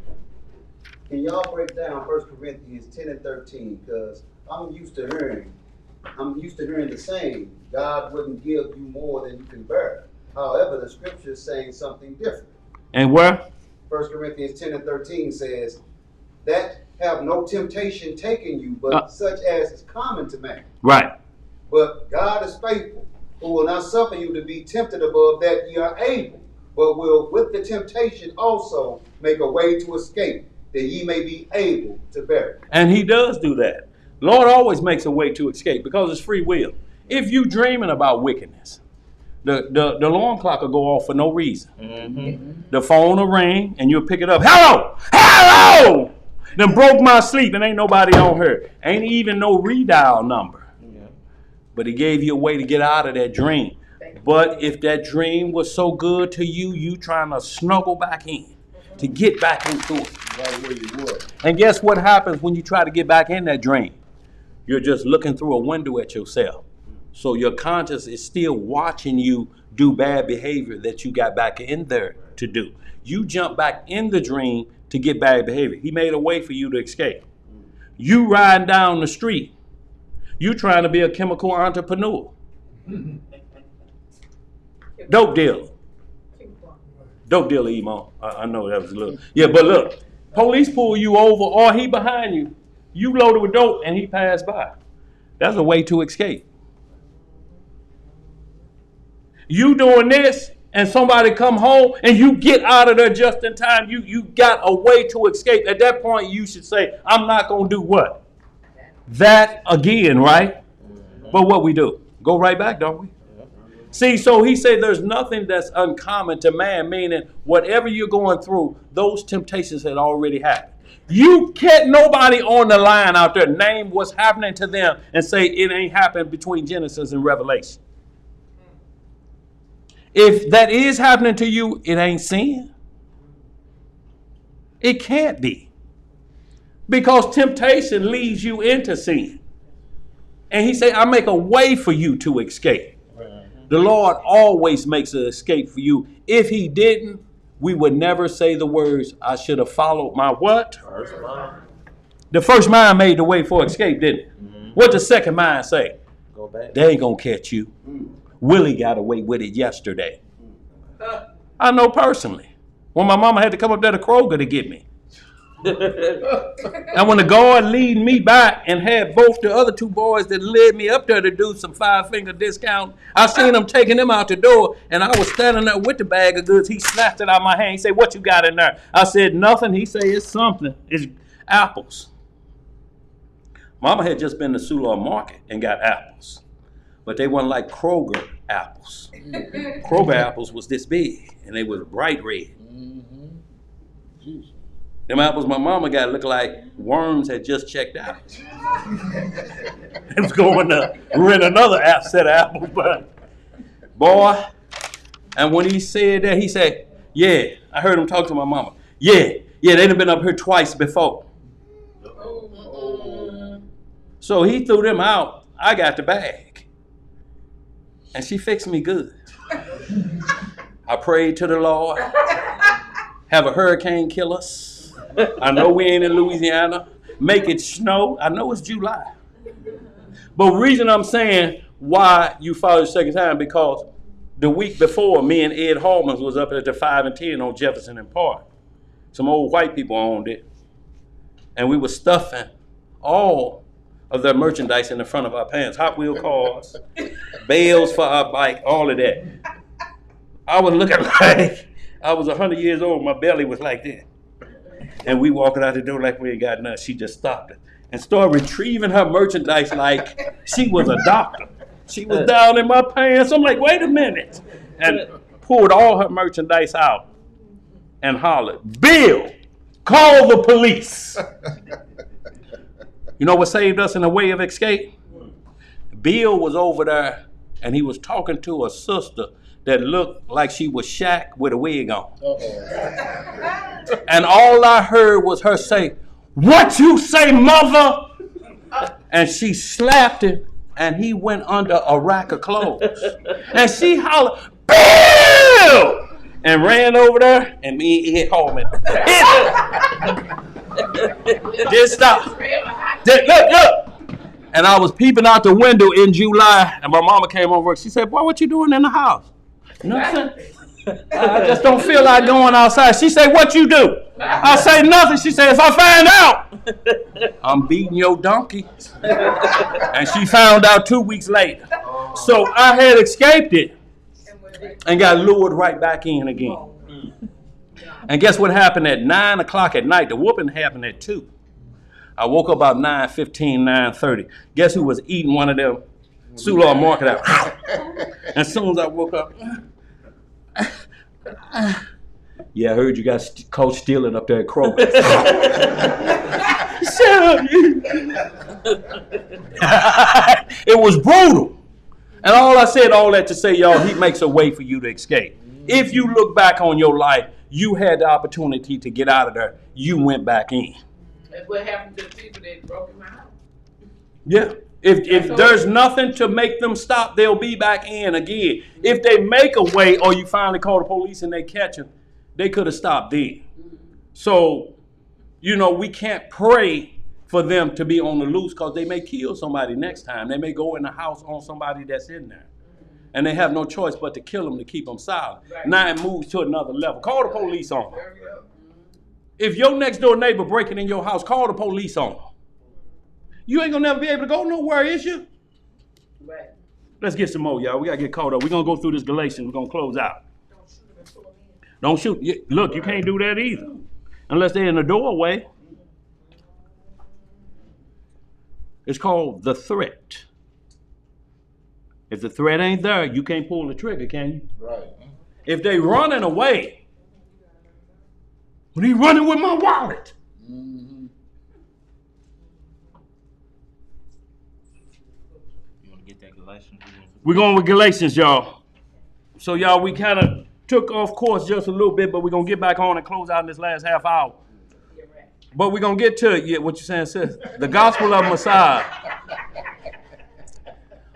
can y'all break down 1 Corinthians 10 and 13? Because I'm used to hearing the saying, God wouldn't give you more than you can bear. However, the scripture is saying something different. And where? 1 Corinthians 10 and 13 says, that have no temptation taken you, but such as is common to man. Right. But God is faithful, who will not suffer you to be tempted above that ye are able, but will with the temptation also make a way to escape, that ye may be able to bear it. And he does do that. Lord always makes a way to escape because it's free will. If you dreaming about wickedness, the alarm clock will go off for no reason. The phone will ring and you'll pick it up. Hello! Hello! Then broke my sleep and ain't nobody on her. Ain't even no redial number. But he gave you a way to get out of that dream. But if that dream was so good to you, you trying to snuggle back in to get back into it. Right where you were. And guess what happens when you try to get back in that dream? You're just looking through a window at yourself. So your conscience is still watching you do bad behavior that you got back in there to do. You jump back in the dream to get bad behavior. He made a way for you to escape. You riding down the street. You trying to be a chemical entrepreneur. Dope dealer. Dope dealer, Emo. I know that was a little. Yeah, but look. Police pull you over or he behind you. You loaded with dope and he passed by. That's a way to escape. You doing this and somebody come home and you get out of there just in time. You got a way to escape. At that point, you should say, I'm not going to do what? That again, right? But what we do? Go right back, don't we? See, so he said there's nothing that's uncommon to man, meaning whatever you're going through, those temptations had already happened. You can't, nobody on the line out there name what's happening to them and say it ain't happened between Genesis and Revelation. If that is happening to you, it ain't sin. It can't be. Because temptation leads you into sin. And he said, I make a way for you to escape. The Lord always makes an escape for you. If he didn't, we would never say the words, I should have followed my what? First mind. The first mind made the way for escape, didn't it? What the second mind say? Go back. They ain't gonna catch you. Willie got away with it yesterday. I know personally. When my mama had to come up there to Kroger to get me. And when the guard lead me back and had both the other two boys that led me up there to do some 5-finger discount, I seen them taking them out the door, and I was standing there with the bag of goods. He snatched it out of my hand. He said, what you got in there? I said, nothing. He said, it's something. It's apples. Mama had just been to Sula Market and got apples. But they weren't like Kroger apples. Kroger apples was this big, and they was bright red. Them apples my mama got looked like worms had just checked out. It was going to rent another set of apples, but boy. And when he said that, he said, yeah, I heard him talk to my mama. Yeah, they done been up here twice before. So he threw them out. I got the bag. And she fixed me good. I prayed to the Lord. Have a hurricane kill us. I know we ain't in Louisiana. Make it snow. I know it's July. But the reason I'm saying why you followed the second time, because the week before, me and Ed Hallman was up at the 5 and 10 on Jefferson and Park. Some old white people owned it. And we were stuffing all of their merchandise in the front of our pants. Hot wheel cars, bales for our bike, all of that. I was looking like I was 100 years old. My belly was like that. And we walking out the door like we ain't got nothing. She just stopped it and started retrieving her merchandise like she was a doctor. She was down in my pants. I'm like, wait a minute. And pulled all her merchandise out and hollered, Bill, call the police. You know what saved us in a way of escape? Bill was over there and he was talking to a sister that looked like she was Shaq with a wig on. And all I heard was her say, what you say, mother? And she slapped him and he went under a rack of clothes. And she hollered, Bill! And ran over there and me hit Holman. Just stop. Look. And I was peeping out the window in July and my mama came over. She said, boy, what you doing in the house? Nothing. I just don't feel like going outside. She said, what you do? I say nothing. She said, if I find out, I'm beating your donkey. And she found out 2 weeks later. So I had escaped it and got lured right back in again. And guess what happened at 9 o'clock at night? The whooping happened at 2. I woke up about 9:15, 9:30. Guess who was eating one of them Sulaw market out? As soon as I woke up, yeah, I heard you got caught stealing up there at Kroger. Shut up, you. It was brutal. And all I said, all that to say, y'all, he makes a way for you to escape. If you look back on your life, you had the opportunity to get out of there. You went back in. That's what happened to the people that broke him out. Yeah. If there's nothing to make them stop, they'll be back in again. If they make a way or you finally call the police and they catch them, they could have stopped then. So, we can't pray for them to be on the loose because they may kill somebody next time. They may go in the house on somebody that's in there. And they have no choice but to kill them to keep them silent. Right. Now it moves to another level. Call the police on them. If your next door neighbor breaking in your house, call the police on them. You ain't gonna never be able to go nowhere, is you? Right. Let's get some more, y'all. We gotta get caught up. We're gonna go through this Galatians. We're gonna close out. Don't shoot. Look, you can't do that either. Unless they're in the doorway. It's called the threat. If the threat ain't there, you can't pull the trigger, can you? Right. If they running away, when he running with my wallet. Mm-hmm. You want to get that Galatians? We're going with Galatians, y'all. So, y'all, we kind of took off course just a little bit, but we're going to get back on and close out in this last half hour. But we're going to get to it. What you saying, sis? The gospel of Messiah.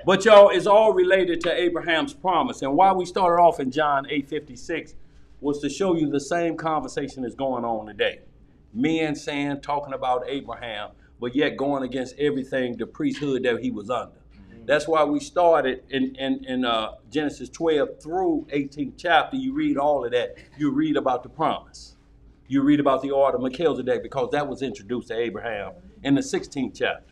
But, y'all, it's all related to Abraham's promise. And why we started off in John 8:56 was to show you the same conversation that's going on today. Men saying, talking about Abraham, but yet going against everything, the priesthood that he was under. That's why we started in Genesis 12 through 18th chapter. You read all of that. You read about the promise. You read about the order of Melchizedek because that was introduced to Abraham in the 16th chapter.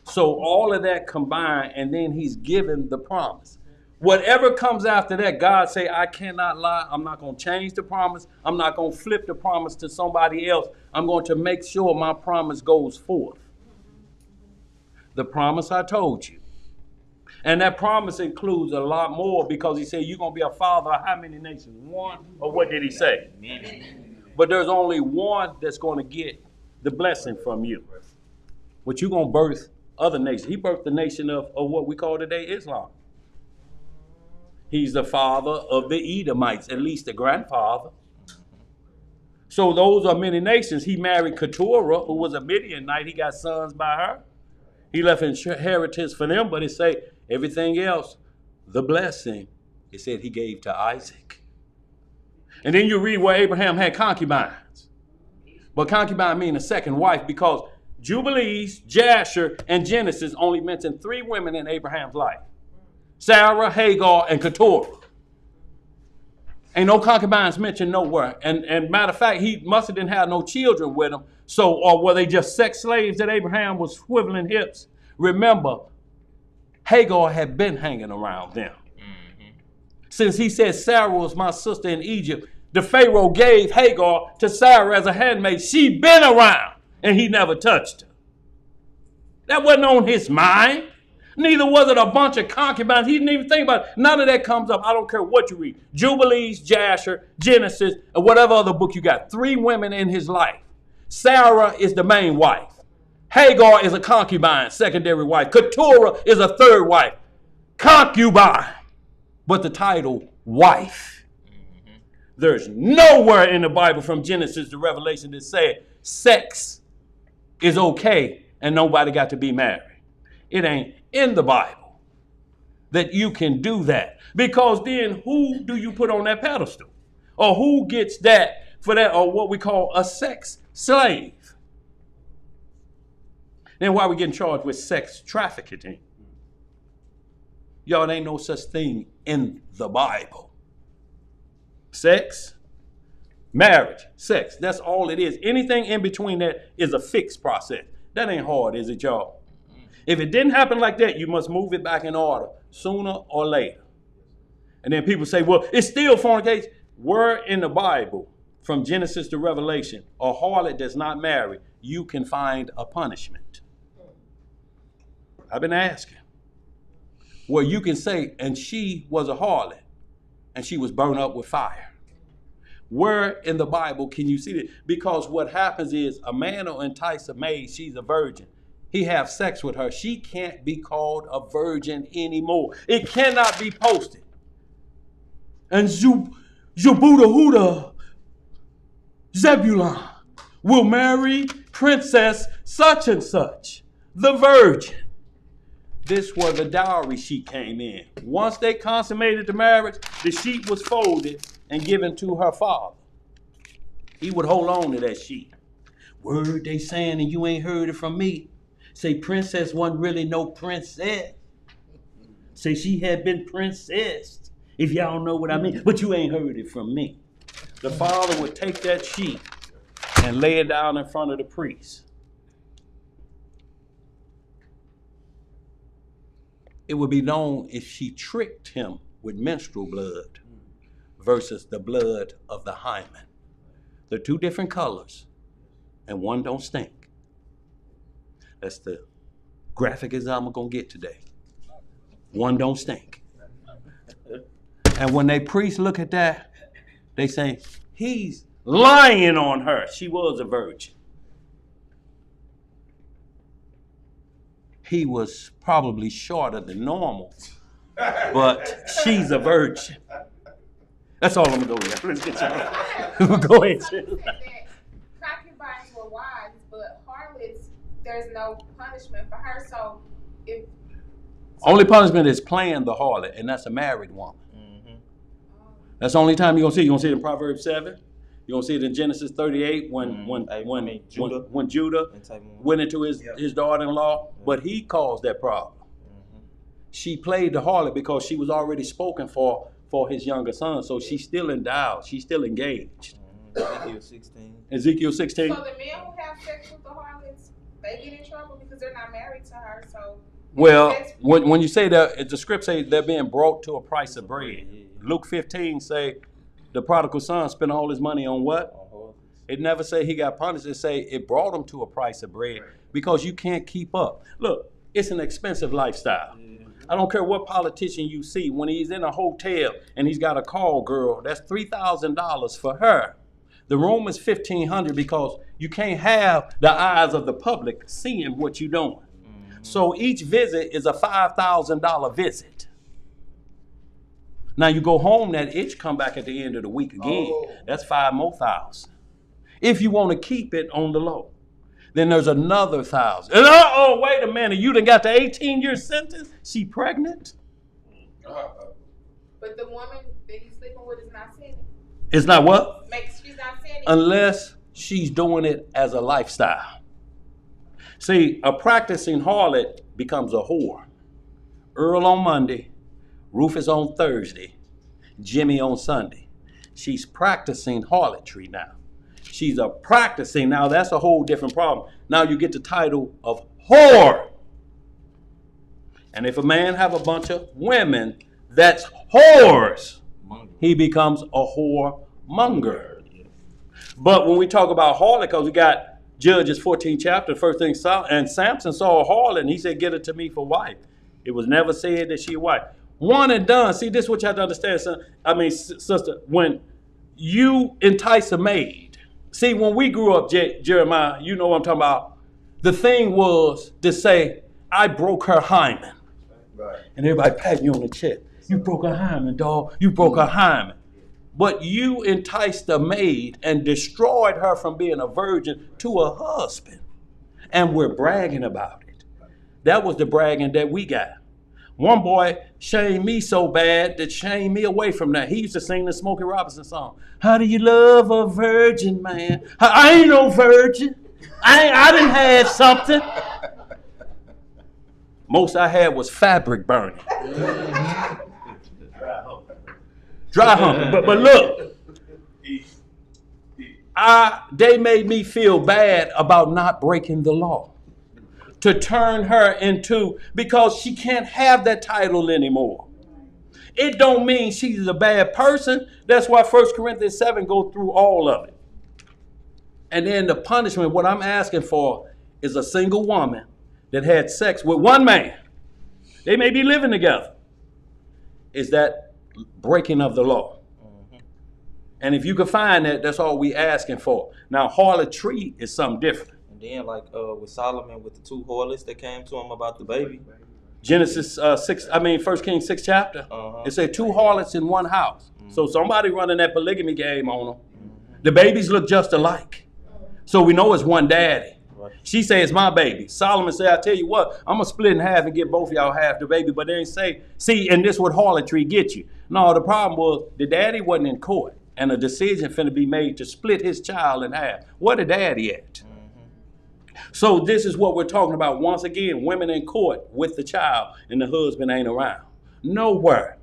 So all of that combined, and then he's given the promise. Whatever comes after that, God say, I cannot lie. I'm not going to change the promise. I'm not going to flip the promise to somebody else. I'm going to make sure my promise goes forth. The promise I told you. And that promise includes a lot more because he said, you're going to be a father of how many nations? One? Or what did he say? But there's only one that's going to get the blessing from you. But you're going to birth other nations. He birthed the nation of what we call today Islam. He's the father of the Edomites, at least the grandfather. So those are many nations. He married Keturah, who was a Midianite. He got sons by her. He left inheritance for them, but it say everything else, the blessing, it said he gave to Isaac. And then you read where Abraham had concubines. But concubine means a second wife, because Jubilees, Jasher, and Genesis only mention 3 women in Abraham's life. Sarah, Hagar, and Keturah. Ain't no concubines mentioned nowhere. And matter of fact, he must have didn't have no children with him. So, or were they just sex slaves that Abraham was swiveling hips? Remember, Hagar had been hanging around them. Since he said Sarah was my sister in Egypt, the Pharaoh gave Hagar to Sarah as a handmaid. She been around, and he never touched her. That wasn't on his mind. Neither was it a bunch of concubines. He didn't even think about it. None of that comes up. I don't care what you read. Jubilees, Jasher, Genesis, or whatever other book you got. 3 women in his life. Sarah is the main wife. Hagar is a concubine, secondary wife. Keturah is a third wife. Concubine. But the title, wife. There's nowhere in the Bible from Genesis to Revelation that said sex is okay and nobody got to be married. It ain't in the Bible that you can do that. Because then who do you put on that pedestal? Or who gets that for that, or what we call a sex slave? Then why are we getting charged with sex trafficking? Y'all, there ain't no such thing in the Bible. Sex, marriage, sex. That's all it is. Anything in between that is a fixed process. That ain't hard, is it, y'all? If it didn't happen like that, you must move it back in order sooner or later. And then people say, well, it's still fornication. Where in the Bible, from Genesis to Revelation, a harlot that's not married, you can find a punishment. I've been asking. Where you can say, and she was a harlot, and she was burned up with fire. Where in the Bible can you see that? Because what happens is a man will entice a maid, she's a virgin. He have sex with her. She can't be called a virgin anymore. It cannot be posted. And Jubuda Huda Zebulon will marry princess such and such, the virgin. This was the dowry sheet came in. Once they consummated the marriage, the sheet was folded and given to her father. He would hold on to that sheet. Word they saying, and you ain't heard it from me. Say princess wasn't really no princess. Say she had been princessed, if y'all know what I mean. But you ain't heard it from me. The father would take that sheet and lay it down in front of the priest. It would be known if she tricked him with menstrual blood versus the blood of the hymen. They're 2 different colors, and one don't stink. That's the graphic example I'm going to get today. One don't stink. And when they priests look at that, they say, he's lying on her. She was a virgin. He was probably shorter than normal, but she's a virgin. That's all I'm going to go with. Let's get y'all. Go ahead. Concubines were wives, but harlots, there's no punishment for her. So if only punishment is playing the harlot, and that's a married woman. That's the only time you're going to see it. You're going to see it in Proverbs 7. You're going to see it in Genesis 38 when Judah went into his daughter-in-law. But he caused that problem. She played the harlot because she was already spoken for his younger son. So she's still endowed. She's still engaged. Ezekiel 16. So the men who have sex with the harlots, they get in trouble because they're not married to her. So well, when you say that, the script says they're being brought to a price of bread. Luke 15 say the prodigal son spent all his money on what? It never say he got punished. It say it brought him to a price of bread because you can't keep up. Look, it's an expensive lifestyle. I don't care what politician you see. When he's in a hotel and he's got a call girl, that's $3,000 for her. The room is $1,500 because you can't have the eyes of the public seeing what you're doing. So each visit is a $5,000 visit. Now you go home, that itch come back at the end of the week again. That's $5,000 more. If you want to keep it on the low. Then there's another 1,000. And oh, wait a minute. You done got the 18-year sentence? She pregnant? But the woman that he's sleeping with is not sinning. It's not what? She's not sinning. Unless she's doing it as a lifestyle. See, a practicing harlot becomes a whore. Earl on Monday, Rufus on Thursday, Jimmy on Sunday. She's practicing harlotry now. She's a practicing. Now that's a whole different problem. Now you get the title of whore. And if a man have a bunch of women that's whores, he becomes a whoremonger. But when we talk about harlot, because we got Judges 14 chapter, first thing, and Samson saw a harlot and he said, get her to me for wife. It was never said that she a wife. One and done. See, this is what you have to understand, son. I mean, sister, when you entice a maid. See, when we grew up, Jeremiah, you know what I'm talking about. The thing was to say, I broke her hymen. Right. And everybody patting you on the chest. You broke her hymen, dog. You broke her hymen. But you enticed a maid and destroyed her from being a virgin to a husband. And we're bragging about it. That was the bragging that we got. One boy shamed me so bad that shamed me away from that. He used to sing the Smokey Robinson song. How do you love a virgin man? I ain't no virgin. I didn't have something. Most I had was fabric burning. Dry humping. But look, they made me feel bad about not breaking the law. To turn her into, because she can't have that title anymore. It don't mean she's a bad person. That's why 1 Corinthians 7 go through all of it. And then the punishment, what I'm asking for is a single woman that had sex with one man. They may be living together. Is that breaking of the law? Mm-hmm. And if you can find that, that's all we asking for. Now, harlotry is something different. And then, like with Solomon, with the two harlots that came to him about the baby. Genesis 1 Kings 6 chapter. It said 2 harlots in one house. Mm-hmm. So somebody running that polygamy game on them. Mm-hmm. The babies look just alike. So we know it's one daddy. Right. She says, my baby. Solomon said, I tell you what, I'm going to split in half and give both of y'all half the baby. But they ain't say, see, and this what harlotry get you. No, the problem was the daddy wasn't in court. And a decision finna be made to split his child in half. Where the daddy at? Mm-hmm. So this is what we're talking about. Once again, women in court with the child and the husband ain't around. Nowhere.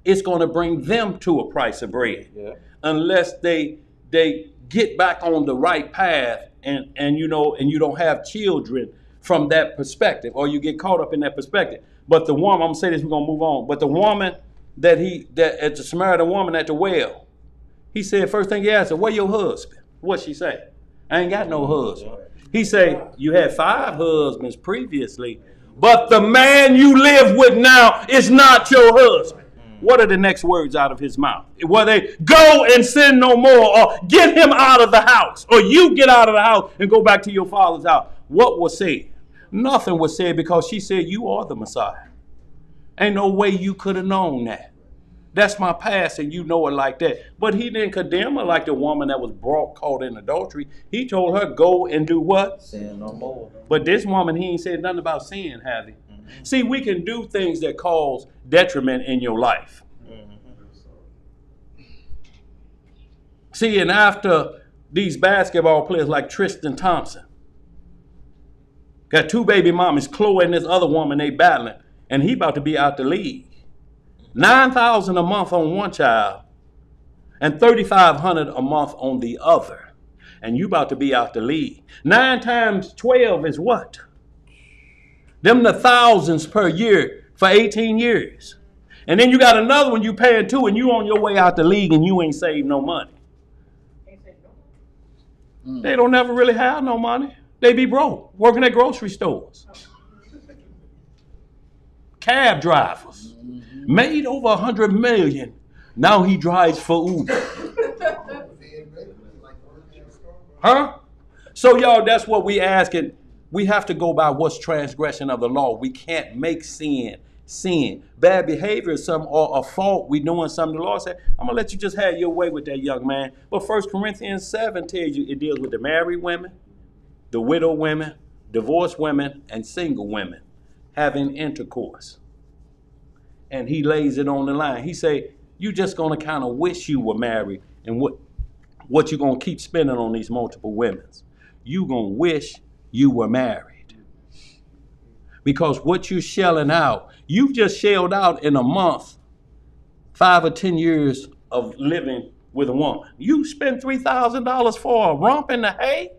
It's going to bring them to a price of bread. Yeah. Unless they get back on the right path and you don't have children from that perspective, or you get caught up in that perspective. But the woman, I'm gonna say this, we're gonna move on. But the woman that at the Samaritan woman at the well, he said, first thing he asked her, where your husband? What she say? I ain't got no husband. He said, you had 5 husbands previously, but the man you live with now is not your husband. What are the next words out of his mouth? Well, they go and sin no more, or get him out of the house, or you get out of the house and go back to your father's house. What was said? Nothing was said, because she said, you are the Messiah. Ain't no way you could have known that. That's my past, and you know it like that. But he didn't condemn her like the woman that was caught in adultery. He told her, go and do what? Sin no more. But this woman, he ain't said nothing about sin, have he? Mm-hmm. See, we can do things that cause detriment in your life. Mm-hmm. See, and after these basketball players like Tristan Thompson, got 2 baby mamas, Chloe and this other woman, they battling, and he about to be out the league. $9,000 a month on one child and $3,500 a month on the other. And you about to be out the league. 9 times 12 is what? Them the thousands per year for 18 years. And then you got another one you paying 2, and you on your way out the league and you ain't saved no money. They don't never really have no money. They be broke, working at grocery stores. Cab drivers. Made over $100 million. Now he drives for Uber. Huh? So y'all, that's what we asking. We have to go by what's transgression of the law. We can't make sin. Bad behavior is a fault. We doing something. The Lord said, I'm going to let you just have your way with that young man. But 1 Corinthians 7 tells you it deals with the married women the widow women, divorced women, and single women having intercourse. And he lays it on the line. He say, you just gonna kind of wish you were married, and what you gonna keep spending on these multiple women? You gonna wish you were married. Because what you're shelling out, you've just shelled out in a month 5 or 10 years of living with a woman. You spend $3,000 for a romp in the hay,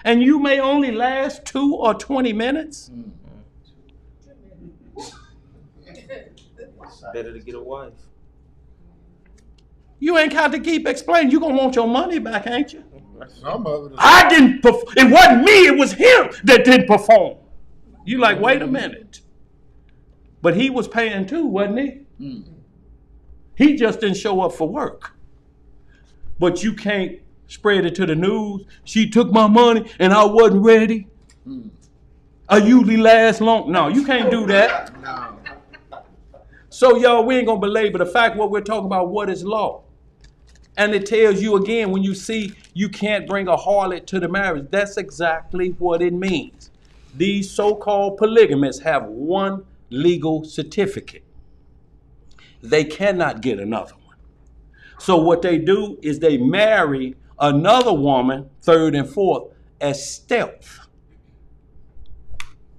and you may only last 2 or 20 minutes. Better to get a wife. You ain't got to keep explaining. You gonna want your money back, ain't you? Some of it is I didn't perform. It wasn't me, it was him that didn't perform. You like, wait a minute. But he was paying too, wasn't he? He just didn't show up for work. But you can't spread it to the news. She took my money and I wasn't ready. I usually last long. No, you can't do that. no. So y'all, we ain't gonna belabor the fact what we're talking about, what is law. And it tells you again, when you see you can't bring a harlot to the marriage, that's exactly what it means. These so-called polygamists have one legal certificate. They cannot get another one. So what they do is they marry another woman, third and fourth, as stealth.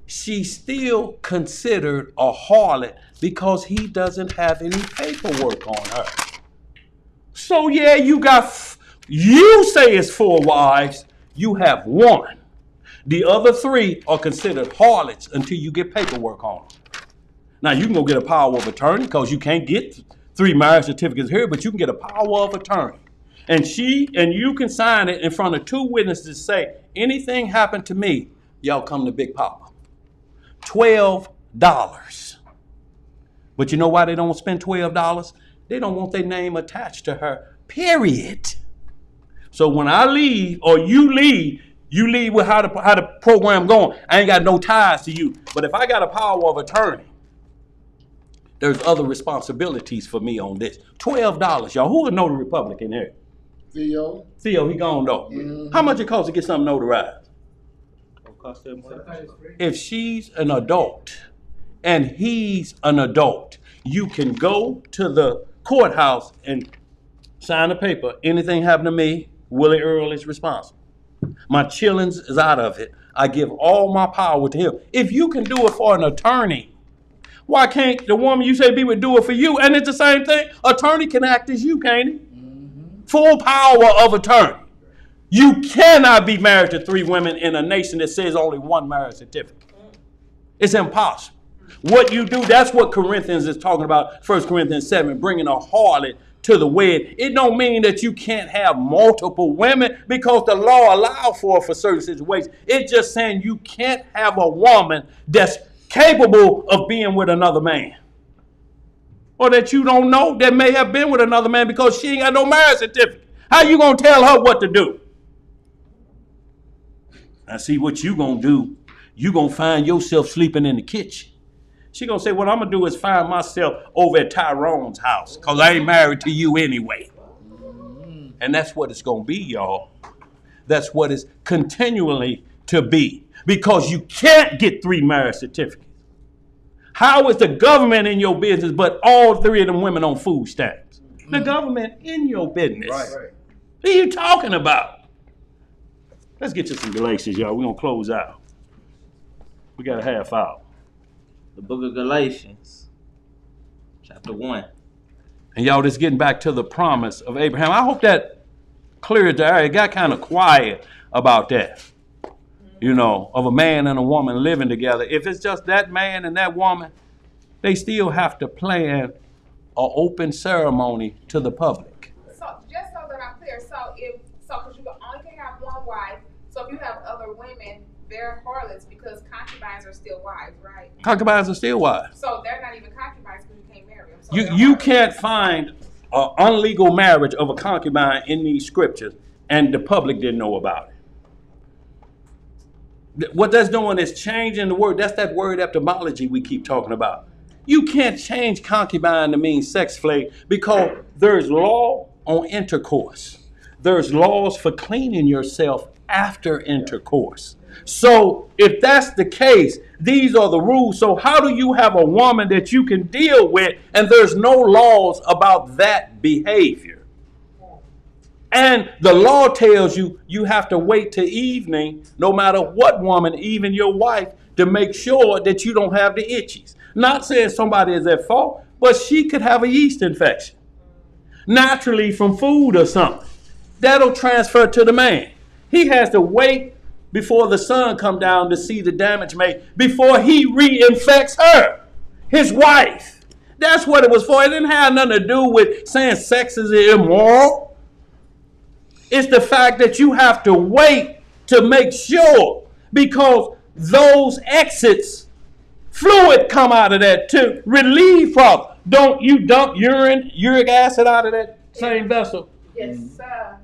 She's still considered a harlot because he doesn't have any paperwork on her. So yeah, you say it's 4 wives, you have 1. The other 3 are considered harlots until you get paperwork on them. Now you can go get a power of attorney because you can't get 3 marriage certificates here, but you can get a power of attorney. And you can sign it in front of 2 witnesses to say, anything happened to me, y'all come to Big Papa. $12. But you know why they don't spend $12? They don't want their name attached to her, period. So when I leave or you leave with how the program going. I ain't got no ties to you. But if I got a power of attorney, there's other responsibilities for me on this. $12, y'all. Who would know the Republican here? Theo, he gone though. How much it costs to get something notarized? If she's an adult and he's an adult, you can go to the courthouse and sign a paper. Anything happen to me, Willie Earl is responsible. My chillings is out of it. I give all my power to him. If you can do it for an attorney, why can't the woman you say be with do it for you? And it's the same thing. Attorney can act as you, can't he? Full power of attorney. You cannot be married to 3 women in a nation that says only 1 marriage certificate. It's impossible. What you do, that's what Corinthians is talking about, 1 Corinthians 7, bringing a harlot to the wedding. It don't mean that you can't have multiple women because the law allows for certain situations. It's just saying you can't have a woman that's capable of being with another man. Or that you don't know that may have been with another man because she ain't got no marriage certificate. How you gonna tell her what to do? Now see what you gonna do. You gonna find yourself sleeping in the kitchen. She gonna say, what I'm gonna do is find myself over at Tyrone's house because I ain't married to you anyway. And that's what it's gonna be, y'all. That's what it's continually to be. Because you can't get 3 marriage certificates. How is the government in your business but all 3 of them women on food stamps? The government in your business. right. What are you talking about? Let's get to some Galatians, y'all. We're gonna close out. We got a half hour. The book of Galatians, chapter 1. And y'all, just getting back to the promise of Abraham. I hope that cleared the air. It got kind of quiet about that. You know, of a man and a woman living together. If it's just that man and that woman, they still have to plan an open ceremony to the public. So just so that I'm clear, because you only can have 1 wife. So if you have other women, they're harlots because concubines are still wives, right? Concubines are still wives. So they're not even concubines because you can't marry them. So You can't find an unlegal marriage of a concubine in these scriptures, and the public didn't know about it. What that's doing is changing the word. That's that word etymology we keep talking about. You can't change concubine to mean sex slave because there's law on intercourse. There's laws for cleaning yourself after intercourse. So if that's the case, these are the rules. So how do you have a woman that you can deal with and there's no laws about that behavior? And the law tells you you have to wait till evening, no matter what woman, even your wife, to make sure that you don't have the itchies. Not saying somebody is at fault, but she could have a yeast infection naturally from food or something. That'll transfer to the man. He has to wait before the sun come down to see the damage made before he reinfects her, his wife. That's what it was for. It didn't have nothing to do with saying sex is immoral. It's the fact that you have to wait to make sure, because those exits, fluid come out of that to relieve problems. Don't you dump uric acid out of that same vessel? Yes, sir.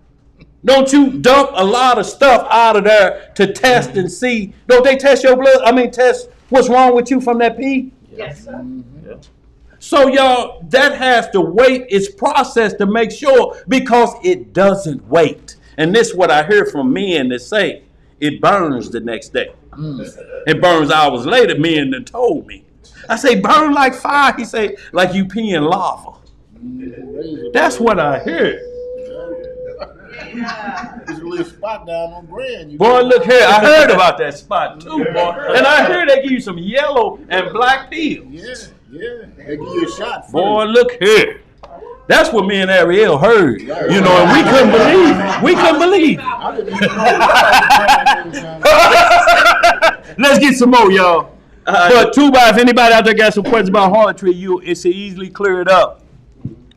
Don't you dump a lot of stuff out of there to test and see? Don't they test your blood? Test what's wrong with you from that pee? Yes, sir. Yeah. So y'all, that has to wait its process to make sure, because it doesn't wait. And this is what I hear from men that say it burns the next day. It burns hours later. Men done told me. I say burn like fire. He say like you peeing lava. That's what I hear. There's a little spot down on Grand. Boy, look here. I heard about that spot too, boy. And I heard they give you some yellow and black pills. Yeah. They give you a shot first. Boy, look here. That's what me and Ariel heard. You know, and we couldn't believe it. We couldn't believe it. Let's get some more, y'all. But too bad, if anybody out there got some questions about harlotry, it's easily clear it up.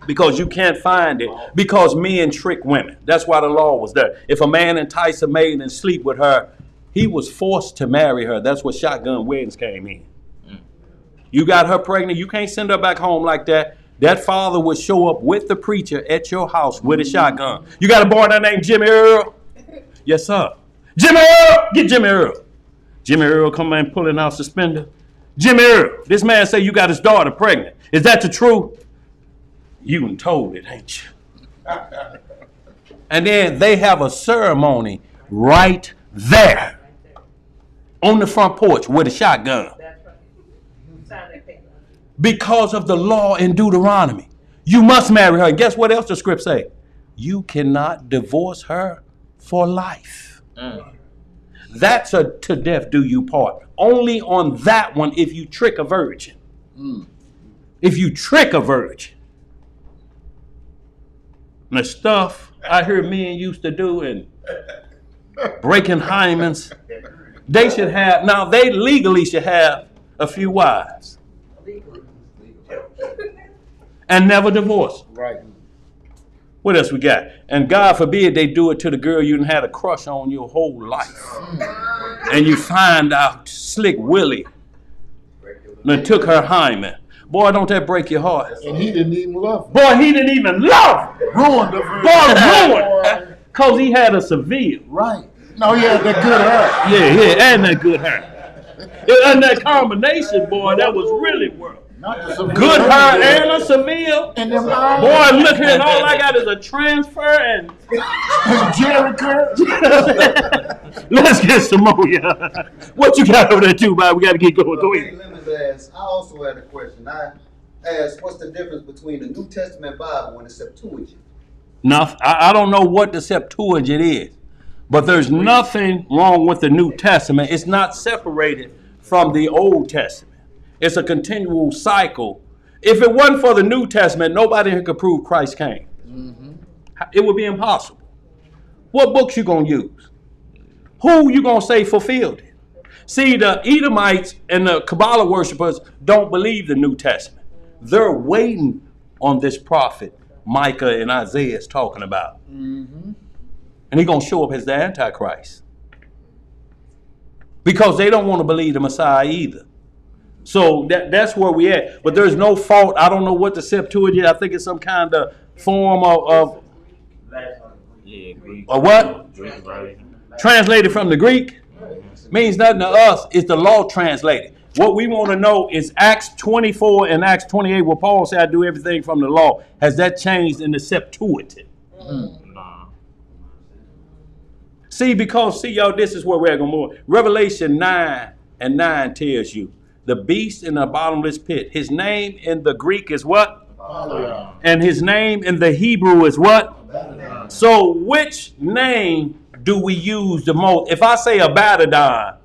Because you can't find it. Because men trick women. That's why the law was there. If a man entice a maid and sleep with her, he was forced to marry her. That's what shotgun weddings came in. You got her pregnant. You can't send her back home like that. That father would show up with the preacher at your house with a shotgun. You got a boy that named Jimmy Earl? Yes, sir. Jimmy Earl! Get Jimmy Earl. Jimmy Earl come in pulling out suspender. Jimmy Earl, this man say you got his daughter pregnant. Is that the truth? You done told it, ain't you? And then they have a ceremony right there on the front porch with a shotgun. Because of the law in Deuteronomy. You must marry her. And guess what else the script say? You cannot divorce her for life. That's a to death do you part. Only on that one if you trick a virgin. If you trick a virgin. And the stuff I hear men used to do and breaking hymens, they should have, now they legally should have a few wives. And never divorce. Right. What else we got? And God forbid they do it to the girl you done had a crush on your whole life. And you find out Slick Willie done took her hymen. Boy, don't that break your heart? And he didn't even love her. Boy, he didn't even love her. Ruined her. Boy, ruined. Because he had a Seville. Right. No, he had that good hair. Yeah, and that good hair. And that combination, boy, that was really worth. Good hair and a Seville. And them boy, look here, and all I got is a transfer and Jerry Curl. Let's get some more, yeah. What you got over there too, boy? We got to get going. Go ahead. I also had a question. I asked, what's the difference between the New Testament Bible and the Septuagint? Now, I don't know what the Septuagint is, but there's nothing wrong with the New Testament. It's not separated from the Old Testament. It's a continual cycle. If it wasn't for the New Testament, nobody here could prove Christ came. It would be impossible. What books you going to use? Who you going to say fulfilled it? See, the Edomites and the Kabbalah worshipers don't believe the New Testament. They're waiting on this prophet Micah and Isaiah is talking about. And he's going to show up as the Antichrist. Because they don't want to believe the Messiah either. So that's where we at. But there's no fault. I don't know what the Septuagint. I think it's some kind of form of or what? Translated from the Greek. Means nothing to us. It's the law translated. What we want to know is Acts 24 and Acts 28, where Paul said, I do everything from the law. Has that changed in the Septuagint? See, because, y'all, this is where we're going to move. Revelation 9:9 tells you, the beast in the bottomless pit. His name in the Greek is what? Hallelujah. And his name in the Hebrew is what? So which name do we use the most? If I say Abaddon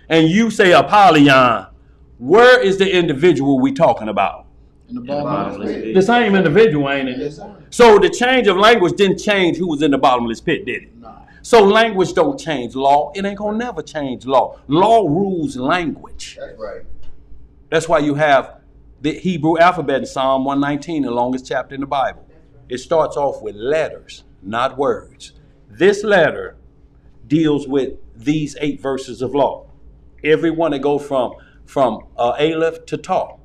and you say Apollyon, where is the individual we talking about? In the bottomless pit. The same individual, ain't it? Yes, sir. So the change of language didn't change who was in the bottomless pit, did it? Nah. So language don't change law. It ain't gonna never change law. Law rules language. That's right. That's why you have the Hebrew alphabet in Psalm 119, the longest chapter in the Bible. It starts off with letters, not words. This letter deals with these 8 verses of law. Every one that goes from Aleph to Taw.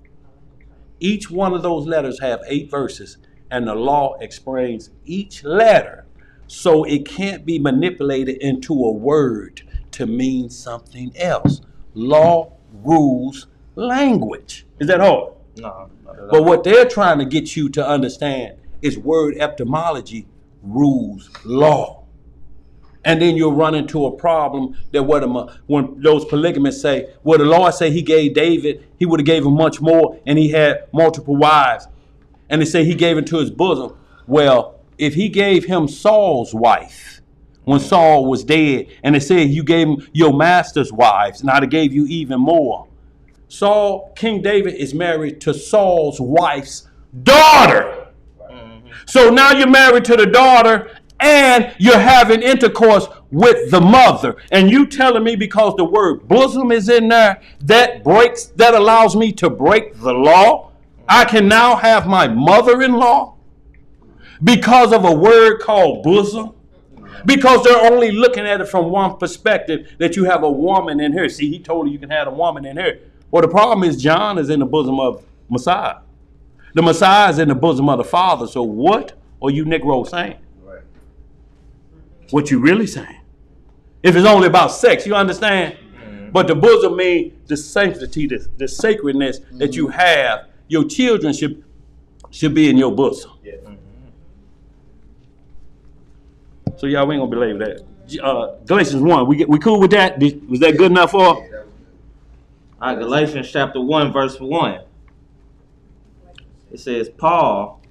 Each one of those letters have 8 verses, and the law explains each letter, so it can't be manipulated into a word to mean something else. Law rules language. Is that hard? No. Not at all. But what they're trying to get you to understand is word etymology rules law. And then you'll run into a problem that when those polygamists say, well, the Lord say he gave David, he would have gave him much more, and he had multiple wives. And they say he gave it to his bosom. Well, if he gave him Saul's wife when Saul was dead, and they said you gave him your master's wives, and I'd have gave you even more. King David is married to Saul's wife's daughter. So now you're married to the daughter and you're having intercourse with the mother. And you telling me because the word bosom is in there, that allows me to break the law? I can now have my mother-in-law because of a word called bosom? Because they're only looking at it from one perspective, that you have a woman in here. See, he told you can have a woman in here. Well, the problem is John is in the bosom of Messiah. The Messiah is in the bosom of the Father. So what are you Negro saying? Right. What you really saying? If it's only about sex, you understand? Mm-hmm. But the bosom means the sanctity, the sacredness that you have. Your children should be in your bosom. Yeah. So y'all, we ain't gonna belabor that. Galatians 1, we cool with that? Was that good enough for? Yeah, that was good. All right, Galatians chapter 1, verse 1. It says, Paul,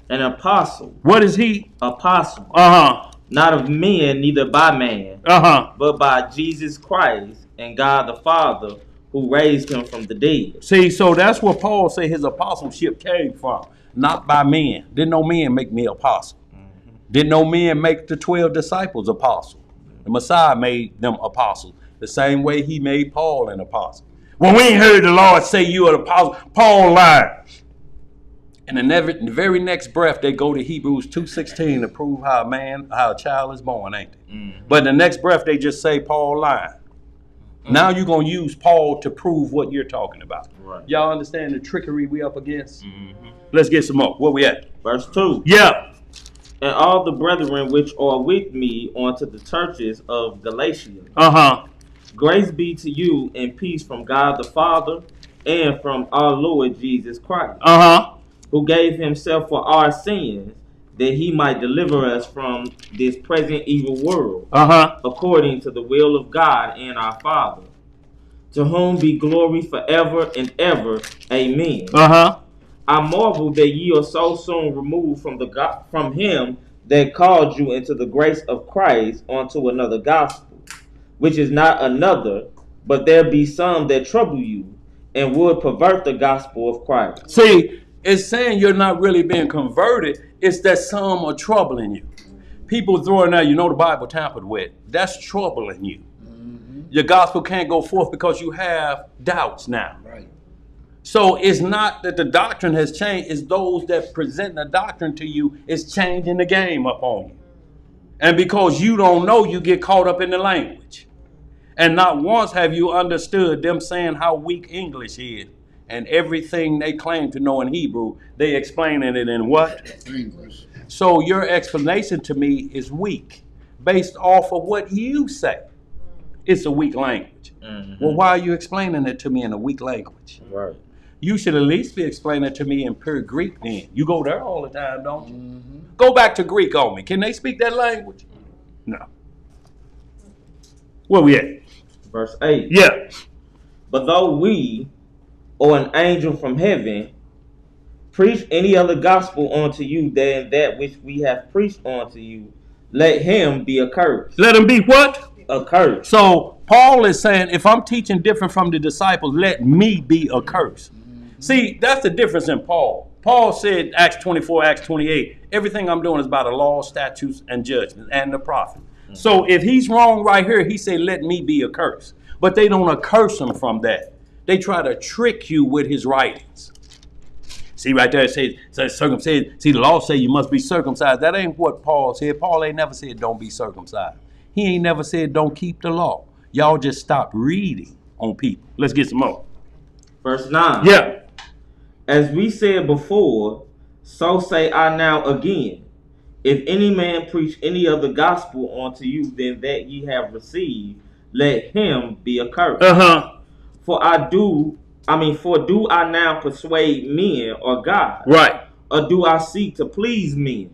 an apostle. What is he? Apostle. Not of men, neither by man, but by Jesus Christ and God the Father, who raised him from the dead. See, so that's where Paul said his apostleship came from. Not by men. Didn't no men make me apostle. Didn't no men make the 12 disciples apostles. The Messiah made them apostles. The same way he made Paul an apostle. When we ain't heard the Lord say you are an apostle, Paul lied. And in the very next breath, they go to Hebrews 2:16 to prove how a child is born, ain't they? But in the next breath, they just say Paul lied. Now you're going to use Paul to prove what you're talking about. Right. Y'all understand the trickery we up against? Let's get some more. Where we at? Verse 2. Yeah. And all the brethren which are with me unto the churches of Galatia. Grace be to you and peace from God the Father and from our Lord Jesus Christ. Who gave himself for our sins, that he might deliver us from this present evil world, according to the will of God and our Father, to whom be glory forever and ever. Amen. I marvel that ye are so soon removed from him that called you into the grace of Christ unto another gospel, which is not another, but there be some that trouble you and would pervert the gospel of Christ. See, it's saying you're not really being converted. It's that some are troubling you. People throwing out, the Bible tampered with. That's troubling you. Your gospel can't go forth because you have doubts now. Right. So it's not that the doctrine has changed. It's those that present the doctrine to you is changing the game up on you. And because you don't know, you get caught up in the language. And not once have you understood them saying how weak English is. And everything they claim to know in Hebrew, they explaining it in what? English. So your explanation to me is weak, based off of what you say. It's a weak language. Well, why are you explaining it to me in a weak language? Right. You should at least be explaining it to me in pure Greek then. You go there all the time, don't you? Go back to Greek on me. Can they speak that language? No. Where we at? Verse 8. Yeah. But though we or an angel from heaven preach any other gospel unto you than that which we have preached unto you, let him be accursed. Let him be what? Accursed. So Paul is saying, if I'm teaching different from the disciples, let me be accursed. See, that's the difference in Paul. Paul said, Acts 24, Acts 28, everything I'm doing is by the law, statutes, and judgments, and the prophet. So if he's wrong right here, he said, let me be accursed. But they don't accurse him from that. They try to trick you with his writings. See right there, it says circumcised. See, the law say you must be circumcised. That ain't what Paul said. Paul ain't never said don't be circumcised. He ain't never said don't keep the law. Y'all just stop reading on people. Let's get some more. Verse 9. Yeah. As we said before, so say I now again. If any man preach any other gospel unto you than that ye have received, let him be accursed. For do I now persuade men or God? Right. Or do I seek to please men?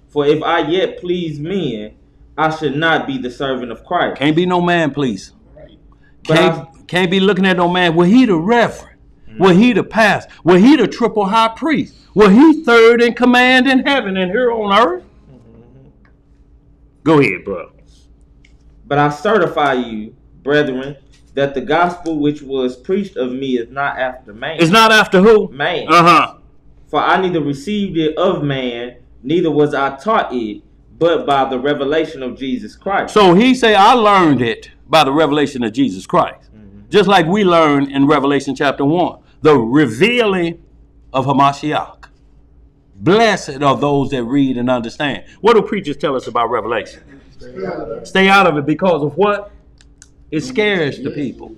For if I yet please men, I should not be the servant of Christ. Can't be no man, please. Can't be looking at no man. Well, he the reverend. Well, he the pastor. Well, he the triple high priest. Well, he third in command in heaven and here on earth. Go ahead, bro. But I certify you, brethren, that the gospel which was preached of me is not after man. It's not after who? Man. For I neither received it of man, neither was I taught it, but by the revelation of Jesus Christ. So he say, I learned it by the revelation of Jesus Christ. Just like we learn in Revelation chapter 1. The revealing of Hamashiach. Blessed are those that read and understand. What do preachers tell us about Revelation? Stay out of it because of what? It scares the people.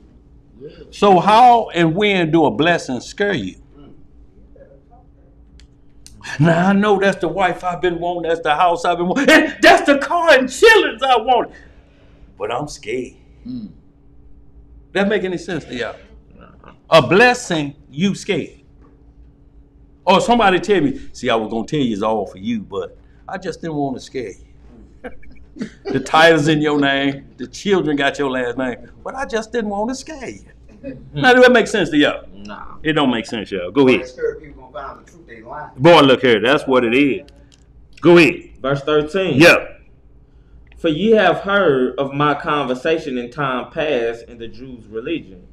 So how and when do a blessing scare you? Now I know that's the wife I've been wanting, that's the house I've been wanting, and that's the car and chillings I want. But I'm scared. That make any sense to y'all? A blessing, you scared. Or somebody tell me, see, I was going to tell you it's all for you, but I just didn't want to scare you. The title's in your name. The children got your last name. But I just didn't want to scare you. Now, do that make sense to y'all? Nah. It don't make sense, y'all. Go ahead. People gonna find the truth, they lying. Boy, look here. That's what it is. Go ahead. Verse 13. Yeah. For ye have heard of my conversation in time past in the Jews' religion,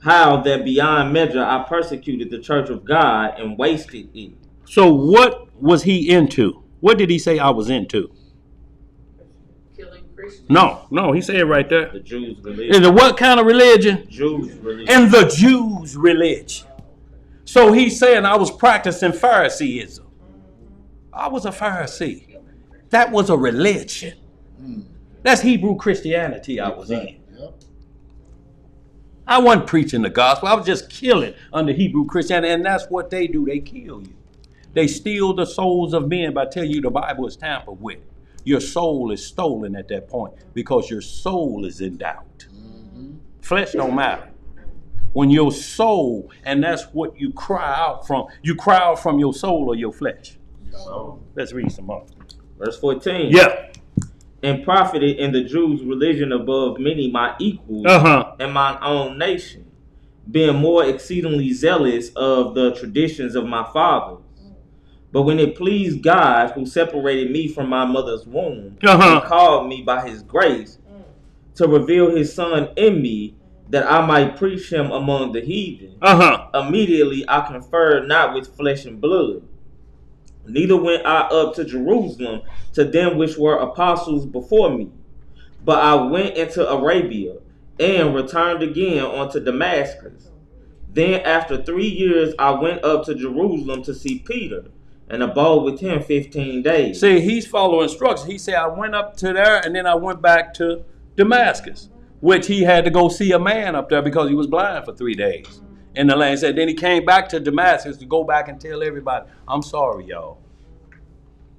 how that beyond measure I persecuted the church of God and wasted it. So what was he into? What did he say I was into? Killing Christians. No, he said it right there. The Jews' religion. In the what kind of religion? Jews' religion. In the Jews' religion. So he's saying I was practicing Phariseeism. I was a Pharisee. That was a religion. That's Hebrew Christianity I was in. I wasn't preaching the gospel. I was just killing under Hebrew Christianity. And that's what they do. They kill you. They steal the souls of men by telling you the Bible is tampered with. Your soul is stolen at that point because your soul is in doubt. Flesh don't matter. When your soul, and that's what you cry out from. You cry out from your soul or your flesh. Let's read some more. Verse 14. Yeah. And profited in the Jews' religion above many my equals and mine own nation, being more exceedingly zealous of the traditions of my fathers. But when it pleased God, who separated me from my mother's womb, and called me by his grace, to reveal his son in me, that I might preach him among the heathen, immediately I conferred not with flesh and blood, neither went I up to Jerusalem to them which were apostles before me, but I went into Arabia, and returned again unto Damascus. Then after 3 years I went up to Jerusalem to see Peter, and abode with him 15 days. See, he's following instructions. He said, I went up to there, and then I went back to Damascus, which he had to go see a man up there because he was blind for 3 days. In the land said, then he came back to Damascus to go back and tell everybody, I'm sorry, y'all.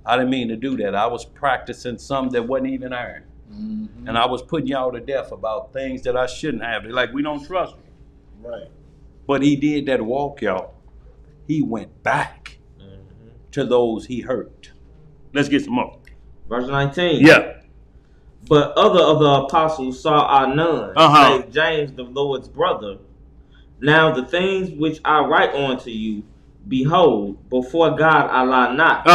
I didn't mean to do that. I was practicing something that wasn't even earned. And I was putting y'all to death about things that I shouldn't have. They're like, we don't trust you. Right. But he did that walk, y'all. He went back to those he hurt. Let's get some more. Verse 19. Yeah. But other of the apostles saw I none, save James the Lord's brother. Now the things which I write unto you, behold, before God I lie not.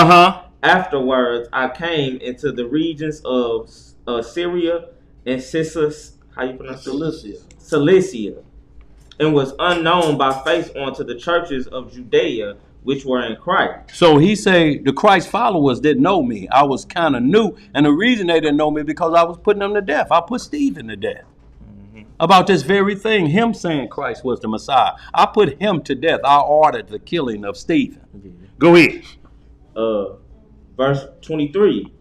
Afterwards I came into the regions of Syria and Cilicia, and was unknown by face unto the churches of Judea which were in Christ. So he say the Christ followers didn't know me. I was kind of new, and the reason they didn't know me because I was putting them to death. I put Stephen to death about this very thing. Him saying Christ was the Messiah. I put him to death. I ordered the killing of Stephen. Go ahead. Verse 23.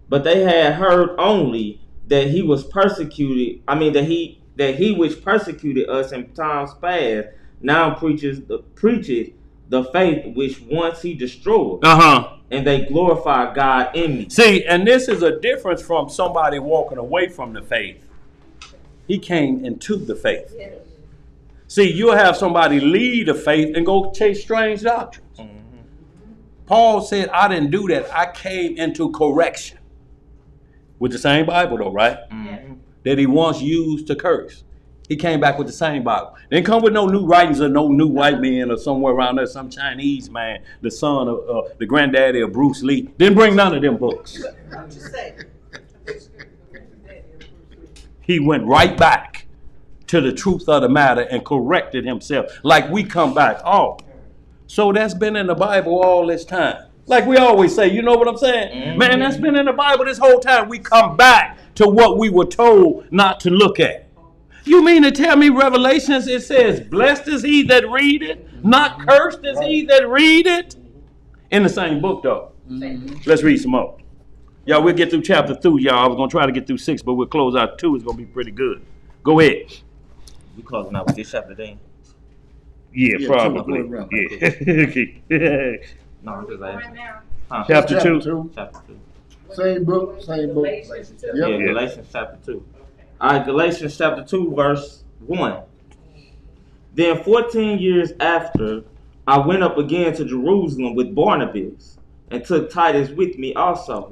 But they had heard only that he was persecuted. I mean that he which persecuted us in times past now preaches the faith which once he destroyed. And they glorify God in me. See, and this is a difference from somebody walking away from the faith. He came into the faith. See, you'll have somebody leave the faith and go chase strange doctrines. Paul said, I didn't do that. I came into correction. With the same Bible though, right? That he once used to curse. He came back with the same Bible. Didn't come with no new writings of no new white man or somewhere around there, some Chinese man, the son of the granddaddy of Bruce Lee. Didn't bring none of them books. He went right back to the truth of the matter and corrected himself. Like we come back. Oh, so that's been in the Bible all this time. Like we always say, you know what I'm saying? Man, that's been in the Bible this whole time. We come back to what we were told not to look at. You mean to tell me Revelations, it says, blessed is he that read it, not cursed is he that read it? In the same book, though. Let's read some more. Y'all, we'll get through chapter 2, y'all. I was going to try to get through 6, but we'll close out 2. It's going to be pretty good. Go ahead. We closing out with this chapter then? Yeah, probably. Yeah. No, I'm just asking. Chapter 2. Chapter 2. Same book. Yeah, Galatians chapter 2. All right, Galatians chapter 2, verse 1. Then 14 years after, I went up again to Jerusalem with Barnabas, and took Titus with me also.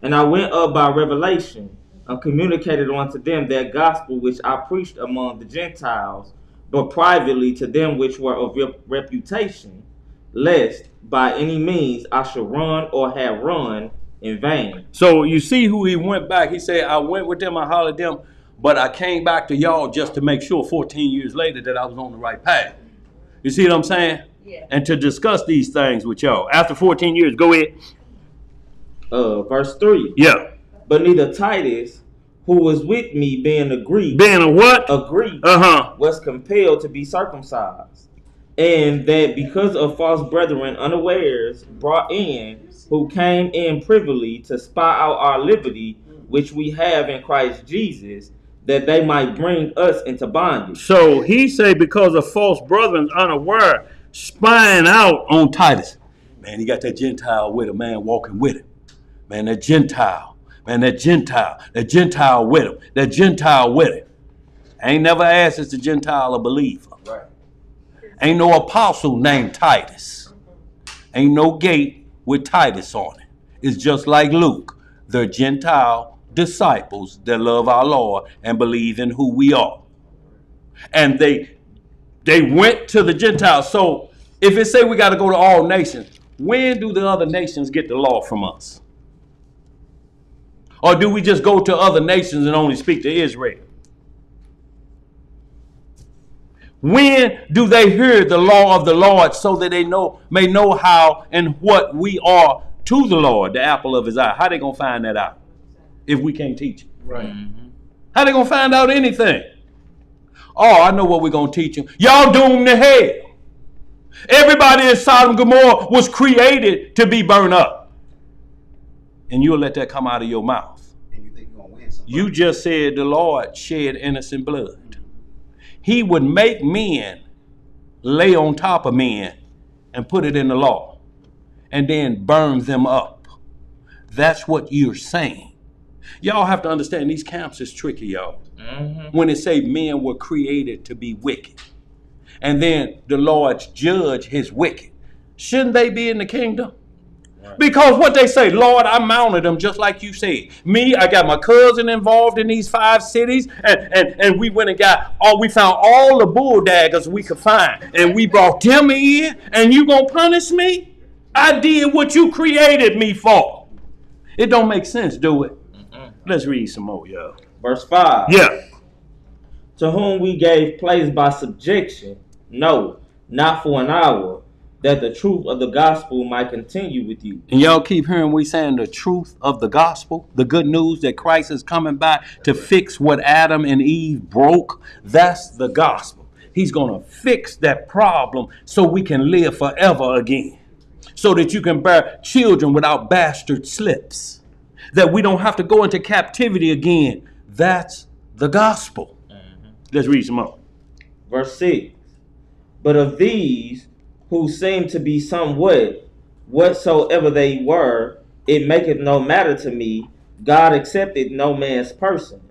And I went up by revelation, and communicated unto them that gospel which I preached among the Gentiles, but privately to them which were of reputation, lest by any means I should run or have run in vain. So you see who he went back. He said, I went with them, I hollered them, but I came back to y'all just to make sure 14 years later that I was on the right path. You see what I'm saying? Yeah. And to discuss these things with y'all. After 14 years, go ahead. Verse 3. Yeah. But neither Titus, who was with me, being a Greek. Being a what? A Greek. Was compelled to be circumcised. And that because of false brethren unawares brought in, who came in privily to spy out our liberty, which we have in Christ Jesus, that they might bring us into bondage. So he say because of false brethren unaware, spying out on Titus. Man, he got that Gentile with him, man, walking with him. Man, that Gentile. Man, that Gentile with him. That Gentile with him. Ain't never asked is the Gentile a believer. Right. Ain't no apostle named Titus. Ain't no gate with Titus on it. It's just like Luke. They're Gentile disciples that love our Lord and believe in who we are. And they went to the Gentiles. So if it say we got to go to all nations, when do the other nations get the law from us? Or do we just go to other nations and only speak to Israel? When do they hear the law of the Lord so that they may know how and what we are to the Lord, the apple of his eye? How they going to find that out if we can't teach it? Right. How they going to find out anything? Oh, I know what we're going to teach them. Y'all doomed to hell. Everybody in Sodom and Gomorrah was created to be burned up. And you'll let that come out of your mouth. And you think you're going to win something. You just said the Lord shed innocent blood. He would make men lay on top of men and put it in the law and then burn them up. That's what you're saying. Y'all have to understand these camps is tricky, y'all. When it say men were created to be wicked and then the Lord judge his wicked, shouldn't they be in the kingdom? Right. Because what they say, Lord, I mounted them just like you said. Me, I got my cousin involved in these 5 cities, and we went and we found all the bull daggers we could find, and we brought them in, and you gonna punish me? I did what you created me for. It don't make sense, do it? Let's read some more, y'all. Verse 5. Yeah. To whom we gave place by subjection, no, not for an hour, that the truth of the gospel might continue with you. And y'all keep hearing we saying the truth of the gospel, the good news that Christ is coming back to fix what Adam and Eve broke. That's the gospel. He's going to fix that problem so we can live forever again. So that you can bear children without bastard slips. That we don't have to go into captivity again. That's the gospel. Let's read some more. Verse 6. But of these who seem to be somewhat, whatsoever they were, it maketh no matter to me. God accepted no man's person.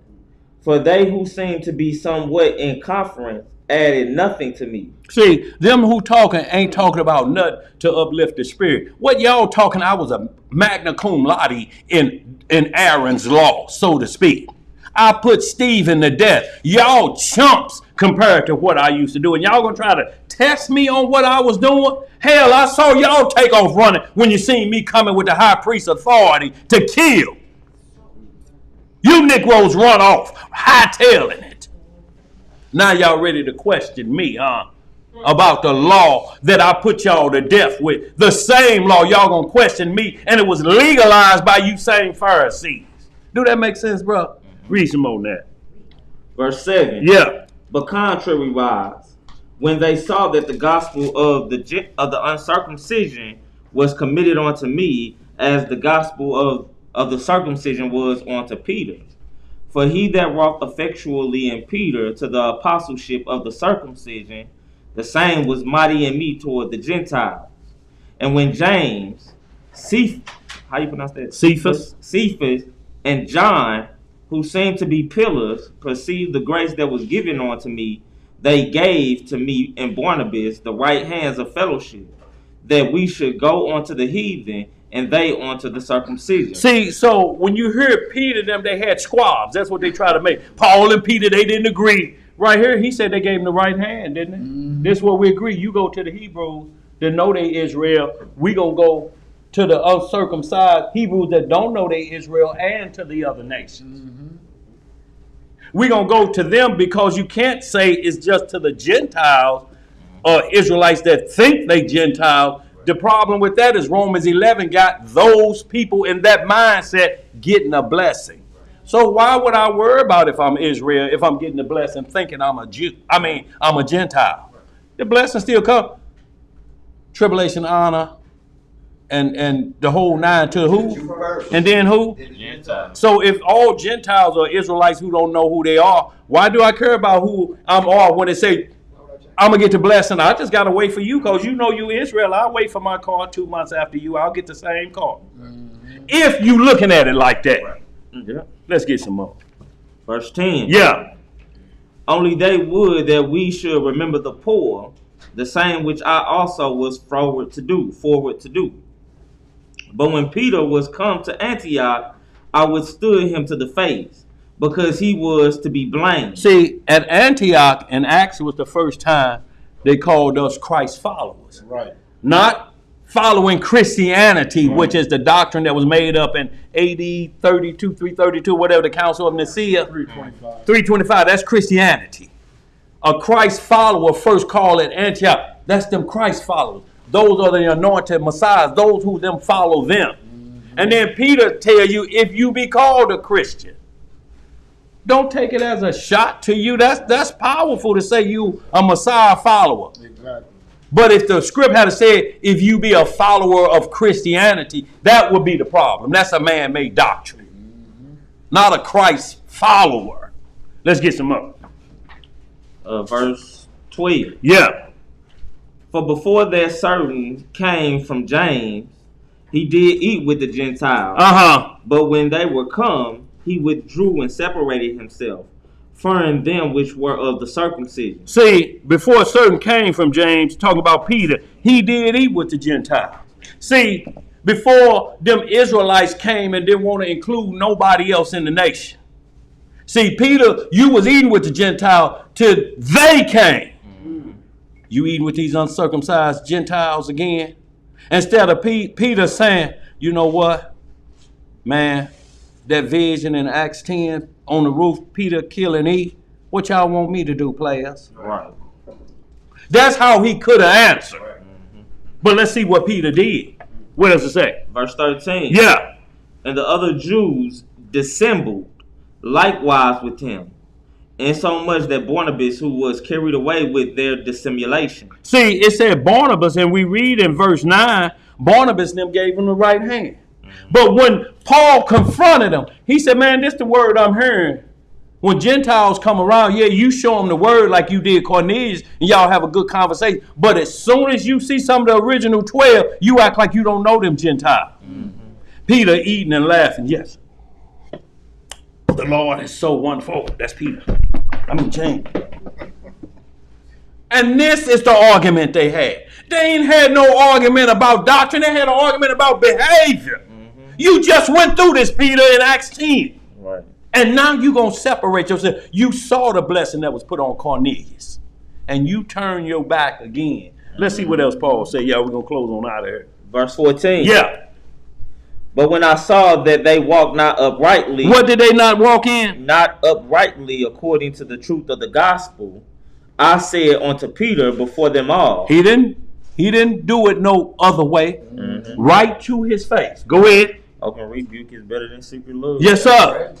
For they who seem to be somewhat in conference added nothing to me. See, them who talking ain't talking about nothing to uplift the spirit. What y'all talking, I was a magna cum laude in Aaron's law, so to speak. I put Stephen to death. Y'all chumps compared to what I used to do. And y'all gonna try to test me on what I was doing? Hell, I saw y'all take off running when you seen me coming with the high priest authority to kill. You Negroes run off, hightailing it. Now y'all ready to question me, huh? About the law that I put y'all to death with. The same law y'all gonna question me, and it was legalized by you same Pharisees. Do that make sense, bro? Read some more on that. Verse 7. Yeah. But contrariwise, when they saw that the gospel of the uncircumcision was committed unto me, as the gospel of the circumcision was unto Peter. For he that walked effectually in Peter to the apostleship of the circumcision, the same was mighty in me toward the Gentiles. And when James, how you pronounce that? Cephas, and John, who seemed to be pillars, perceived the grace that was given unto me, they gave to me and Barnabas the right hands of fellowship, that we should go unto the heathen, and they unto the circumcision. See, so when you hear Peter, they had squabs. That's what they try to make. Paul and Peter, they didn't agree. Right here, he said they gave him the right hand, didn't they? Mm-hmm. This is what we agree. You go to the Hebrews that know they Israel. We gonna go to the uncircumcised Hebrews that don't know they Israel, and to the other nations. Mm-hmm. We're going to go to them because you can't say it's just to the Gentiles or Israelites that think they Gentiles. The problem with that is Romans 11 got those people in that mindset getting a blessing. So why would I worry about if I'm Israel, if I'm getting a blessing thinking I'm a Jew? I'm a Gentile. The blessing still comes. Tribulation, honor, and the whole 9 to who? And then who? Gentiles. So if all Gentiles are Israelites who don't know who they are, why do I care about who I'm all when they say, I'm going to get the blessing? I just got to wait for you because you know you Israel. I'll wait for my car 2 months after you. I'll get the same car. Mm-hmm. If you looking at it like that. Right. Yeah. Let's get some more. Verse 10. Yeah. Only they would that we should remember the poor, the same which I also was forward to do. But when Peter was come to Antioch, I withstood him to the face, because he was to be blamed. See, at Antioch in Acts was the first time they called us Christ followers. Right. Not following Christianity, right, which is the doctrine that was made up in AD 32, 332, whatever, the Council of Nicaea. 325, that's Christianity. A Christ follower first called at Antioch. That's them Christ followers. Those are the anointed messiahs, those who them follow them. Mm-hmm. And then Peter tell you, if you be called a Christian, don't take it as a shot to you. That's powerful to say you a Messiah follower. Exactly. But if the script had said, if you be a follower of Christianity, that would be the problem. That's a man-made doctrine. Mm-hmm. Not a Christ follower. Let's get some more. Verse 12. Yeah. For before that certain came from James, he did eat with the Gentiles. But when they were come, he withdrew and separated himself, fearing them which were of the circumcision. See, before certain came from James, talking about Peter, he did eat with the Gentiles. See, before them Israelites came and didn't want to include nobody else in the nation. See, Peter, you was eating with the Gentile till they came. You eating with these uncircumcised Gentiles again? Instead of Peter saying, you know what, man, that vision in Acts 10 on the roof, Peter kill and eat. What y'all want me to do, players? Right. That's how he could have answered. But let's see what Peter did. What does it say? Verse 13. Yeah. And the other Jews dissembled likewise with him, insomuch that Barnabas, who was carried away with their dissimulation. See, it said Barnabas, and we read in verse 9, Barnabas and them gave him the right hand. But when Paul confronted him, he said, man, this the word I'm hearing. When Gentiles come around, yeah, you show them the word like you did Cornelius, and y'all have a good conversation. But as soon as you see some of the original 12, you act like you don't know them Gentiles. Peter eating and laughing, yes. The Lord is so wonderful. That's Peter. I mean, James. And this is the argument they had. They ain't had no argument about doctrine. They had an argument about behavior. You just went through this, Peter, in Acts 10. Right. And now you're going to separate yourself. You saw the blessing that was put on Cornelius. And you turn your back again. Let's see what else Paul said. Yeah, we're going to close on out of here. Verse 14. Yeah. But when I saw that they walked not uprightly. What did they not walk in? Not uprightly according to the truth of the gospel, I said unto Peter before them all. He didn't do it no other way. Right to his face. Go ahead. Open rebuke is better than secret love. Yes, sir.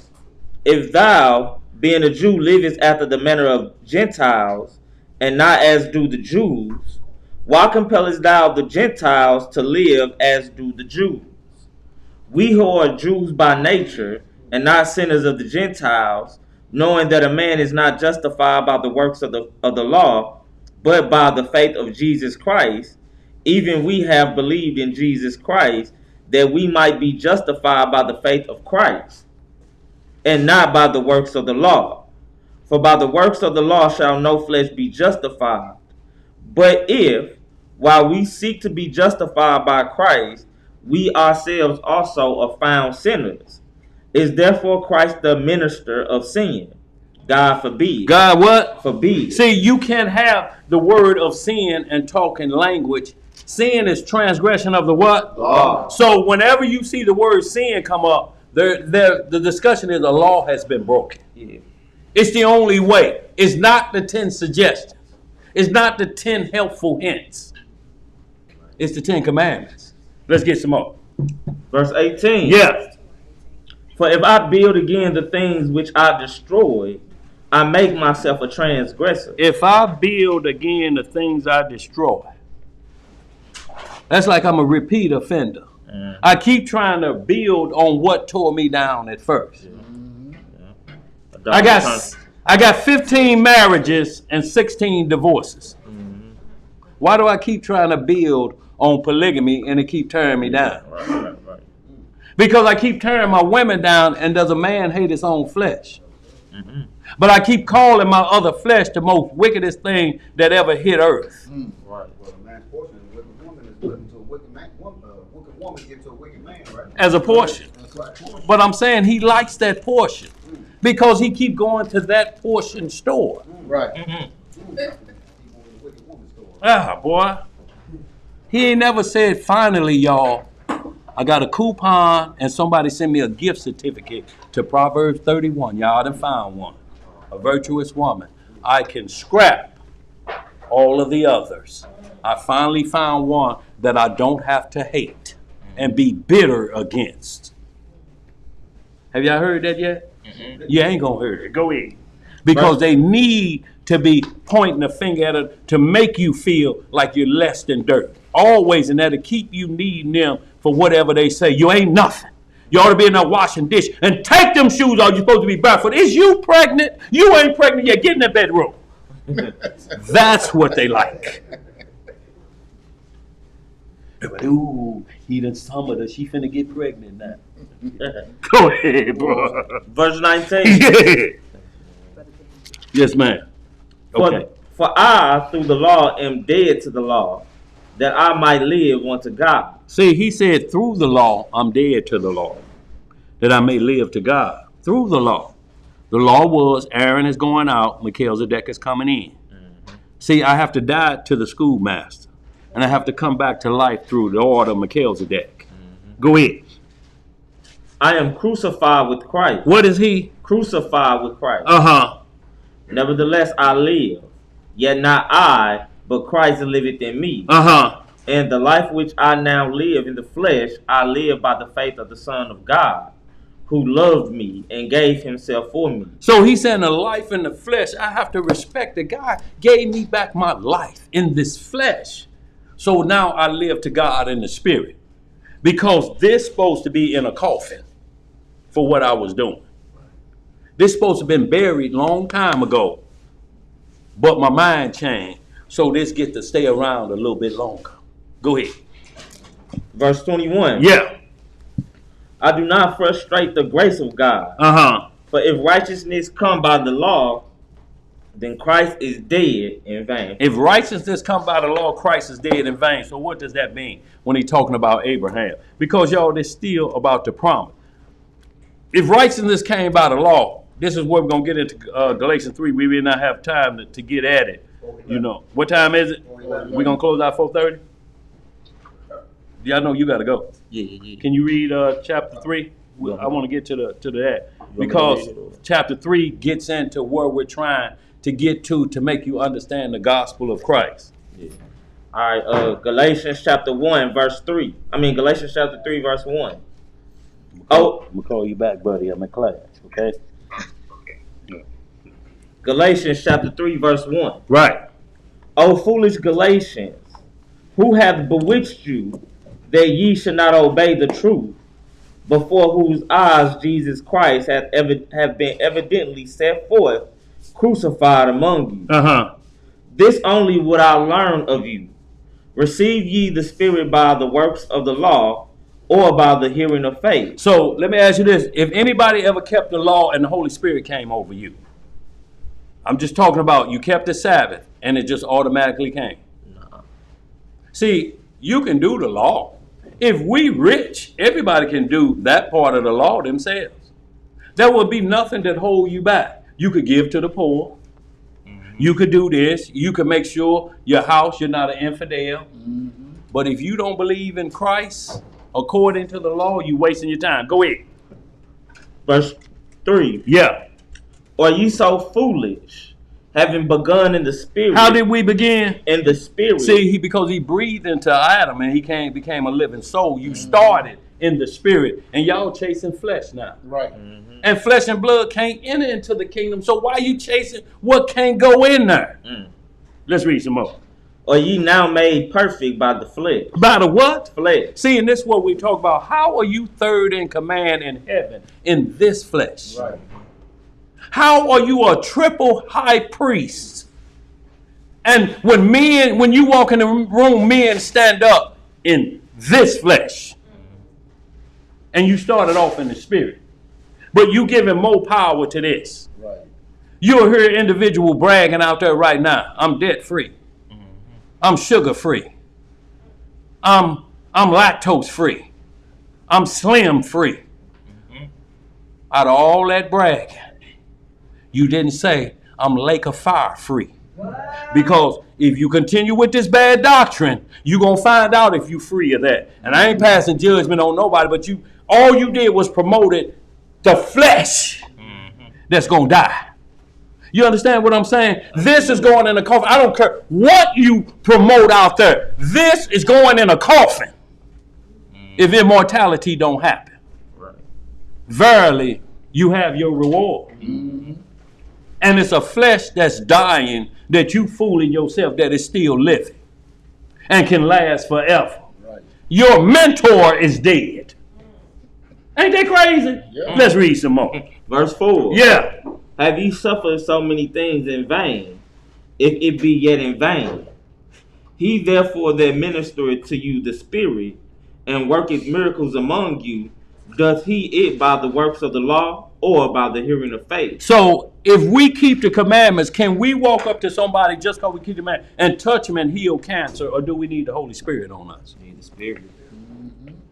If thou, being a Jew, livest after the manner of Gentiles, and not as do the Jews, why compellest thou the Gentiles to live as do the Jews? We who are Jews by nature, and not sinners of the Gentiles, knowing that a man is not justified by the works of the law, but by the faith of Jesus Christ, even we have believed in Jesus Christ, that we might be justified by the faith of Christ, and not by the works of the law. For by the works of the law shall no flesh be justified. But if, while we seek to be justified by Christ, we ourselves also are found sinners, is therefore Christ the minister of sin? God forbid. God what? Forbid. See, you can't have the word of sin and talk in language. Sin is transgression of the what? Law. So whenever you see the word sin come up, the discussion is the law has been broken. Yeah. It's the only way. It's not the 10 suggestions. It's not the 10 helpful hints. It's the 10 commandments. Let's get some more. Verse 18. Yeah. For if I build again the things which I destroyed, I make myself a transgressor. If I build again the things I destroy, that's like I'm a repeat offender. I keep trying to build on what tore me down at first. I got 15 marriages and 16 divorces. Why do I keep trying to build on polygamy and it keep tearing me down? Right. Because I keep tearing my women down, and does a man hate his own flesh? But I keep calling my other flesh the most wickedest thing that ever hit earth. Right. Well, a man's portion is a wicked woman is given to a wicked man. Wicked woman gives to a wicked man, right? As a portion. But I'm saying he likes that portion because he keep going to that portion store. Right. Ah, boy. He ain't never said, finally, y'all, I got a coupon and somebody sent me a gift certificate to Proverbs 31. Y'all done found one. A virtuous woman. I can scrap all of the others. I finally found one that I don't have to hate and be bitter against. Have y'all heard that yet? You ain't gonna hear it. Go ahead. Because they need to be pointing a finger at it to make you feel like you're less than dirt. Always, and that'll keep you needing them for whatever they say. You ain't nothing. You ought to be in there washing dish. And take them shoes off. You're supposed to be barefoot. Is you pregnant? You ain't pregnant yet. Get in the bedroom. That's what they like. Ooh, he done summoned her. She finna get pregnant now. Go ahead, bro. Verse 19. Yeah. Yes, ma'am. Okay. For I, through the law, am dead to the law, that I might live unto God. See, he said, through the law, I'm dead to the law, that I may live to God. Through the law. The law was Aaron is going out, Melchizedek is coming in. See, I have to die to the schoolmaster, and I have to come back to life through the order of Melchizedek. Go ahead. I am crucified with Christ. What is he? Crucified with Christ. Uh-huh. Nevertheless, I live, yet not I, but Christ liveth in me. Uh-huh. And the life which I now live in the flesh, I live by the faith of the Son of God, who loved me and gave himself for me. So he's saying a life in the flesh. I have to respect that God gave me back my life in this flesh. So now I live to God in the spirit. Because this supposed to be in a coffin for what I was doing. This supposed to have been buried long time ago. But my mind changed. So this gets to stay around a little bit longer. Go ahead. Verse 21. Yeah. I do not frustrate the grace of God. Uh-huh. For if righteousness come by the law, then Christ is dead in vain. If righteousness come by the law, Christ is dead in vain. So what does that mean when he's talking about Abraham? Because y'all, this still about the promise. If righteousness came by the law, this is where we're going to get into Galatians 3. We will not have time to get at it. You know. What time is it? We're going to close out 4:30? Yeah, I know you got to go. Yeah. Can you read chapter 3? I want to get to that. Because chapter 3 gets into where we're trying to get to make you understand the gospel of Christ. Yeah. All right, Galatians chapter 1, verse 3. Galatians chapter 3, verse 1. I'm going to call you back, buddy. I'm in class, okay? Galatians chapter 3, verse 1. Right. O foolish Galatians, who hath bewitched you, that ye should not obey the truth, before whose eyes Jesus Christ hath been evidently set forth, crucified among you. Uh-huh. This only would I learn of you. Receive ye the Spirit by the works of the law, or by the hearing of faith? So let me ask you this. If anybody ever kept the law and the Holy Spirit came over you, I'm just talking about you kept the Sabbath and it just automatically came. No. See, you can do the law. If we rich, everybody can do that part of the law themselves. There would be nothing that hold you back. You could give to the poor. Mm-hmm. You could do this. You could make sure your house, you're not an infidel. Mm-hmm. But if you don't believe in Christ, according to the law, you're wasting your time. Go ahead. Verse 3. Yeah. Are ye so foolish, having begun in the spirit? How did we begin? In the spirit. See, because he breathed into Adam and he became a living soul. You started in the spirit, and y'all chasing flesh now. Right. Mm-hmm. And flesh and blood can't enter into the kingdom. So why are you chasing what can't go in there? Let's read some more. Are ye now made perfect by the flesh? By the what? Flesh. See, and this is what we talk about. How are you third in command in heaven in this flesh? Right. How are you a triple high priest? And when you walk in the room, men stand up in this flesh. And you started off in the spirit. But you giving more power to this. Right. You'll hear an individual bragging out there right now. I'm debt free. I'm sugar free. I'm lactose free. I'm slim free. Out of all that bragging, you didn't say I'm lake of fire free. Because if you continue with this bad doctrine, you're going to find out if you're free of that. And I ain't passing judgment on nobody, but all you did was promoted the flesh that's going to die. You understand what I'm saying? This is going in a coffin. I don't care what you promote out there. This is going in a coffin if immortality don't happen. Right. Verily, you have your reward. And it's a flesh that's dying that you fooling yourself that is still living and can last forever. Right. Your mentor is dead. Ain't that crazy? Yeah. Let's read some more. Verse 4. Yeah. Have ye suffered so many things in vain, if it be yet in vain? He therefore that ministereth to you the Spirit, and worketh miracles among you, doth he it by the works of the law, or by the hearing of faith. So if we keep the commandments, can we walk up to somebody just because we keep the commandments and touch them and heal cancer, or do we need the Holy Spirit on us? Need the Spirit.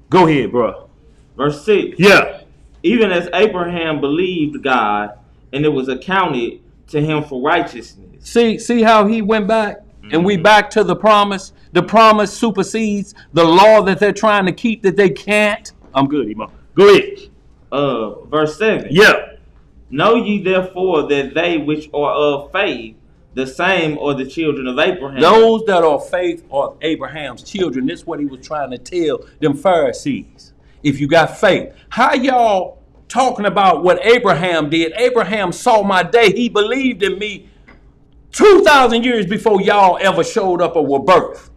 Go ahead, bro. Verse 6. Yeah. Even as Abraham believed God, and it was accounted to him for righteousness. See how he went back? And we back to the promise. The promise supersedes the law that they're trying to keep that they can't. I'm good, Emo. Go ahead. Verse 7. Yeah. Know ye therefore that they which are of faith, the same are the children of Abraham. Those that are of faith are Abraham's children. This is what he was trying to tell them Pharisees. If you got faith. How y'all talking about what Abraham did? Abraham saw my day. He believed in me 2,000 years before y'all ever showed up or were birthed.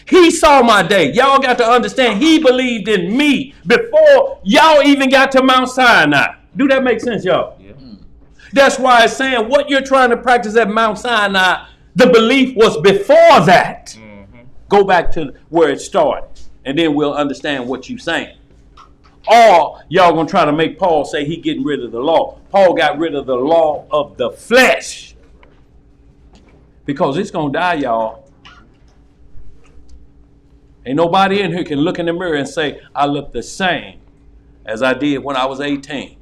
He saw my day. Y'all got to understand, he believed in me before y'all even got to Mount Sinai. Do that make sense, y'all? Yeah. That's why it's saying what you're trying to practice at Mount Sinai, the belief was before that. Go back to where it started, and then we'll understand what you're saying. Or y'all going to try to make Paul say he getting rid of the law. Paul got rid of the law of the flesh. Because it's going to die, y'all. Ain't nobody in here can look in the mirror and say, I look the same as I did when I was 18.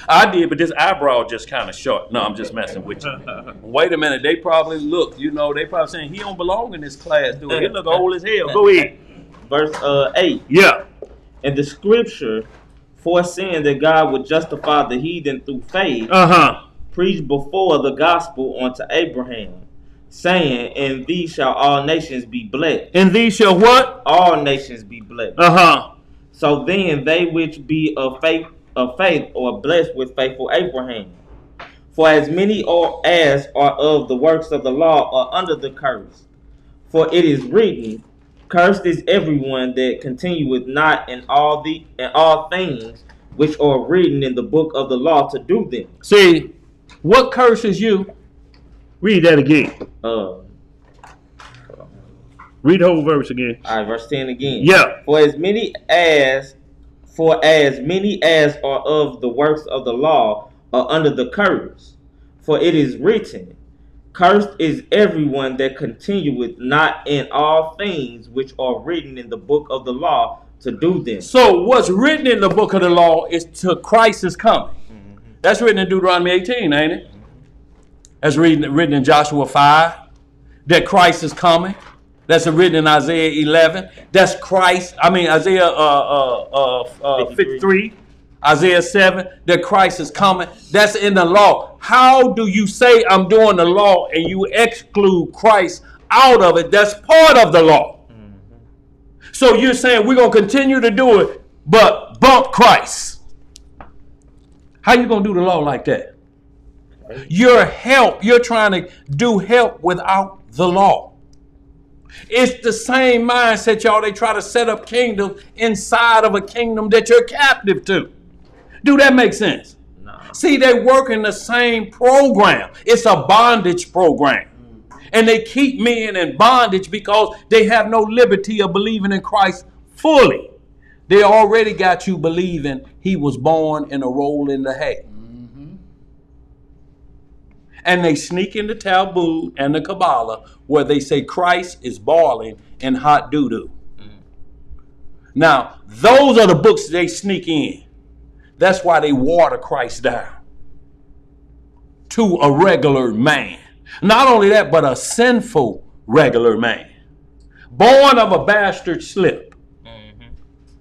I did, but this eyebrow just kind of short. No, I'm just messing with you. Wait a minute. They probably look, they probably saying he don't belong in this class, dude. He look old as hell. Go ahead. Verse 8. Yeah. And the scripture, foreseeing that God would justify the heathen through faith, preached before the gospel unto Abraham, saying, in thee shall all nations be blessed. In thee shall what? All nations be blessed. So then they which be of faith are blessed with faithful Abraham. For as many as are of the works of the law are under the curse. For it is written, cursed is everyone that continueth not in all things which are written in the book of the law to do them. See, what curses you? Read that again. Read the whole verse again. All right, verse 10 again. Yeah. For as many as are of the works of the law are under the curse. For it is written, cursed is everyone that continueth not in all things which are written in the book of the law to do them. So what's written in the book of the law is to Christ is coming. That's written in Deuteronomy 18, ain't it? That's written in Joshua 5, that Christ is coming. That's written in Isaiah 11. That's Christ. Isaiah 53, Isaiah 7, that Christ is coming. That's in the law. How do you say I'm doing the law and you exclude Christ out of it? That's part of the law. So you're saying we're going to continue to do it, but bump Christ. How you going to do the law like that? You're trying to do help without the law. It's the same mindset, y'all. They try to set up kingdoms inside of a kingdom that you're captive to. Do that make sense? No. See, they work in the same program. It's a bondage program. And they keep men in bondage because they have no liberty of believing in Christ fully. They already got you believing he was born in a roll in the hay. And they sneak into Talmud and the Kabbalah where they say Christ is boiling in hot doo-doo. Now, those are the books they sneak in. That's why they water Christ down to a regular man. Not only that, but a sinful regular man. Born of a bastard slip.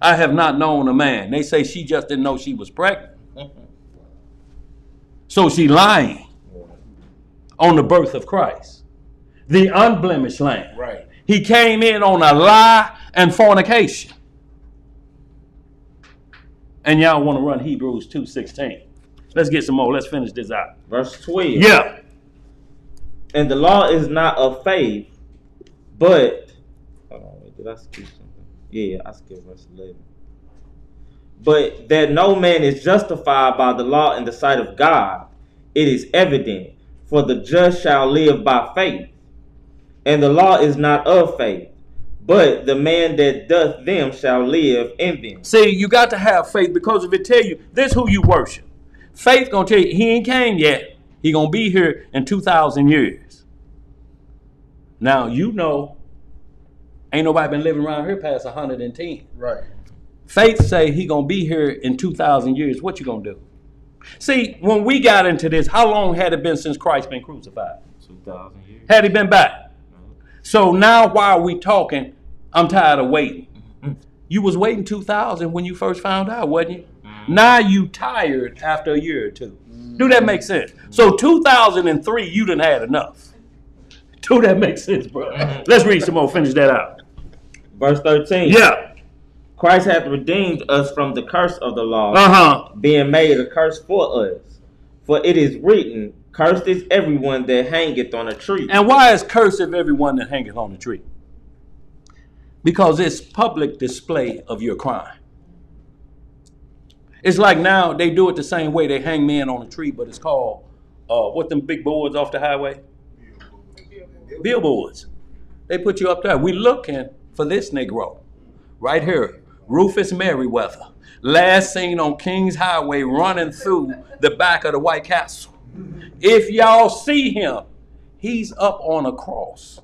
I have not known a man. They say she just didn't know she was pregnant. So she lying on the birth of Christ, the unblemished lamb. Right. He came in on a lie and fornication. And y'all want to run Hebrews 2:16. Let's get some more. Let's finish this out. Verse 12. Yeah. And the law is not of faith, but did I skip something? Yeah, I skipped verse 11. But that no man is justified by the law in the sight of God, it is evident. For the just shall live by faith. And the law is not of faith, but the man that doth them shall live in them. See, you got to have faith, because if it tell you, this who you worship. Faith gonna tell you he ain't came yet. He gonna be here in 2,000 years. Now you know, ain't nobody been living around here past 110. Right. Faith say he gonna be here in 2,000 years. What you gonna do? See, when we got into this, how long had it been since Christ been crucified? 2,000 years. Had he been back? So now why are we talking? I'm tired of waiting. You was waiting 2,000 when you first found out, wasn't you? Now you tired after a year or two. Do that make sense? So 2003, you done had enough. Do that make sense, bro? Let's read some more. Finish that out. Verse 13. Yeah. Christ hath redeemed us from the curse of the law, being made a curse for us. For it is written, cursed is everyone that hangeth on a tree. And why is cursed of everyone that hangeth on a tree? Because it's public display of your crime. It's like now they do it the same way. They hang men on a tree, but it's called, what them big boards off the highway? Billboards. They put you up there. We looking for this Negro right here. Rufus Merriweather. Last seen on King's Highway running through the back of the White Castle. If y'all see him, he's up on a cross.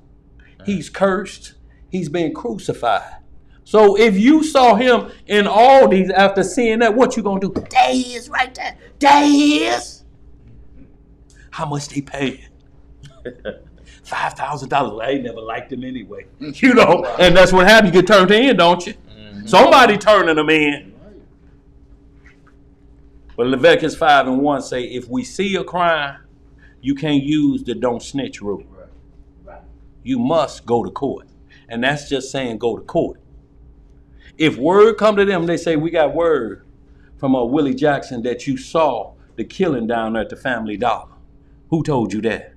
He's cursed. He's been crucified. So if you saw him in all these after seeing that, what you gonna do? There he is right there. There he is. How much they paying? $5,000. I ain't never liked him anyway. You know, and that's what happens. You get turned in, don't you? Somebody turning them in. But Leviticus 5:1 say, if we see a crime, you can't use the don't snitch rule. You must go to court. And that's just saying go to court. If word come to them, they say, we got word from Willie Jackson that you saw the killing down there at the Family Dollar. Who told you that?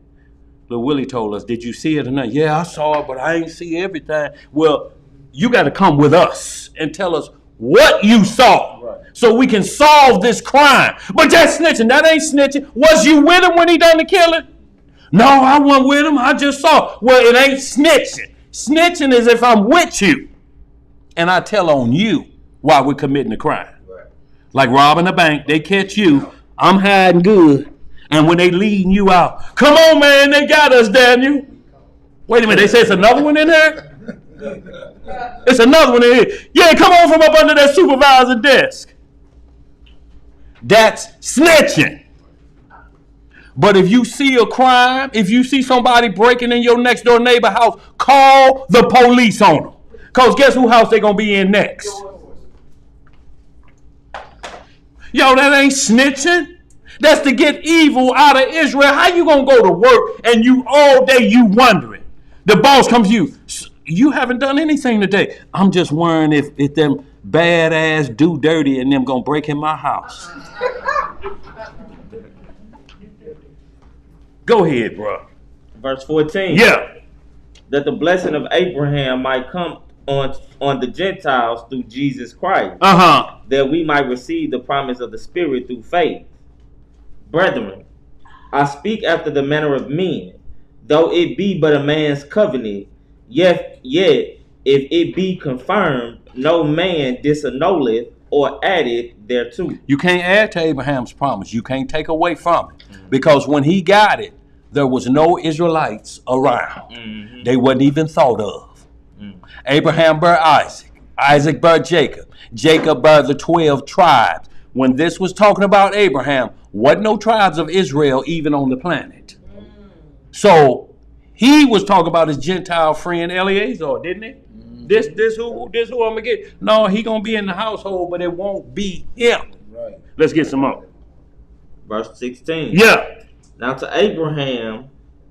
Little Willie told us, did you see it or not? Yeah, I saw it, but I ain't see everything. Well, you got to come with us and tell us what you saw so we can solve this crime. But that's snitching. That ain't snitching. Was you with him when he done the killing? No, I wasn't with him. I just saw. Well, it ain't snitching. Snitching is if I'm with you and I tell on you while we're committing the crime. Like robbing a bank, they catch you. I'm hiding good. And when they leading you out, come on, man, they got us, Daniel. Wait a minute, they say it's another one in there? It's another one in here. Yeah, come on from up under that supervisor desk. That's snitching. But if you see a crime, if you see somebody breaking in your next door neighbor house, call the police on them. Because guess whose house they going to be in next? Yo, that ain't snitching. That's to get evil out of Israel. How you going to go to work and you all day you wondering? The boss comes to you. You haven't done anything today. I'm just worrying if them badass do dirty and them going to break in my house. Go ahead, bro. Verse 14. Yeah. That the blessing of Abraham might come on the Gentiles through Jesus Christ. That we might receive the promise of the Spirit through faith. Brethren, I speak after the manner of men, though it be but a man's covenant, yet if it be confirmed, no man disannulleth or added thereto. You can't add to Abraham's promise. You can't take away from it. Because when he got it, there was no Israelites around. They wasn't even thought of. Abraham bare Isaac. Isaac bare Jacob. Jacob bare the 12 tribes. When this was talking about Abraham, wasn't no tribes of Israel even on the planet. So he was talking about his Gentile friend Eleazar, didn't he? This who I'm gonna get? No, he gonna be in the household, but it won't be him. Right. Let's get some more. Verse 16. Yeah. Now to Abraham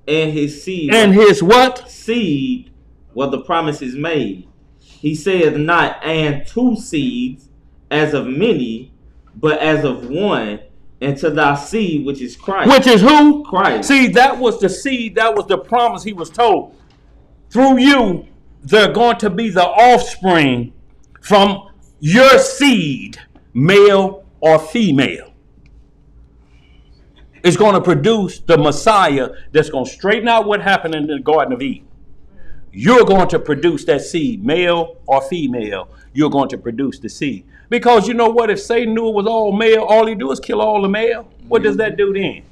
and his seed. And his what? Seed were the promises made. He said not and two seeds, as of many, but as of one, and to thy seed, which is Christ. Which is who? Christ. See, that was the seed, that was the promise he was told. Through you, they're going to be the offspring from your seed, male or female. It's going to produce the Messiah that's going to straighten out what happened in the Garden of Eden. you're going to produce that seed, male or female. You're going to produce the seed. Because you know what? If Satan knew it was all male, all he do is kill all the male. What does that do then?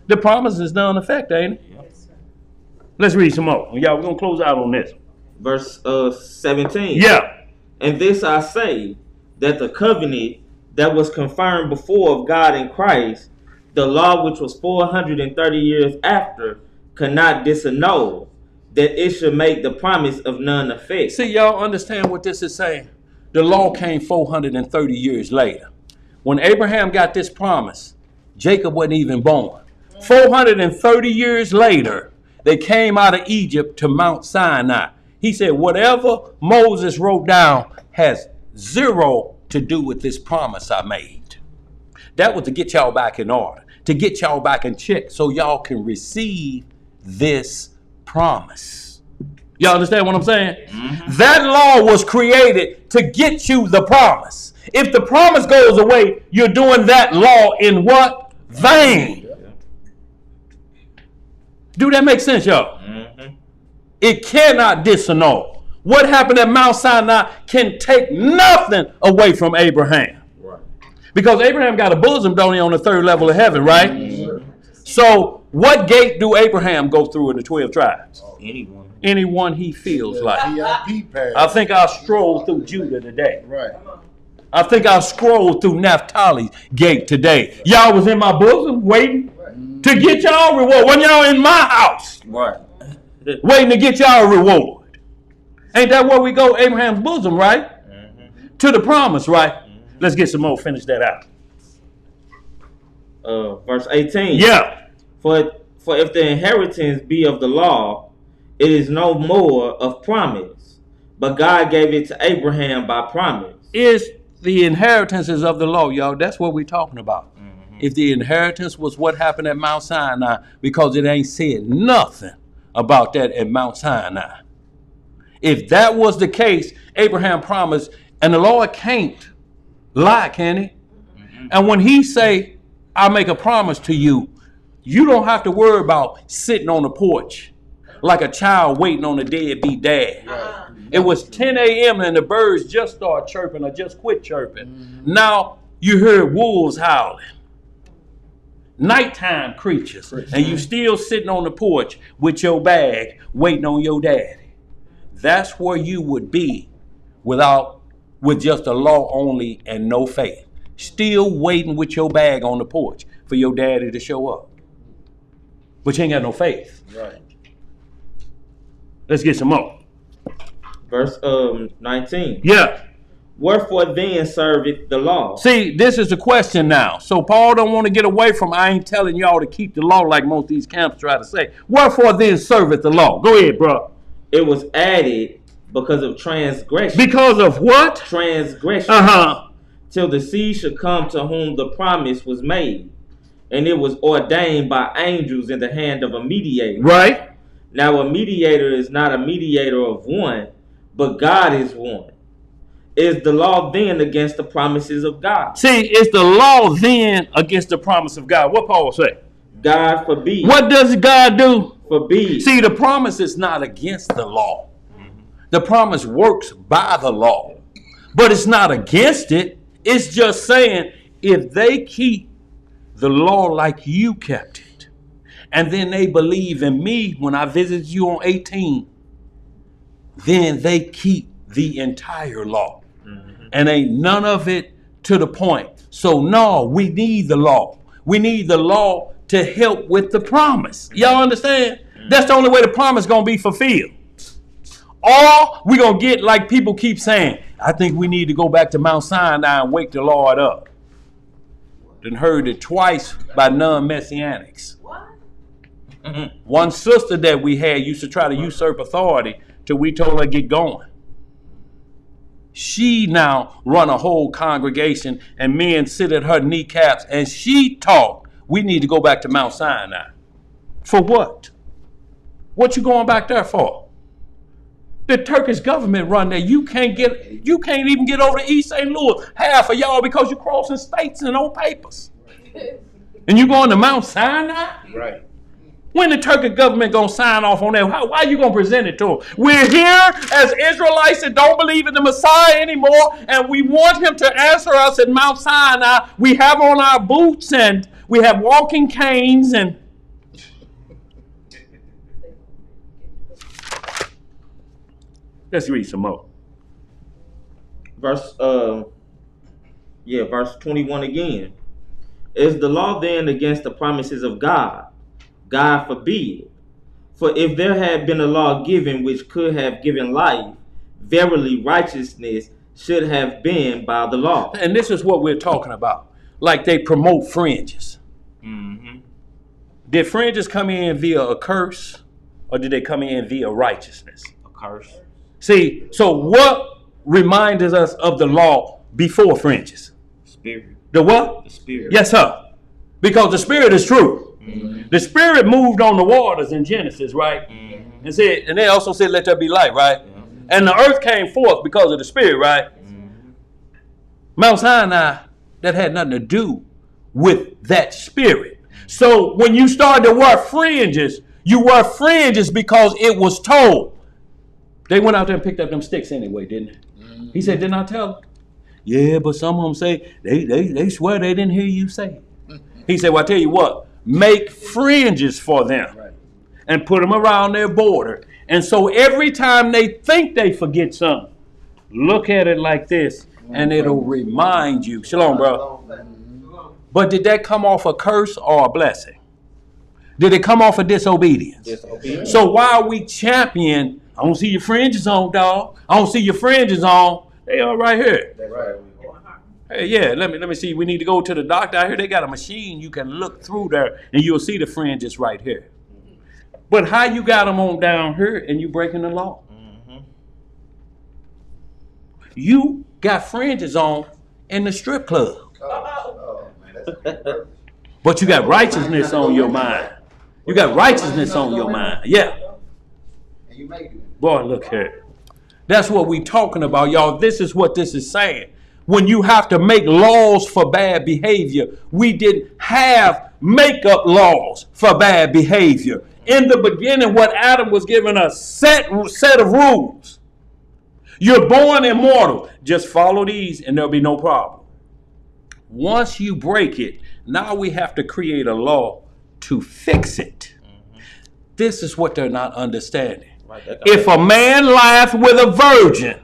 The promise is none effect, ain't it? Yes, sir. Let's read some more. Y'all, we're going to close out on this. Verse 17. Yeah. And this I say, that the covenant that was confirmed before of God in Christ, the law which was 430 years after, cannot disannul, that it should make the promise of none effect. See, y'all understand what this is saying? The law came 430 years later. When Abraham got this promise, Jacob wasn't even born. 430 years later, they came out of Egypt to Mount Sinai. He said, whatever Moses wrote down has zero to do with this promise I made. That was to get y'all back in order, to get y'all back in check so y'all can receive this promise. Y'all understand what I'm saying? Mm-hmm. That law was created to get you the promise. If the promise goes away, you're doing that law in what? Vain. Do that make sense, y'all? Mm-hmm. It cannot disannul. What happened at Mount Sinai can take nothing away from Abraham. Right. Because Abraham got a bosom, don't he, on the third level of heaven, right? Mm-hmm. So what gate do Abraham go through in the 12 tribes? Anyone. Anyone he feels like. I think I'll stroll through Judah today. Right. I think I'll scroll through Naphtali's gate today. Y'all was in my bosom waiting to get y'all reward. When y'all in my house, right, waiting to get y'all reward. Ain't that where we go? Abraham's bosom, right? Mm-hmm. To the promise, right? Mm-hmm. Let's get some more. Finish that out. Verse 18. Yeah. For if the inheritance be of the law, it is no more of promise, but God gave it to Abraham by promise. Is the inheritance is of the law, y'all. That's what we're talking about. Mm-hmm. If the inheritance was what happened at Mount Sinai, because it ain't said nothing about that at Mount Sinai. If that was the case, Abraham promised, and the Lord can't lie, can he? Mm-hmm. And when he say, I make a promise to you, you don't have to worry about sitting on the porch like a child waiting on a deadbeat dad. Right. It was 10 a.m. and the birds just started chirping or just quit chirping. Mm-hmm. Now you heard wolves howling. Nighttime creatures. And you still sitting on the porch with your bag waiting on your daddy. That's where you would be with just a law only and no faith. Still waiting with your bag on the porch for your daddy to show up. But you ain't got no faith. Right. Let's get some more. Verse 19. Yeah. Wherefore then serveth the law? See, this is the question now. So Paul don't want to get away from, I ain't telling y'all to keep the law like most of these camps try to say. Wherefore then serveth the law? Go ahead, bro. It was added because of transgression. Because of what? Transgression. Till the seed should come to whom the promise was made. And it was ordained by angels in the hand of a mediator. Right. Now a mediator is not a mediator of one, but God is one. Is the law then against the promises of God? See, is the law then against the promise of God? What Paul say? God forbid. What does God do? Forbid. See, the promise is not against the law. Mm-hmm. The promise works by the law. But it's not against it. It's just saying if they keep the law like you kept it, and then they believe in me when I visited you on 18, then they keep the entire law. Mm-hmm. And ain't none of it to the point. So no, we need the law. We need the law to help with the promise. Y'all understand? Mm-hmm. That's the only way the promise is going to be fulfilled. Or we're going to get like people keep saying, I think we need to go back to Mount Sinai and wake the Lord up. Then heard it twice by non-messianics. What? Mm-hmm. One sister that we had used to try to usurp authority till we told her get going. She now run a whole congregation and men sit at her kneecaps and she taught we need to go back to Mount Sinai. For what? What you going back there for? The Turkish government run there. You can't even get over to East St. Louis. Half of y'all because you're crossing states and on papers. And you going to Mount Sinai? Right. When the Turkish government going to sign off on that? Why are you going to present it to them? We're here as Israelites that don't believe in the Messiah anymore, and we want him to answer us at Mount Sinai. We have on our boots, and we have walking canes, and let's read some more. Verse 21 again. Is the law then against the promises of God? God forbid. For if there had been a law given which could have given life, verily righteousness should have been by the law. And this is what we're talking about. Like they promote fringes. Mm-hmm. Did fringes come in via a curse, or did they come in via righteousness? A curse. See, so what reminds us of the law before fringes? Spirit. The what? The Spirit. Yes, sir. Because the Spirit is true. Mm-hmm. The Spirit moved on the waters in Genesis, right? Mm-hmm. And they also said, let there be light, right? Mm-hmm. And the earth came forth because of the Spirit, right? Mm-hmm. Mount Sinai, that had nothing to do with that Spirit. So when you started to wear fringes, you wear fringes because it was told. They went out there and picked up them sticks anyway, didn't they? Mm-hmm. He said, didn't I tell them? Yeah, but some of them say, they swear they didn't hear you say it. He said, well, I tell you what, make fringes for them and put them around their border. And so every time they think they forget something, look at it like this, and it'll remind you. Shalom, bro. But did that come off a curse or a blessing? Did it come off a disobedience? Disobedience. So while we champion, I don't see your fringes on, dog. I don't see your fringes on. They are right here. That's right. Hey, yeah, let me see. We need to go to the doctor. I hear they got a machine you can look through there, and you'll see the fringes right here. But how you got them on down here, and you breaking the law? Mm-hmm. You got fringes on in the strip club, Oh, man, that's but you got righteousness on your mind. You got righteousness on your mind. Yeah. and you make it. Boy, look here. That's what we talking about, y'all. This is what this is saying. When you have to make laws for bad behavior, we didn't have makeup laws for bad behavior. In the beginning, what Adam was given a set of rules. You're born immortal. Just follow these and there'll be no problem. Once you break it, now we have to create a law to fix it. Mm-hmm. This is what they're not understanding. Right, if a man lieth with a virgin,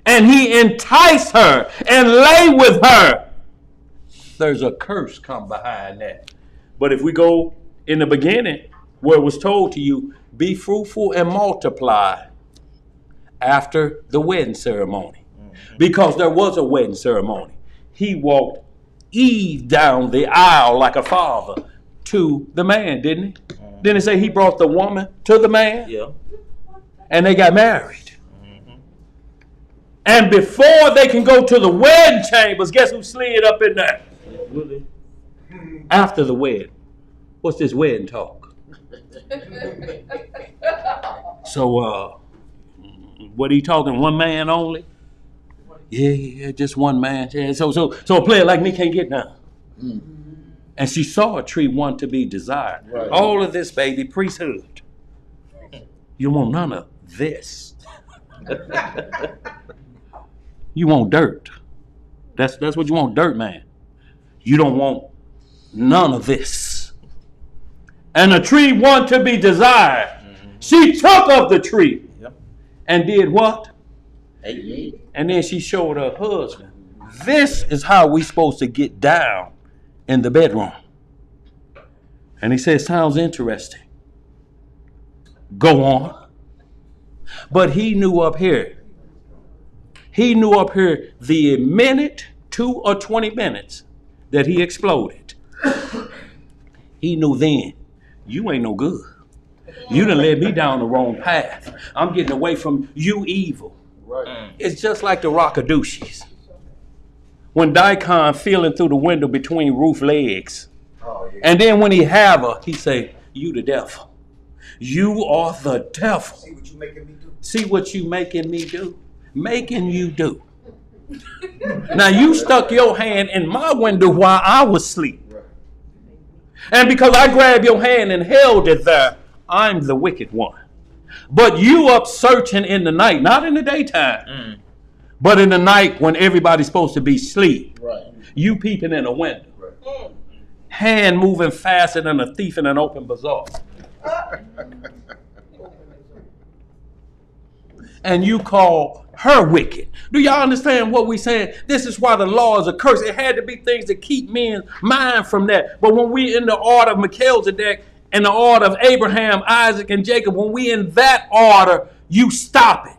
and he entice her and lay with her, there's a curse come behind that. But if we go in the beginning, where it was told to you, be fruitful and multiply after the wedding ceremony. Mm-hmm. Because there was a wedding ceremony. He walked Eve down the aisle like a father to the man, didn't he? Mm-hmm. Didn't it say he brought the woman to the man? Yeah. And they got married. And before they can go to the wedding chambers, guess who slid up in there? Really? After the wedding. What's this wedding talk? So, what are you talking? One man only? Yeah, just one man. Yeah, so a player like me can't get none. And she saw a tree one to be desired. Right. All of this, baby, priesthood. You want none of this. You want dirt. That's what you want, dirt, man. You don't want none of this. And a tree one to be desired. Mm-hmm. She took of the tree. Yep. And did what? Ate. And then she showed her husband. This is how we supposed to get down in the bedroom. And he said, sounds interesting. Go on. But he knew up here. He knew up here the minute, 2 or 20 minutes that he exploded. He knew then, you ain't no good. You done led me down the wrong path. I'm getting away from you evil. Right. It's just like the Rockadoochies. When Daikon feeling through the window between roof legs. Oh, yeah. And then when he have her, he say, you the devil. You are the devil. See what you making me do. See what you making me do. Making you do. Now you stuck your hand in my window while I was asleep. And because I grabbed your hand and held it there, I'm the wicked one. But you up searching in the night, not in the daytime, but in the night when everybody's supposed to be asleep. Right. You peeping in a window. Hand moving faster than a thief in an open bazaar. And you call her wicked. Do y'all understand what we're saying? This is why the law is a curse. It had to be things to keep men's mind from that. But when we in the order of Melchizedek and the order of Abraham, Isaac, and Jacob, when we in that order, you stop it.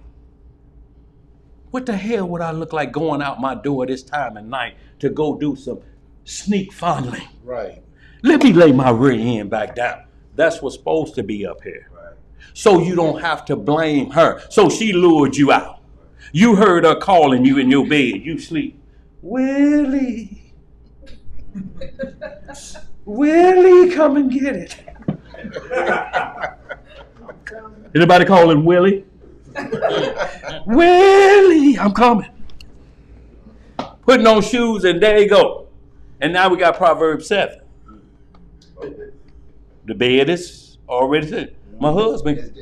What the hell would I look like going out my door this time of night to go do some sneak fondling? Right. Let me lay my rear end back down. That's what's supposed to be up here. Right. So you don't have to blame her. So she lured you out. You heard her calling you in your bed. You sleep. Willie. Willie, come and get it. Anybody calling Willie? Willie, I'm coming. Putting on shoes and there you go. And now we got Proverbs 7. The bed is already set. My husband.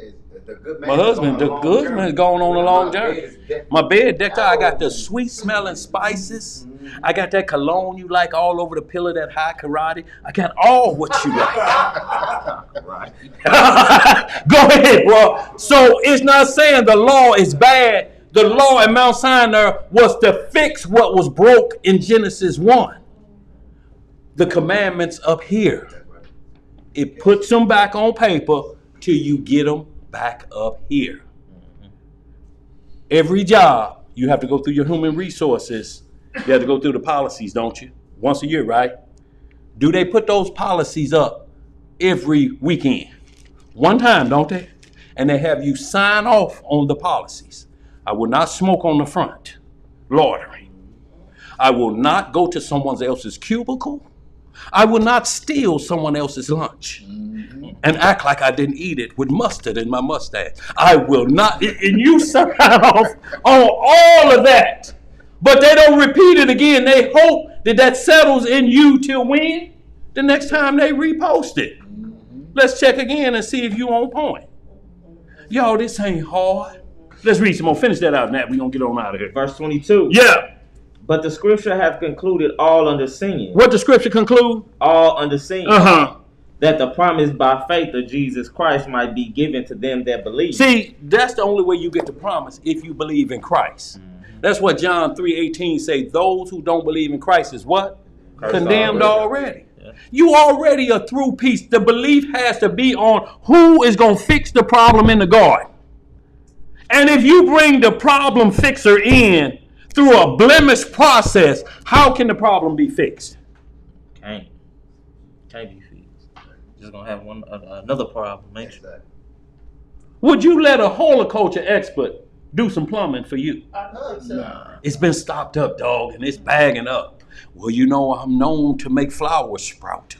My husband, the good man, is going on a long journey. My bed decked out. I got the sweet smelling spices. I got that cologne you like all over the pillow, that high karate. I got all what you like. Right. Go ahead, bro. So it's not saying the law is bad. The law at Mount Sinai was to fix what was broke in Genesis 1. The commandments up here. It puts them back on paper till you get them back up here. Every job, you have to go through your human resources. You have to go through the policies, don't you? Once a year, right? Do they put those policies up every weekend? One time, don't they? And they have you sign off on the policies. I will not smoke on the front. Loitering. I will not go to someone else's cubicle. I will not steal someone else's lunch and act like I didn't eat it with mustard in my mustache. I will not. And you sign off on all of that. But they don't repeat it again. They hope that that settles in you till when? The next time they repost it. Let's check again and see if you on point. Y'all, this ain't hard. Let's read some more. Finish that out, Nat. We're going to get on out of here. Verse 22. Yeah. But the scripture hath concluded all under sin. What the scripture conclude? All under sin. Uh-huh. That the promise by faith of Jesus Christ might be given to them that believe. See, that's the only way you get the promise, if you believe in Christ. That's what John 3:18 say. Those who don't believe in Christ is what? Condemned already. Yeah. You already are through peace. The belief has to be on who is going to fix the problem in the garden. And if you bring the problem fixer in through a blemish process, how can the problem be fixed? Can't be fixed. Just gonna have another problem, ain't you? Would you let a horticulture expert do some plumbing for you? Nah. It's been stopped up, dog, and it's bagging up. Well, you know, I'm known to make flowers sprout.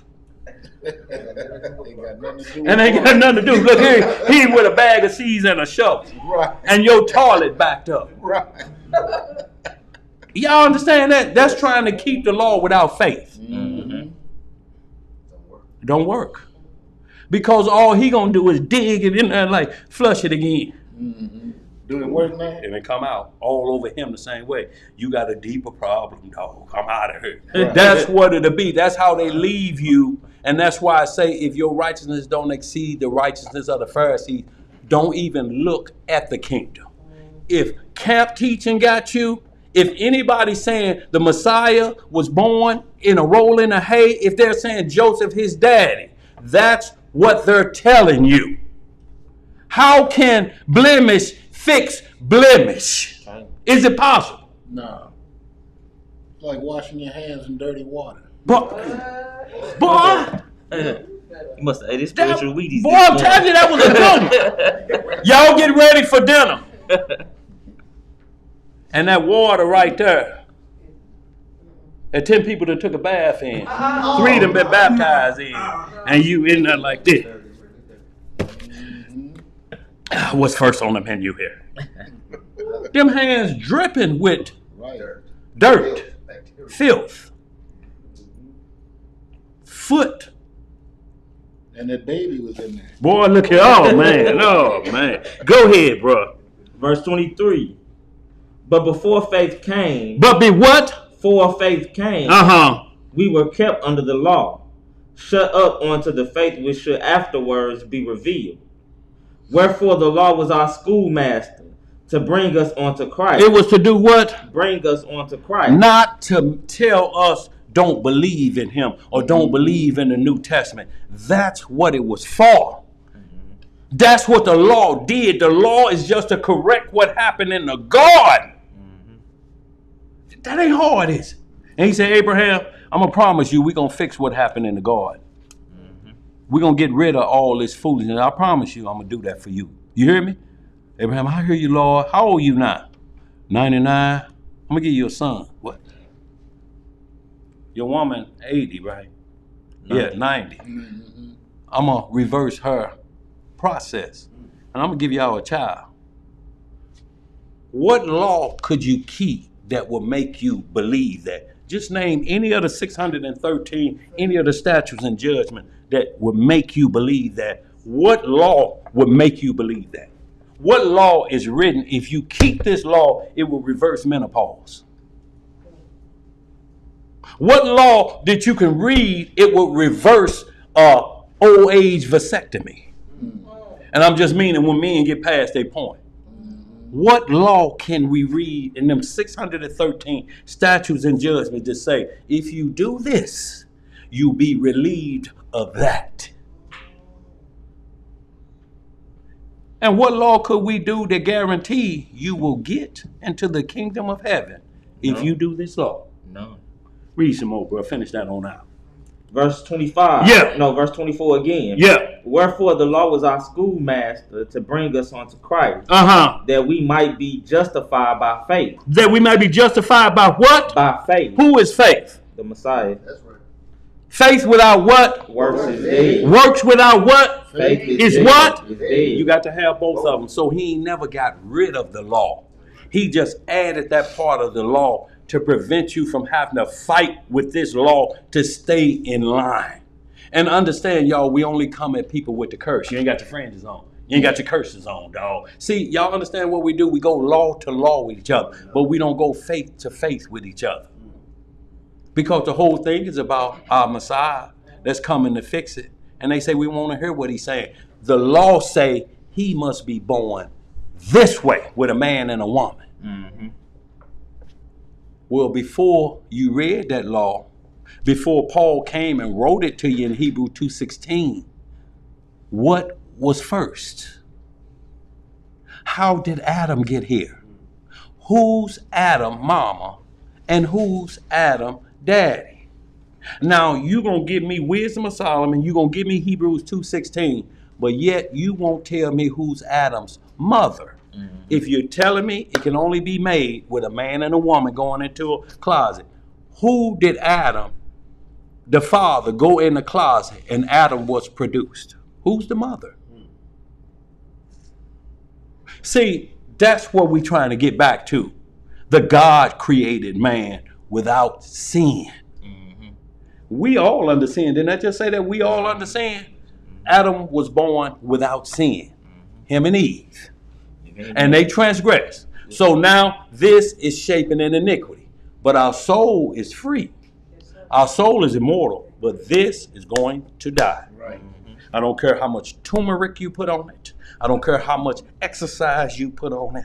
And ain't got nothing to do. Look here, he with a bag of seeds and a shovel. Right. And your toilet backed up. Right. Y'all understand that? That's trying to keep the law without faith. Mm-hmm. Don't work. Because all he gonna do is dig it in there and like flush it again. Mm-hmm. Do it work now? And it come out all over him the same way. You got a deeper problem, dog. Come out of here. Right. That's what it'll be. That's how they leave you. And that's why I say if your righteousness don't exceed the righteousness of the Pharisees, don't even look at the kingdom. If camp teaching got you, if anybody's saying the Messiah was born in a roll in a hay, if they're saying Joseph his daddy, that's what they're telling you. How can blemish fix blemish? Is it possible? No. It's like washing your hands in dirty water. Boy, You must have ate his spiritual Wheaties. boy, I'm telling you, that was a good one. Y'all get ready for dinner. And that water right there. And 10 people that took a bath in. 3 of them been baptized in. And you in there like this. What's first on the menu here? Them hands dripping with dirt, filth, foot And that baby was in there. Boy, look here. Oh, man. Oh, man. Go ahead, bro. Verse 23. But before faith came. But be what? Before faith came. We were kept under the law, shut up unto the faith which should afterwards be revealed. Wherefore the law was our schoolmaster, to bring us unto Christ. It was to do what? Bring us unto Christ. Not to tell us don't believe in him or don't believe in the New Testament. That's what it was for. That's what the law did. The law is just to correct what happened in the garden. That ain't hard, is it? And he said, Abraham, I'm going to promise you we're going to fix what happened in the garden. We're going to get rid of all this foolishness. I promise you I'm going to do that for you. You hear me? Abraham, I hear you, Lord. How old are you now? 99. I'm going to give you a son. What? Your woman, 80, right? 90. Yeah, 90. I'm going to reverse her process. And I'm going to give y'all a child. What law could you keep that will make you believe that? Just name any of the 613, any of the statutes and judgment that would make you believe that. What law would make you believe that? What law is written, if you keep this law, it will reverse menopause? What law that you can read, it will reverse old age vasectomy? And I'm just meaning when men get past their point. What law can we read in them 613 statutes and judgments that say, if you do this, you'll be relieved of that? And what law could we do to guarantee you will get into the kingdom of heaven if you do this law? None. Read some more, bro. Finish that on out. Verse 25. Yeah. No, verse 24 again. Yeah. Wherefore the law was our schoolmaster to bring us unto Christ. That we might be justified by faith. That we might be justified by what? By faith. Who is faith? The Messiah. That's right. Faith without what? Works is dead. Works without what? Faith is what? Is dead. You got to have both of them. So he ain't never got rid of the law. He just added that part of the law to prevent you from having to fight with this law to stay in line. And understand, y'all, we only come at people with the curse. You ain't got your fringes on. You ain't got your curses on, dog. See, y'all understand what we do? We go law to law with each other, but we don't go faith to faith with each other. Because the whole thing is about our Messiah that's coming to fix it. And they say we want to hear what he's saying. The law say he must be born this way with a man and a woman. Well, before you read that law, before Paul came and wrote it to you in Hebrews 2:16, what was first? How did Adam get here? Who's Adam mama and who's Adam daddy? Now, you're going to give me Wisdom of Solomon, you're going to give me Hebrews 2:16, but yet you won't tell me who's Adam's mother. If you're telling me it can only be made with a man and a woman going into a closet, who did Adam, the father, go in the closet and Adam was produced? Who's the mother? See, that's what we're trying to get back to. The God created man without sin. We all under sin. Didn't I just say that we all under sin? Adam was born without sin. Him and Eve. And they transgressed. So now this is shaping an iniquity. But our soul is free. Our soul is immortal. But this is going to die. Right. I don't care how much turmeric you put on it. I don't care how much exercise you put on it.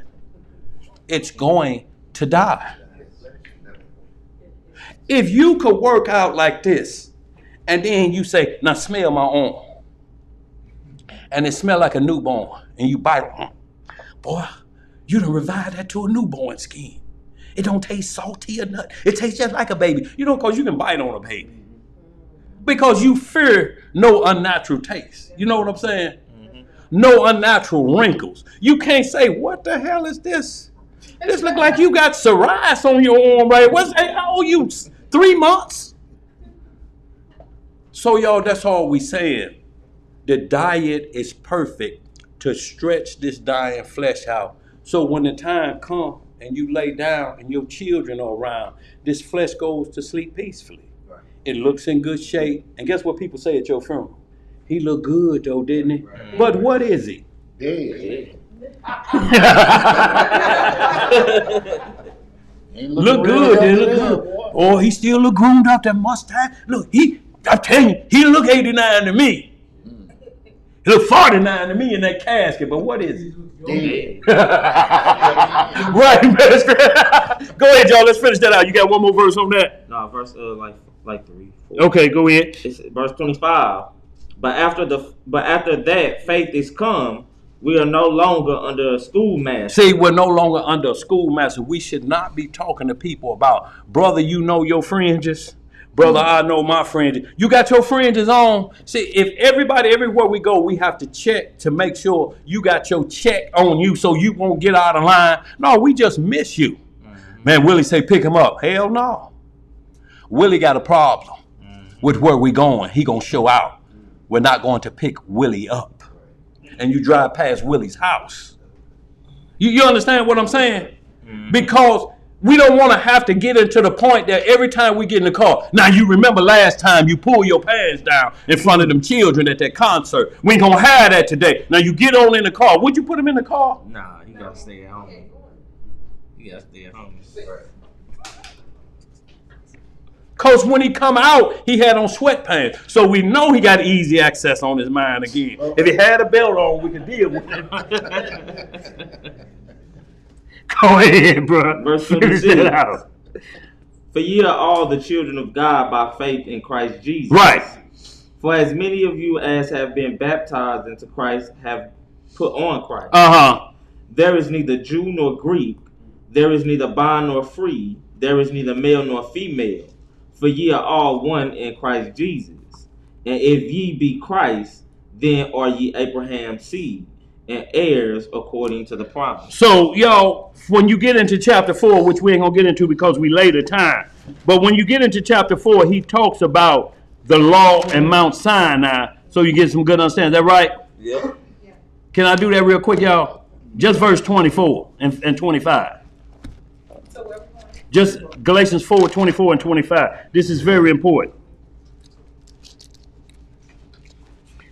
It's going to die. If you could work out like this, and then you say, now smell my arm. And it smell like a newborn. And you bite on. Boy, you done revived that to a newborn skin. It don't taste salty or nothing. It tastes just like a baby. You know, because you can bite on a baby. Because you fear no unnatural taste. You know what I'm saying? No unnatural wrinkles. You can't say, what the hell is this? This look like you got psoriasis on your arm, right? How old you? 3 months? So, y'all, that's all we saying. The diet is perfect to stretch this dying flesh out. So when the time comes and you lay down and your children are around, this flesh goes to sleep peacefully. Right. It looks in good shape. And guess what people say at your funeral? He looked good though, didn't he? But what is he? Dead. Look good, didn't look good. Oh, he still look groomed up, that mustache. Look, I'm telling you, he look 89 to me. He look 49 to me in that casket, but what is he? Dead. Right, Minister. Go ahead, y'all. Let's finish that out. You got one more verse on that? No, verse like 3, 4. Okay, go ahead. It's verse 25. But after that, faith is come. We are no longer under a schoolmaster. See, we're no longer under a schoolmaster. We should not be talking to people about, brother, you know your fringes. Brother, I know my fringes. You got your fringes on. See, if everybody, everywhere we go, we have to check to make sure you got your check on you so you won't get out of line. No, we just miss you. Man, Willie say pick him up. Hell no. Willie got a problem with where we going. He gonna show out. We're not going to pick Willie up. And you drive past Willie's house. You understand what I'm saying? Because we don't want to have to get into the point that every time we get in the car, now you remember last time you pulled your pants down in front of them children at that concert. We ain't gonna have that today. Now you get on in the car. Would you put him in the car? Nah, you gotta stay at home. You gotta stay at home. Because when he come out, he had on sweatpants. So we know he got easy access on his mind again. If he had a belt on, we could deal with it. Go ahead, bro. Verse 26. For ye are all the children of God by faith in Christ Jesus. Right. For as many of you as have been baptized into Christ have put on Christ. There is neither Jew nor Greek. There is neither bond nor free. There is neither male nor female. For ye are all one in Christ Jesus. And if ye be Christ, then are ye Abraham's seed and heirs according to the promise. So, y'all, when you get into chapter 4, which we ain't going to get into because we later time, but when you get into chapter 4, he talks about the law and Mount Sinai, so you get some good understanding. Is that right? Yeah. Can I do that real quick, y'all? Just verse 24 and 25. Just Galatians 4, 24 and 25. This is very important.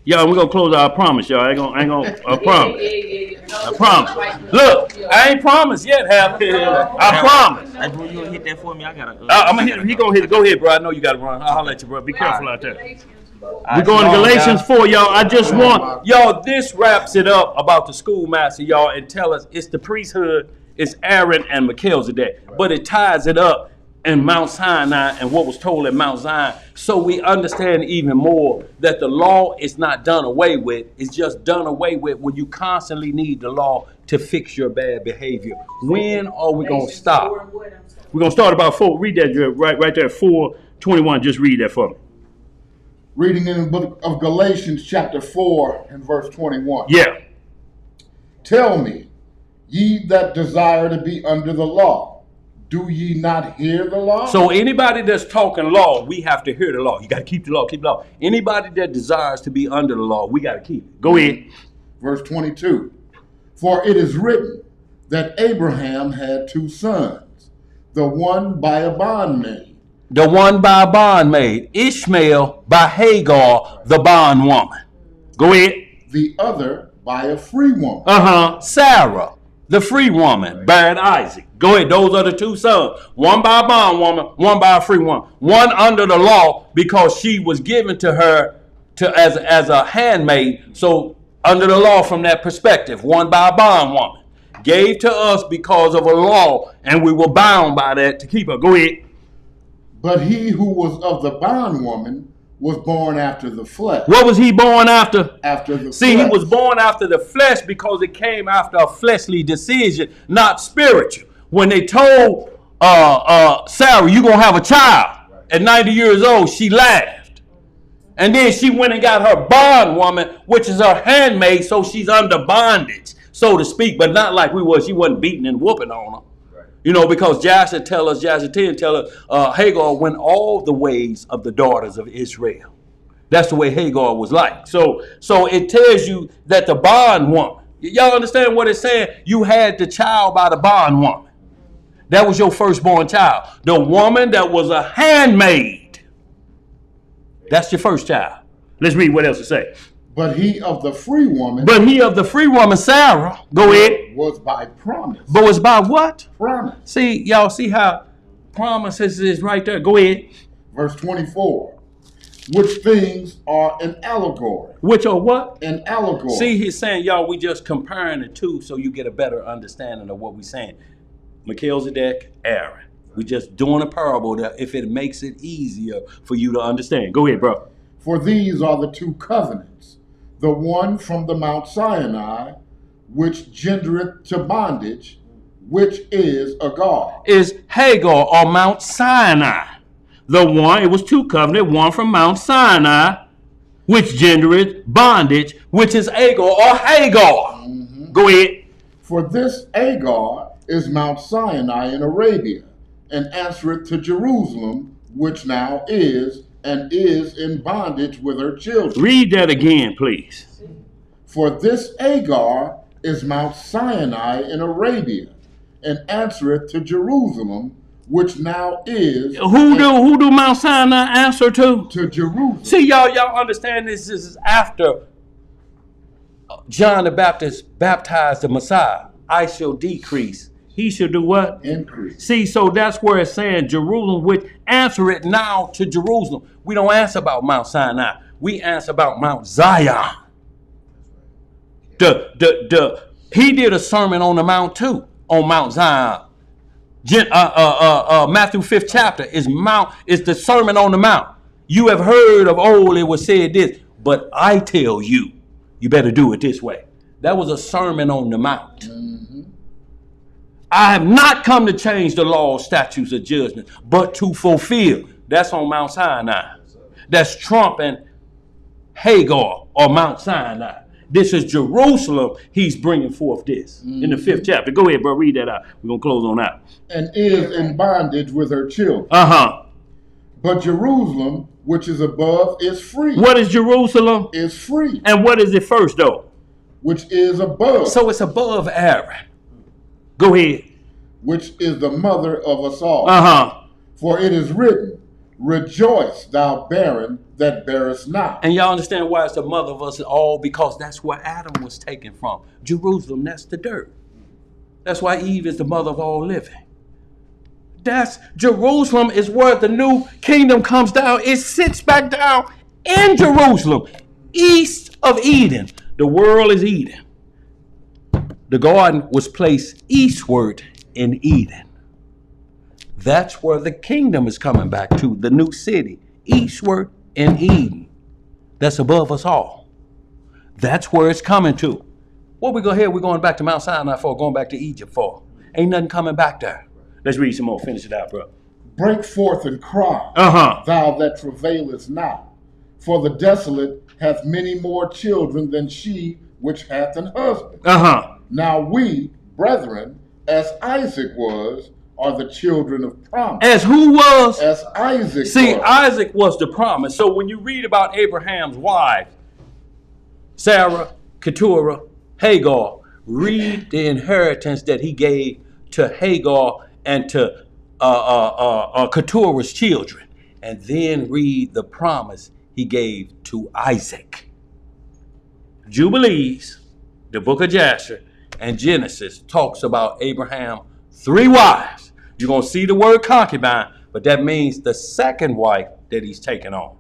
Y'all, we're going to close out. I promise, y'all. I promise. I promise. Look, I ain't promised yet, I promise. Hey, bro, you gonna hit that for me? I gotta. I'm going to hit him. He going to hit it. Go ahead, bro. I know you got to run. I'll holler at you, bro. Be careful out there. We're going to Galatians 4, y'all. I just want, y'all, this wraps it up about the schoolmaster, y'all, and tell us it's the priesthood. It's Aaron and Melchizedek, but it ties it up in Mount Sinai and what was told at Mount Zion, so we understand even more that the law is not done away with. It's just done away with when you constantly need the law to fix your bad behavior. When are we going to stop? We're going to start about 4. Read that right there, 4:21. Just read that for me. Reading in the book of Galatians chapter 4 and verse 21. Yeah. Tell me, ye that desire to be under the law, do ye not hear the law? So anybody that's talking law, we have to hear the law. You got to keep the law, keep the law. Anybody that desires to be under the law, we got to keep it. Go ahead. Verse 22. For it is written that Abraham had 2 sons, the one by a bondmaid. The one by a bondmaid. Ishmael by Hagar, the bondwoman. Go ahead. The other by a free woman. Sarah, the free woman, bearing Isaac. Go ahead. Those are the 2 sons. One by a bondwoman, one by a free woman. One under the law because she was given to her as a handmaid. So under the law from that perspective, one by a bondwoman. Gave to us because of a law, and we were bound by that to keep her. Go ahead. But he who was of the bondwoman was born after the flesh. What was he born after? After the See, flesh. he was born after the flesh because it came after a fleshly decision, not spiritual. When they told Sarah, you're going to have a child at 90 years old, she laughed. And then she went and got her bondwoman, which is her handmaid, so she's under bondage, so to speak, but not like we was. She wasn't beating and whooping on her. You know, because Joshua 10 tell us, Hagar went all the ways of the daughters of Israel. That's the way Hagar was like. So it tells you that the bondwoman, y'all understand what it's saying? You had the child by the bondwoman. That was your firstborn child. The woman that was a handmaid, that's your first child. Let's read what else it say. But he of the free woman. But he of the free woman, Sarah, go ahead. Was by promise. But was by what? Promise. See, y'all see how promises is right there. Go ahead. Verse 24. Which things are an allegory. Which are what? An allegory. See, he's saying, y'all, we just comparing the two so you get a better understanding of what we're saying. Melchizedek, Aaron. We just doing a parable that if it makes it easier for you to understand. Go ahead, bro. For these are the two covenants. The one from the Mount Sinai, which gendereth to bondage, which is Agar. Is Hagar or Mount Sinai. The one, it was two covenant, one from Mount Sinai, which gendereth bondage, which is Agar or Hagar. Mm-hmm. Go ahead. For this Agar is Mount Sinai in Arabia, and answereth to Jerusalem, which now is, and is in bondage with her children. Read that again, please. For this Agar is Mount Sinai in Arabia, and answereth to Jerusalem, which now is. Who do Mount Sinai answer to? To Jerusalem. See, y'all understand this is after John the Baptist baptized the Messiah. I shall decrease. He shall do what? Increase. See, so that's where it's saying Jerusalem, which answer it now to Jerusalem. We don't answer about Mount Sinai. We answer about Mount Zion. He did a sermon on the mount too, on Mount Zion. Matthew 5th chapter is the Sermon on the Mount. You have heard of old it was said this, but I tell you, you better do it this way. That was a Sermon on the Mount. Mm-hmm. I have not come to change the law, statutes, or judgment, but to fulfill. That's on Mount Sinai. That's Trump and Hagar or Mount Sinai. This is Jerusalem. He's bringing forth this in the 5th chapter. Go ahead, bro. Read that out. We're going to close on that. And is in bondage with her children. Uh-huh. But Jerusalem, which is above, is free. What is Jerusalem? Is free. And what is it first, though? Which is above. So it's above Aaron. Go ahead. Which is the mother of us all. Uh-huh. For it is written, rejoice, thou barren that bearest not. And y'all understand why it's the mother of us all? Because that's where Adam was taken from. Jerusalem, that's the dirt. That's why Eve is the mother of all living. That's Jerusalem is where the new kingdom comes down. It sits back down in Jerusalem, east of Eden. The world is Eden. The garden was placed eastward in Eden. That's where the kingdom is coming back to, the new city, eastward in Eden. That's above us all. That's where it's coming to. What we go here, we're going back to Mount Sinai for, going back to Egypt for. Ain't nothing coming back there. Let's read some more. Finish it out, bro. Break forth and cry, thou that travailest not. For the desolate hath many more children than she which hath an husband. Now we, brethren, as Isaac was, are the children of promise. As who was? As Isaac See, was. Isaac was the promise. So when you read about Abraham's wives, Sarah, Keturah, Hagar, read the inheritance that he gave to Hagar and to Keturah's children. And then read the promise he gave to Isaac. Jubilees, the book of Jasher, and Genesis talks about Abraham 3 wives. You're going to see the word concubine, but that means the second wife that he's taken on.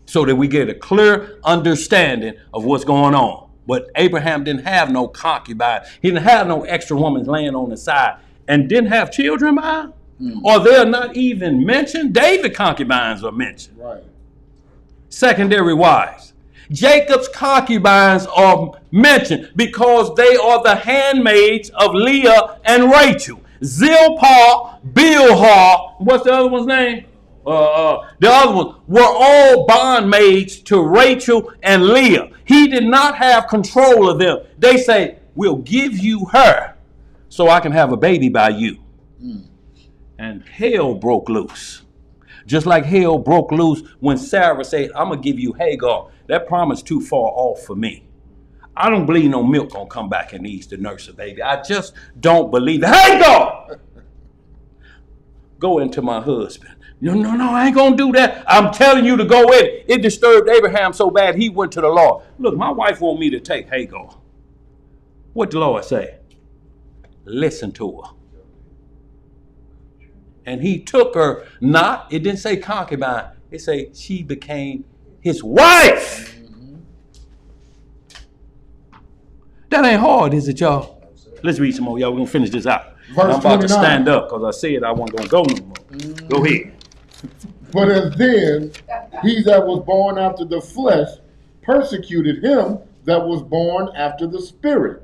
So that we get a clear understanding of what's going on. But Abraham didn't have no concubine. He didn't have no extra woman laying on the side and didn't have children by him. Or they're not even mentioned. David's concubines are mentioned. Right. Secondary wives. Jacob's concubines are mentioned because they are the handmaids of Leah and Rachel. Zilpah, Bilhah, what's the other one's name? The other ones were all bondmaids to Rachel and Leah. He did not have control of them. They say, we'll give you her so I can have a baby by you. And hell broke loose. Just like hell broke loose when Sarah said, I'm going to give you Hagar. That promise too far off for me. I don't believe no milk going to come back and needs to nurse a baby. I just don't believe it. Hagar! go into my husband. No, I ain't going to do that. I'm telling you to go in. It disturbed Abraham so bad he went to the Lord. Look, my wife want me to take Hagar. What the Lord say? Listen to her. And he took her, it didn't say concubine. It say she became his wife. That ain't hard, is it, y'all? Let's read some more, y'all. We're going to finish this out. Verse I'm about 29. to stand up because I said I wasn't going to go no more. Go ahead. But as then, he that was born after the flesh persecuted him that was born after the spirit.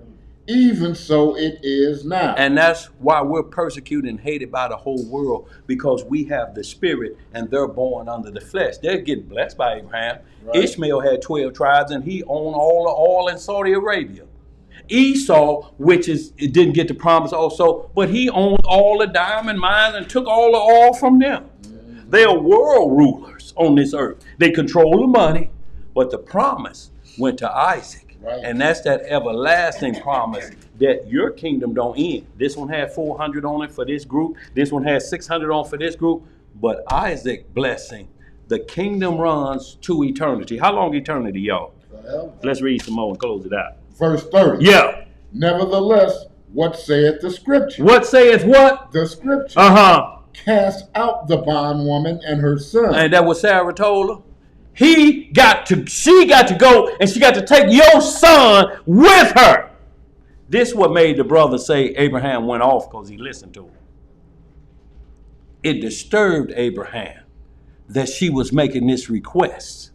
Even so it is now. And that's why we're persecuted and hated by the whole world, because we have the spirit and they're born under the flesh. They're getting blessed by Abraham. Right. Ishmael had 12 tribes and he owned all the oil in Saudi Arabia. Esau, it didn't get the promise also, but he owned all the diamond mines and took all the oil from them. Mm-hmm. They are world rulers on this earth. They control the money, but the promise went to Isaac. Right. And that's that everlasting promise that your kingdom don't end. This one had 400 on it for this group. This one has 600 on for this group. But Isaac blessing, the kingdom runs to eternity. How long eternity, y'all? Forever. Let's read some more and close it out. Verse 30. Yeah. Nevertheless, what saith the scripture? What saith what? The scripture. Cast out the bondwoman and her son. And that was Sarah told her. She got to go and she got to take your son with her. This what made the brother say Abraham went off, because he listened to him. It disturbed Abraham that she was making this request.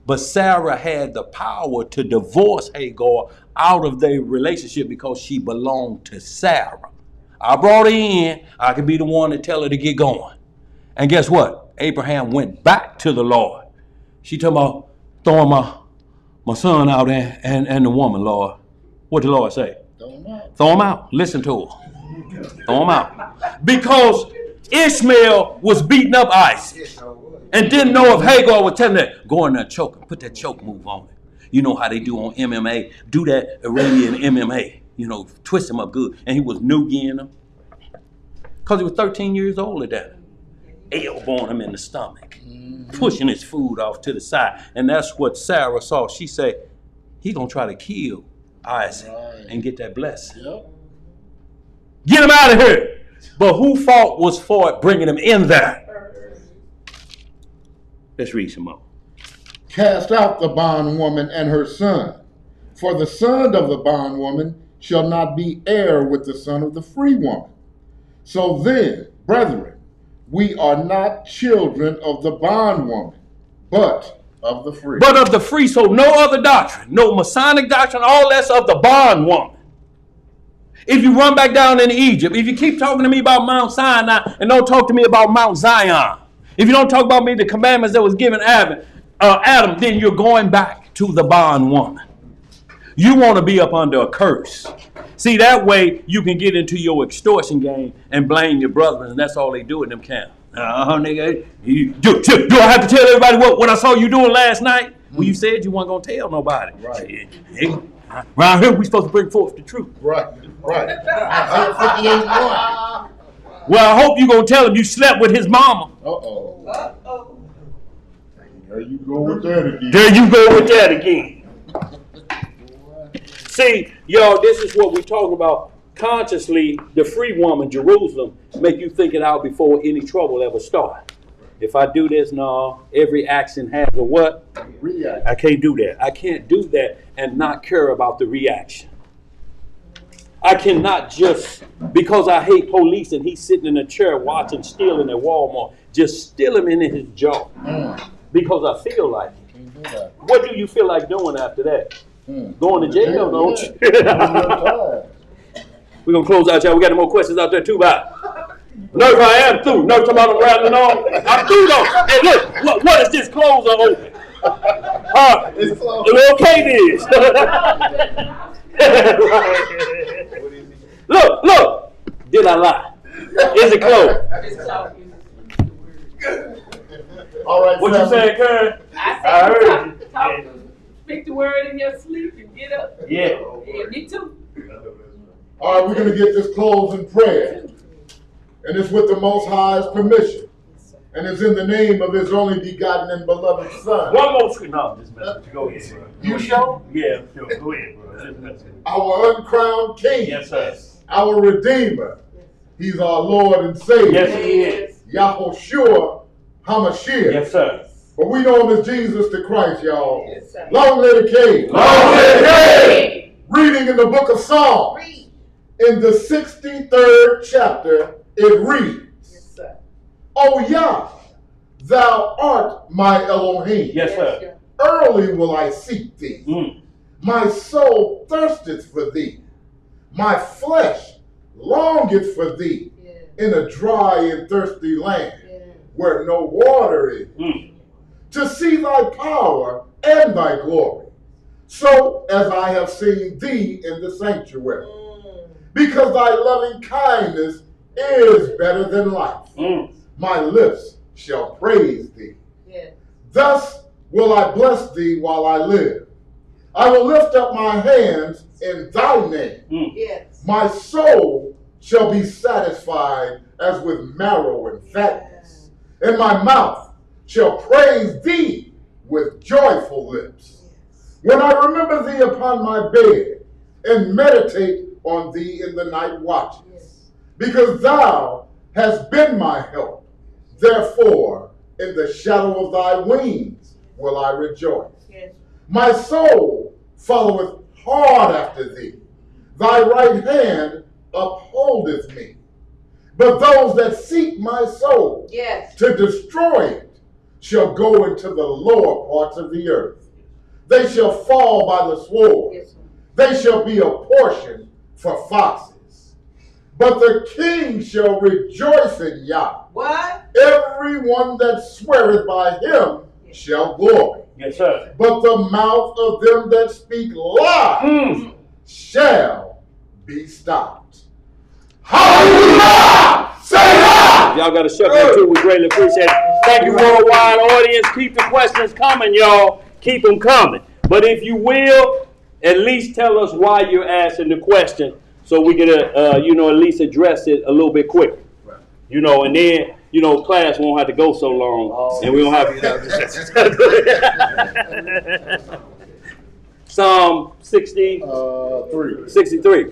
But Sarah had the power to divorce Hagar out of their relationship because she belonged to Sarah. I brought her in. I could be the one to tell her to get going. And guess what? Abraham went back to the Lord. She talking about throwing my son out there and the woman, Lord. What did the Lord say? Throw him out. Listen to her. Throw him out. Because Ishmael was beating up Isaac and didn't know if Hagar was telling her, go in there and choke him. Put that choke move on him. You know how they do on MMA. Do that Arabian MMA. You know, twist him up good. And he was noogie him. Because he was 13 years old at that. Elbowing him in the stomach. Pushing his food off to the side. And that's what Sarah saw. She said, he gonna try to kill Isaac and get that blessing. Yep. Get him out of here. But who fault was for it bringing him in there? Let's read some more. Cast out the bondwoman and her son. For the son of the bondwoman shall not be heir with the son of the free woman. So then, brethren, we are not children of the bondwoman, but of the free. But of the free, so no other doctrine, no Masonic doctrine, all that's of the bondwoman. If you run back down into Egypt, if you keep talking to me about Mount Sinai and don't talk to me about Mount Zion, if you don't talk about me the commandments that was given Adam, then you're going back to the bondwoman. You want to be up under a curse. See, that way you can get into your extortion game and blame your brothers, and that's all they do in them camps. Nigga, do I have to tell everybody what I saw you doing last night? Well, you said you weren't going to tell nobody. Right. Hey, around here, we supposed to bring forth the truth. Right. Well, I hope you're going to tell him you slept with his mama. Uh-oh. There you go with that again. See, y'all, this is what we're talking about. Consciously, the free woman, Jerusalem, make you think it out before any trouble ever start. If I do this, no, every action has a what? Reaction. I can't do that. I can't do that and not care about the reaction. I cannot just, because I hate police and he's sitting in a chair watching stealing at Walmart, just steal him in his jaw. Because I feel like it. What do you feel like doing after that? Going to jail, don't you? We're going to close out, y'all. We got any more questions out there, too, bye. Notice I am through. Notice I'm rattling on. I'm through, though. Hey, look, what is this? Clothes are open. It's closed. Okay, this. Look. Did I lie? Is it closed? All right, what you saying, Karen? I heard you. Speak the word in your sleep and get up. Yeah. Yeah, me too. All right, we're going to get this closed in prayer. And it's with the Most High's permission. And it's in the name of his only begotten and beloved Son. One more scripture. No, just message. Go ahead, bro. You sure? Yeah, sure. Go ahead, bro. Just message. Our uncrowned King. Yes, sir. Our Redeemer. He's our Lord and Savior. Yes, he is. Yahushua HaMashiach. Yes, sir. But we know him as Jesus the Christ, y'all. Yes, sir. Long live the King. Long live the King. Reading in the book of Psalms. Read. In the 63rd chapter, it reads, Yes, sir. O Yah, thou art my Elohim. Yes, sir. Early will I seek thee. My soul thirsteth for thee. My flesh longeth for thee in a dry and thirsty land where no water is, to see thy power and thy glory, so as I have seen thee in the sanctuary. Because thy loving kindness is better than life. My lips shall praise thee. Thus will I bless thee while I live. I will lift up my hands in thy name. My soul shall be satisfied as with marrow and fatness, and my mouth shall praise thee with joyful lips. When I remember thee upon my bed and meditate on thee in the night watches, because thou hast been my help. Therefore, in the shadow of thy wings will I rejoice. My soul followeth hard after thee. Thy right hand upholdeth me. But those that seek my soul to destroy it shall go into the lower parts of the earth. They shall fall by the sword. They shall be a portion for foxes. But the king shall rejoice in Yah. What? Everyone that sweareth by him shall glory. Yes, sir. But the mouth of them that speak lies shall be stopped. Hallelujah! Say that! Y'all got to shut that too. We greatly appreciate it. Thank you, worldwide audience. Keep the questions coming, y'all. Keep them coming. But if you will, at least tell us why you're asking the question, so we can, at least address it a little bit quicker. And then, class won't have to go so long, and we don't have to. Psalm 63. 63.